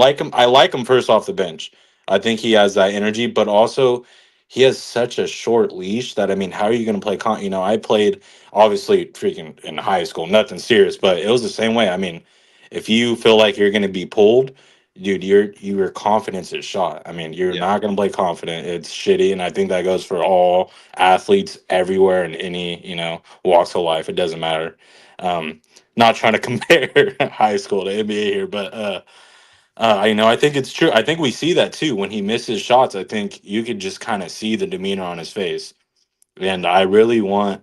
like him first off the bench. I think he has that energy, but also he has such a short leash that, I mean, how are you going to play I played obviously freaking in high school, nothing serious, but it was the same way. I mean, if you feel like you're going to be pulled, dude, your confidence is shot. I mean, you're not going to play confident. It's shitty, and I think that goes for all athletes everywhere in any walks of life. It doesn't matter. Not trying to compare high school to NBA here, but I think it's true. I think we see that too when he misses shots. I think you could just kind of see the demeanor on his face, and I really want.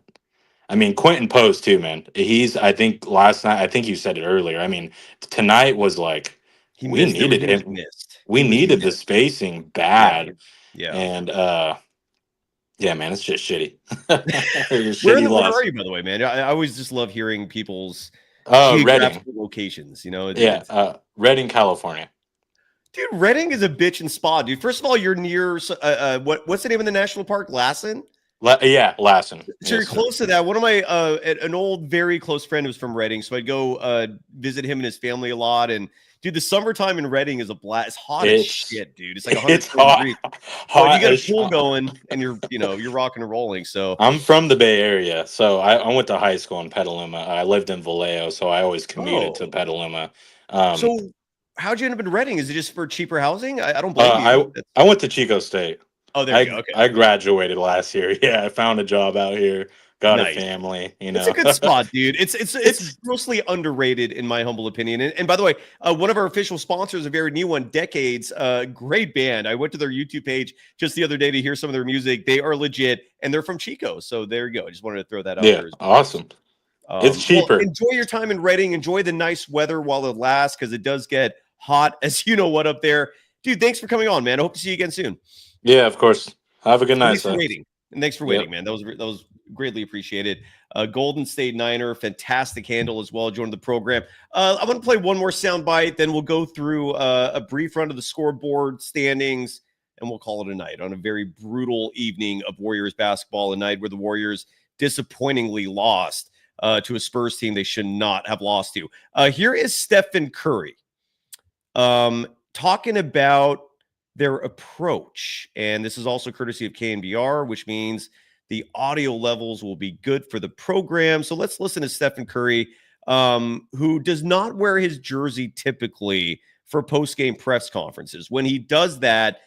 I mean, Quentin Post too, man. I think last night, I think you said it earlier. I mean, tonight was like, we needed him. We needed the spacing bad. Yeah. And yeah, man, it's just shitty. Where are you, by the way, man? I always just love hearing people's geographical locations. Redding, California. Dude, Redding is a bitch and spa, dude. First of all, you're near what's the name of the national park? Lassen? Lassen. So you're close to that. One of my an old, very close friend was from Redding, so I'd go visit him and his family a lot. And dude, the summertime in Redding is a blast. It's hot as shit, dude. It's like 100 degrees. But you got a pool going, and you're rocking and rolling. So I'm from the Bay Area, so I went to high school in Petaluma. I lived in Vallejo, so I always commuted to Petaluma. So how'd you end up in Redding? Is it just for cheaper housing? I don't blame you. I went to Chico State. Oh, there you go. Okay. I graduated last year. Yeah, I found a job out here. Got a family. It's a good spot, dude. It's grossly underrated in my humble opinion. And by the way, one of our official sponsors, a very new one, Decades, great band. I went to their YouTube page just the other day to hear some of their music. They are legit, and they're from Chico. So there you go. I just wanted to throw that out there. Awesome. It's cheaper. Well, enjoy your time in Redding. Enjoy the nice weather while it lasts, because it does get hot, as you know what, up there. Dude, thanks for coming on, man. I hope to see you again soon. Yeah, of course. Have a good night. Thanks for waiting. And thanks for waiting, man. That was greatly appreciated. Golden State Niner, fantastic handle as well, joined the program. I'm going to play one more sound bite, then we'll go through a brief run of the scoreboard standings, and we'll call it a night on a very brutal evening of Warriors basketball, a night where the Warriors disappointingly lost to a Spurs team they should not have lost to. Here is Stephen Curry talking about their approach. And this is also courtesy of KNBR, which means the audio levels will be good for the program. So let's listen to Stephen Curry, who does not wear his jersey typically for post-game press conferences. When he does that,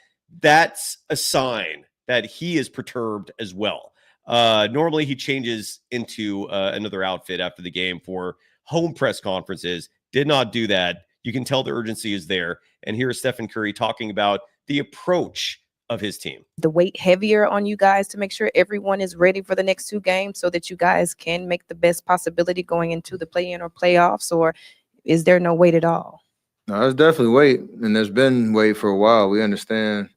that's a sign that he is perturbed as well. Normally he changes into another outfit after the game for home press conferences. Did not do that. You can tell the urgency is there. And here is Stephen Curry talking about the approach of his team. The weight heavier on you guys to make sure everyone is ready for the next 2 games so that you guys can make the best possibility going into the play-in or playoffs, or is there no weight at all? No, there's definitely weight, and there's been weight for a while. We understand.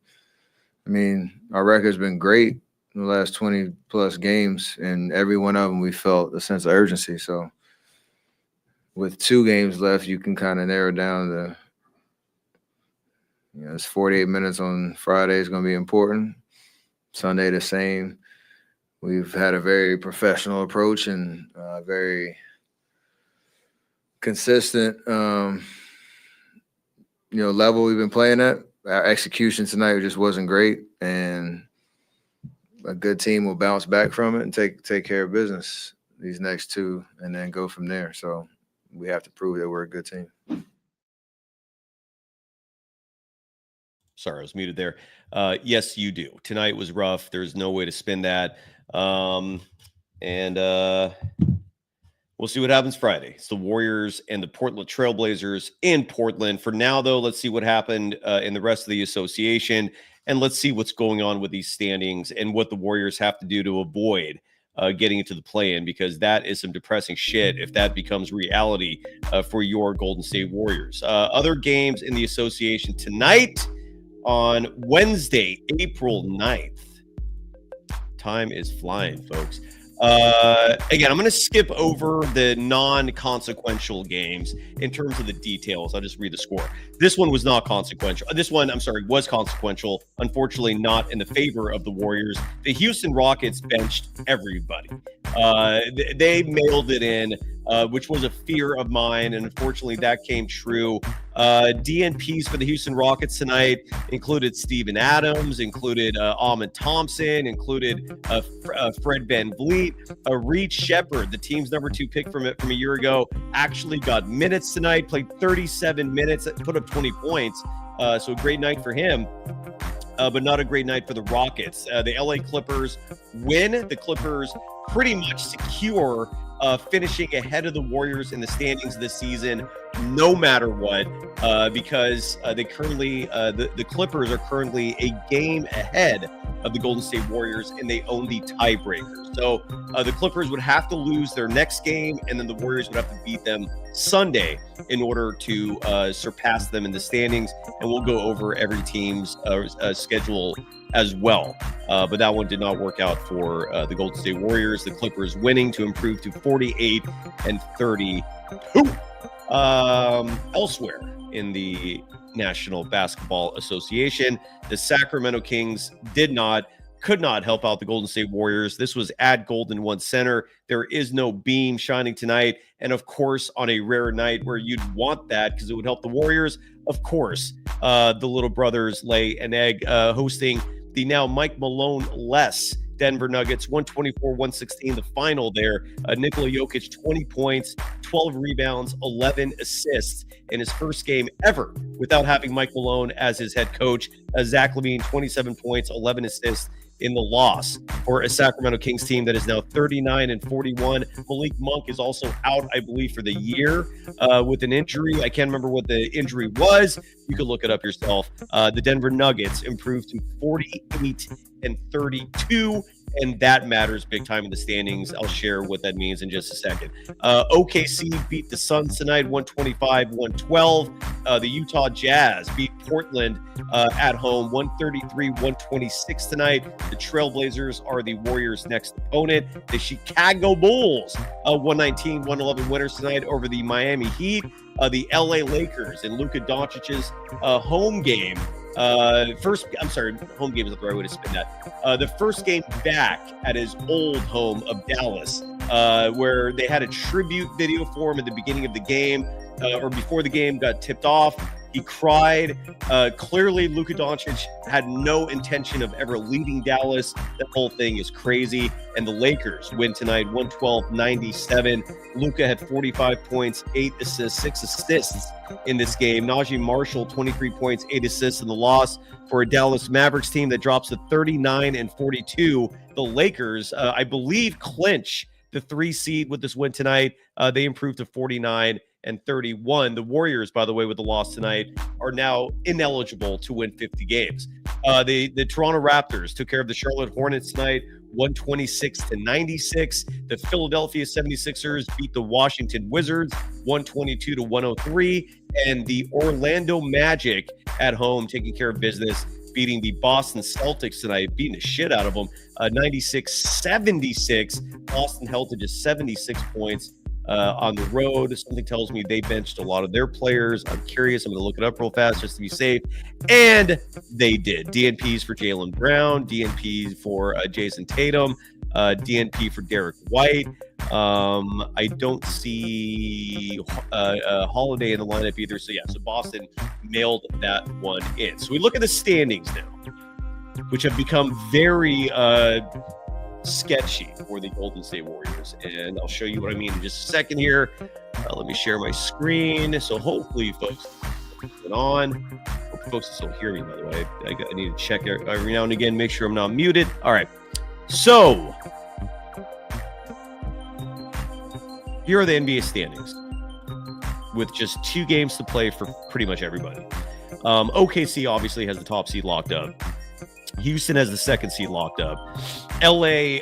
I mean, our record's been great, in the last 20 plus games, and every one of them we felt a sense of urgency. So with 2 games left, you can kind of narrow down it's 48 minutes on Friday is going to be important. Sunday the same. We've had a very professional approach and very consistent, level we've been playing at. Our execution tonight just wasn't great, and a good team will bounce back from it and take care of business these next 2 and then go from there. So we have to prove that we're a good team. Sorry, I was muted there. Yes, you do. Tonight was rough. There's no way to spin that. And we'll see what happens Friday. It's the Warriors and the Portland Trailblazers in Portland. For now, though, let's see what happened in the rest of the association. And let's see what's going on with these standings and what the Warriors have to do to avoid getting into the play-in, because that is some depressing shit if that becomes reality for your Golden State Warriors. Other games in the association tonight on Wednesday, April 9th. Time is flying, folks. Again, I'm going to skip over the non-consequential games in terms of the details. I'll just read the score. This one was not consequential. This one, was consequential. Unfortunately, not in the favor of the Warriors. The Houston Rockets benched everybody. They mailed it in, which was a fear of mine, and unfortunately that came true. DNPs for the Houston Rockets tonight included Steven Adams, included Ahmed Thompson, included Fred VanVleet, Reed Shepherd, the team's number 2 pick from a year ago, actually got minutes tonight, played 37 minutes, put up 20 points. So a great night for him. But not a great night for the Rockets. The LA Clippers win. The Clippers pretty much secure finishing ahead of the Warriors in the standings this season, no matter what, because they currently the Clippers are currently a game ahead of the Golden State Warriors, and they own the tiebreaker. So the Clippers would have to lose their next game, and then the Warriors would have to beat them Sunday in order to surpass them in the standings. And we'll go over every team's schedule as well. But that one did not work out for the Golden State Warriors. The Clippers winning to improve to 48 and 32. Elsewhere in the National Basketball Association, the Sacramento Kings could not help out the Golden State Warriors. This was at Golden One Center. There is no beam shining tonight. And of course, on a rare night where you'd want that because it would help the Warriors, of course, the little brothers lay an egg, hosting the now Mike Malone-less Denver Nuggets, 124-116, the final there. Nikola Jokic, 20 points, 12 rebounds, 11 assists in his first game ever without having Mike Malone as his head coach. Zach LaVine, 27 points, 11 assists in the loss for a Sacramento Kings team that is now 39-41. Malik Monk is also out, I believe, for the year with an injury. I can't remember what the injury was. You could look it up yourself. The Denver Nuggets improved to 48-32, and that matters big time in the standings. I'll share what that means in just a second. OKC beat the Suns tonight, 125-112. The Utah Jazz beat Portland at home, 133-126 tonight. The Trailblazers are the Warriors' next opponent. The Chicago Bulls, 119-111 winners tonight over the Miami Heat. The LA Lakers and Luka Doncic's home game. Home game is not the right way to spin that. The first game back at his old home of Dallas, where they had a tribute video for him at the beginning of the game, or before the game got tipped off. He cried. Clearly, Luka Doncic had no intention of ever leaving Dallas. That whole thing is crazy. And the Lakers win tonight, 112-97. Luka had 45 points, 8 assists, 6 assists in this game. Najee Marshall, 23 points, 8 assists in the loss for a Dallas Mavericks team that drops to 39-42. The Lakers, I believe, clinch the 3 seed with this win tonight. They improved to 49-31. The Warriors, by the way, with the loss tonight, are now ineligible to win 50 games. The Toronto Raptors took care of the Charlotte Hornets tonight, 126-96. The Philadelphia 76ers beat the Washington Wizards, 122-103. And the Orlando Magic at home taking care of business beating the Boston Celtics tonight, beating the shit out of them. 96-76. Boston held to just 76 points on the road. Something tells me they benched a lot of their players. I'm curious. I'm going to look it up real fast just to be safe. And they did. DNPs for Jaylen Brown, DNP for Jason Tatum, DNP for Derek White. I don't see Holiday in the lineup either. So Boston mailed that one in. So we look at the standings now, which have become very sketchy for the Golden State Warriors. And I'll show you what I mean in just a second here. Let me share my screen. So hopefully folks get on. Hope folks can still hear me, by the way. I need to check every now and again, make sure I'm not muted. All right. So here are the NBA standings with just 2 games to play for pretty much everybody. OKC obviously has the top seed locked up. Houston has the 2nd seed locked up. LA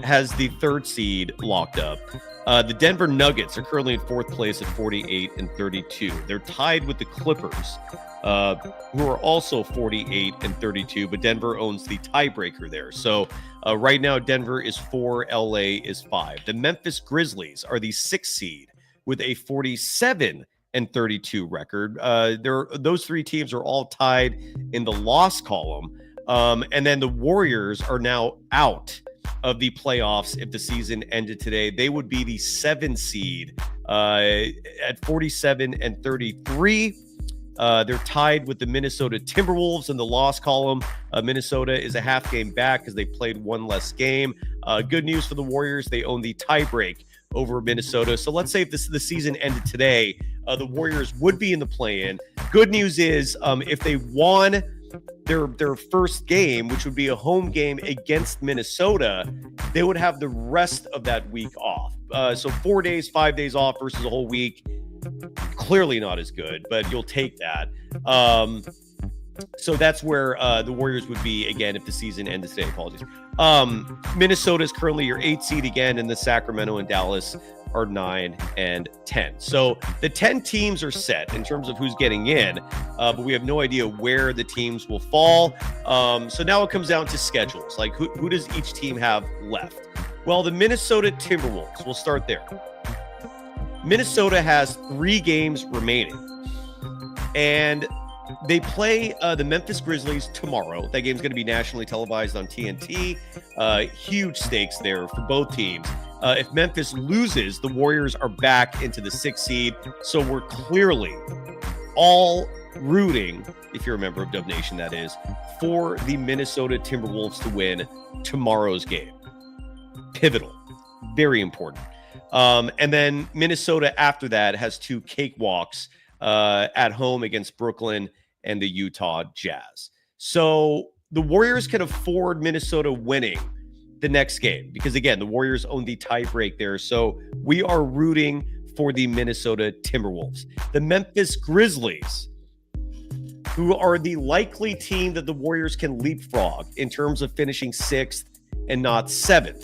has the 3rd seed locked up. The Denver Nuggets are currently in 4th place at 48-32. They're tied with the Clippers, who are also 48-32, but Denver owns the tiebreaker there. So right now, Denver is 4, LA is 5. The Memphis Grizzlies are the 6th seed with a 47-32 record. Those 3 teams are all tied in the loss column. And then the Warriors are now out of the playoffs. If the season ended today, they would be the 7th seed at 47-33. They're tied with the Minnesota Timberwolves in the loss column. Minnesota is a half game back because they played 1 less game. Good news for the Warriors. They own the tiebreak over Minnesota. So let's say if the season ended today, the Warriors would be in the play-in. Good news is if they won their first game, which would be a home game against Minnesota, they would have the rest of that week off. So 4 days, 5 days off versus a whole week. Clearly not as good, but you'll take that. So that's where the Warriors would be again if the season ended today. Apologies. Minnesota is currently your 8th seed again, and the Sacramento and Dallas are 9 and 10. So the 10 teams are set in terms of who's getting in, but we have no idea where the teams will fall. So now it comes down to schedules. Like who does each team have left? Well, the Minnesota Timberwolves, we'll start there. Minnesota has 3 games remaining, and they play the Memphis Grizzlies tomorrow. That game's going to be nationally televised on TNT. Huge stakes there for both teams. If Memphis loses, the Warriors are back into the 6th seed. So we're clearly all rooting, if you're a member of Dub Nation, that is, for the Minnesota Timberwolves to win tomorrow's game. Pivotal. Very important. And then Minnesota after that has 2 cakewalks at home against Brooklyn and the Utah Jazz. So the Warriors can afford Minnesota winning the next game because, again, the Warriors own the tiebreak there. So we are rooting for the Minnesota Timberwolves. The Memphis Grizzlies, who are the likely team that the Warriors can leapfrog in terms of finishing 6th and not 7th.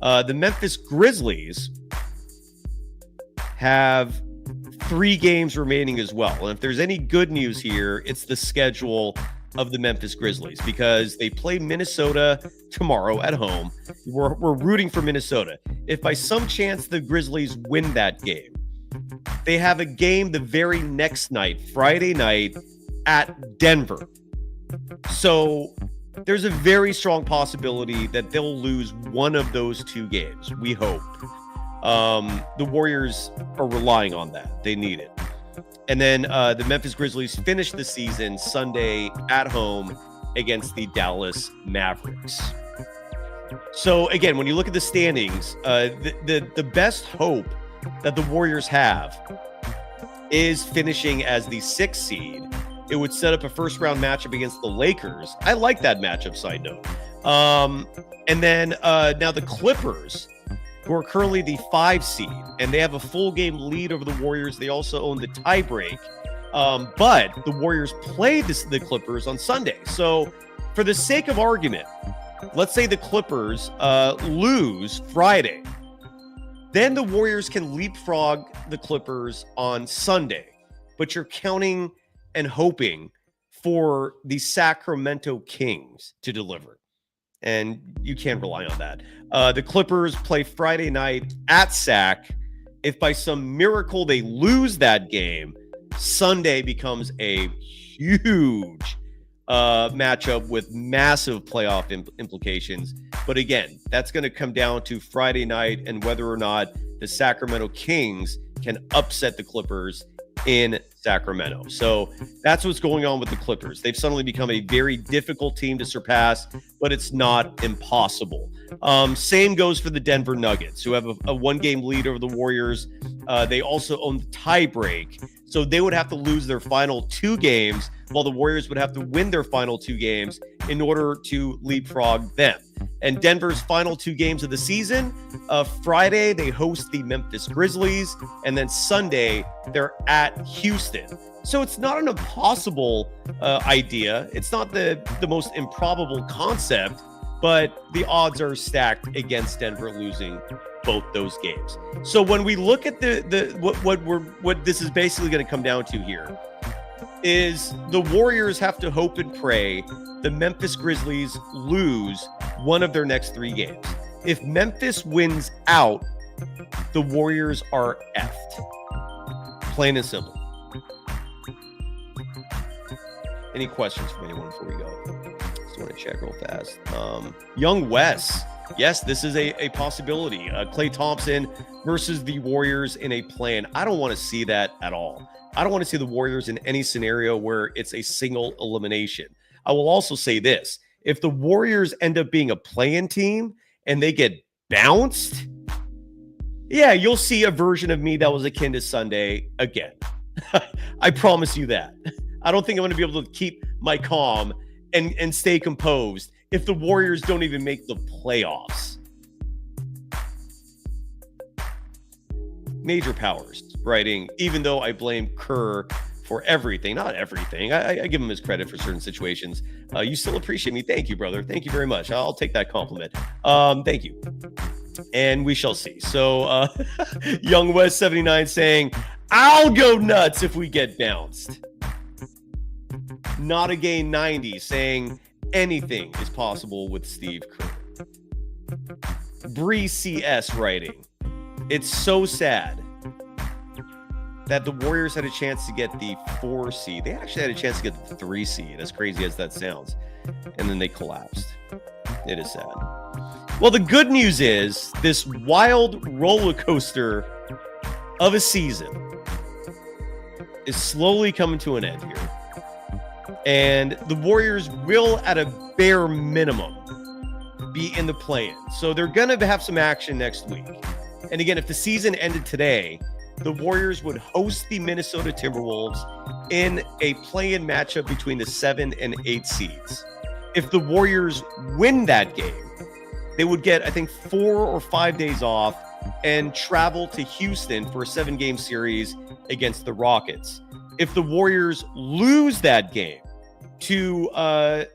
The Memphis Grizzlies have 3 games remaining as well. And if there's any good news here, it's the schedule of the Memphis Grizzlies because they play Minnesota tomorrow at home. We're rooting for Minnesota. If by some chance the Grizzlies win that game, they have a game the very next night, Friday night, at Denver. So there's a very strong possibility that they'll lose one of those 2 games. We hope. The Warriors are relying on that. They need it. And then the Memphis Grizzlies finish the season Sunday at home against the Dallas Mavericks. So again, when you look at the standings, the best hope that the Warriors have is finishing as the 6th seed. It would set up a first round matchup against the Lakers. I like that matchup, side note. And then now the Clippers, who are currently the 5 seed, and they have a full game lead over the Warriors. They also own the tiebreak. But the Warriors play the Clippers on Sunday. So for the sake of argument, let's say the Clippers lose Friday. Then the Warriors can leapfrog the Clippers on Sunday. But you're counting and hoping for the Sacramento Kings to deliver. And you can't rely on that. The Clippers play Friday night at Sac. If by some miracle they lose that game, Sunday becomes a huge matchup with massive playoff implications. But again, that's going to come down to Friday night and whether or not the Sacramento Kings can upset the Clippers in Sacramento. So that's what's going on with the Clippers. They've suddenly become a very difficult team to surpass, but it's not impossible. Same goes for the Denver Nuggets, who have a one-game lead over the Warriors. They also own the tie-break, so they would have to lose their final 2 games, while the Warriors would have to win their final 2 games in order to leapfrog them. And Denver's final 2 games of the season, Friday, they host the Memphis Grizzlies, and then Sunday, they're at Houston. So it's not an impossible idea. It's not the most improbable concept, but the odds are stacked against Denver losing both those games. So when we look at what this is basically going to come down to here is the Warriors have to hope and pray the Memphis Grizzlies lose one of their next 3 games. If Memphis wins out, the Warriors are effed. Plain and simple. Any questions from anyone before we go? Just want to check real fast. Young Wes. Yes, this is a possibility. Klay Thompson versus the Warriors in a play-in. I don't want to see that at all. I don't want to see the Warriors in any scenario where it's a single elimination. I will also say this. If the Warriors end up being a play-in team and they get bounced, yeah, you'll see a version of me that was akin to Sunday again. I promise you that. I don't think I'm going to be able to keep my calm and stay composed if the Warriors don't even make the playoffs. Major Powers writing, even though I blame Kerr for everything, not everything. I give him his credit for certain situations. You still appreciate me. Thank you, brother. Thank you very much. I'll take that compliment. Thank you. And we shall see. So Young West 79 saying, I'll go nuts if we get bounced. Not a Gay 90 saying anything is possible with Steve Kerr. Bree CS writing, it's so sad that the Warriors had a chance to get the 4 seed. They actually had a chance to get the 3 seed, as crazy as that sounds. And then they collapsed. It is sad. Well, the good news is this wild roller coaster of a season is slowly coming to an end here. And the Warriors will, at a bare minimum, be in the play-in. So they're going to have some action next week. And again, if the season ended today, the Warriors would host the Minnesota Timberwolves in a play-in matchup between the 7 and 8 seeds. If the Warriors win that game, they would get, I think, 4 or 5 days off and travel to Houston for a 7-game series against the Rockets. If the Warriors lose that game to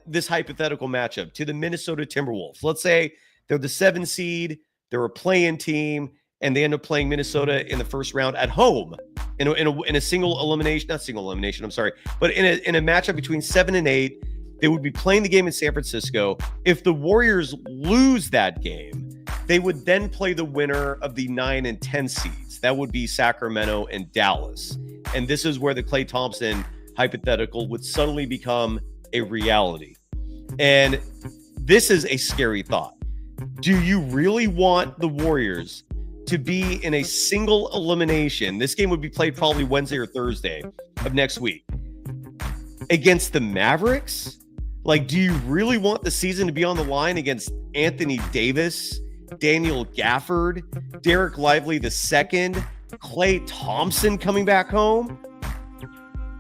this hypothetical matchup, to the Minnesota Timberwolves, let's say they're the 7 seed, they're a play-in team, and they end up playing Minnesota in the first round at home in a single elimination, not single elimination, I'm sorry, but in a matchup between 7 and 8, they would be playing the game in San Francisco. If the Warriors lose that game, they would then play the winner of the 9 and 10 seeds. That would be Sacramento and Dallas. And this is where the Klay Thompson hypothetical would suddenly become a reality. And this is a scary thought. Do you really want the Warriors to be in a single elimination? This game would be played probably Wednesday or Thursday of next week against the Mavericks. Like, do you really want the season to be on the line against Anthony Davis, Daniel Gafford, Derek Lively II, Klay Thompson coming back home?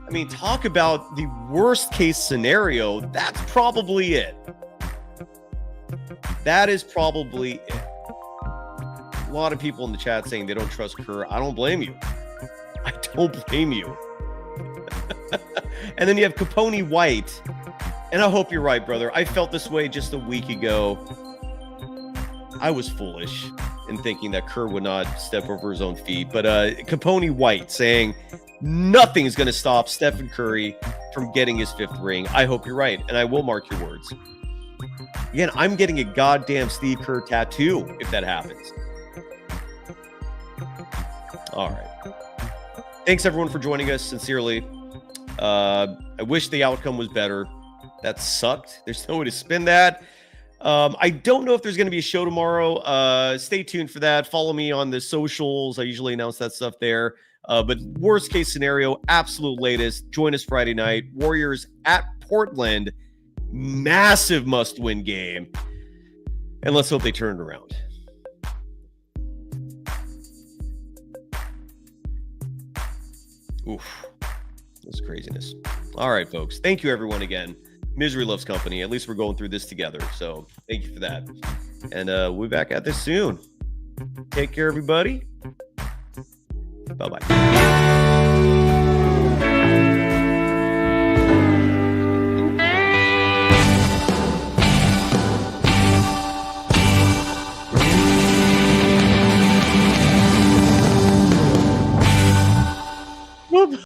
I mean, talk about the worst case scenario. That's probably it. That is probably it. A lot of people in the chat saying they don't trust Kerr. I don't blame you. I don't blame you. And then you have Capone White. And I hope you're right, brother. I felt this way just a week ago. I was foolish in thinking that Kerr would not step over his own feet. But Capone White saying, Nothing is going to stop Stephen Curry from getting his 5th ring. I hope you're right, and I will mark your words. Again, I'm getting a goddamn Steve Kerr tattoo if that happens. All right. Thanks, everyone, for joining us. Sincerely. I wish the outcome was better. That sucked. There's no way to spin that. I don't know if there's going to be a show tomorrow. Stay tuned for that. Follow me on the socials. I usually announce that stuff there. But worst case scenario, absolute latest. Join us Friday night. Warriors at Portland. Massive must-win game. And let's hope they turn it around. Oof. That's craziness. All right, folks. Thank you, everyone, again. Misery loves company. At least we're going through this together. So thank you for that. And we'll be back at this soon. Take care, everybody. Bye-bye.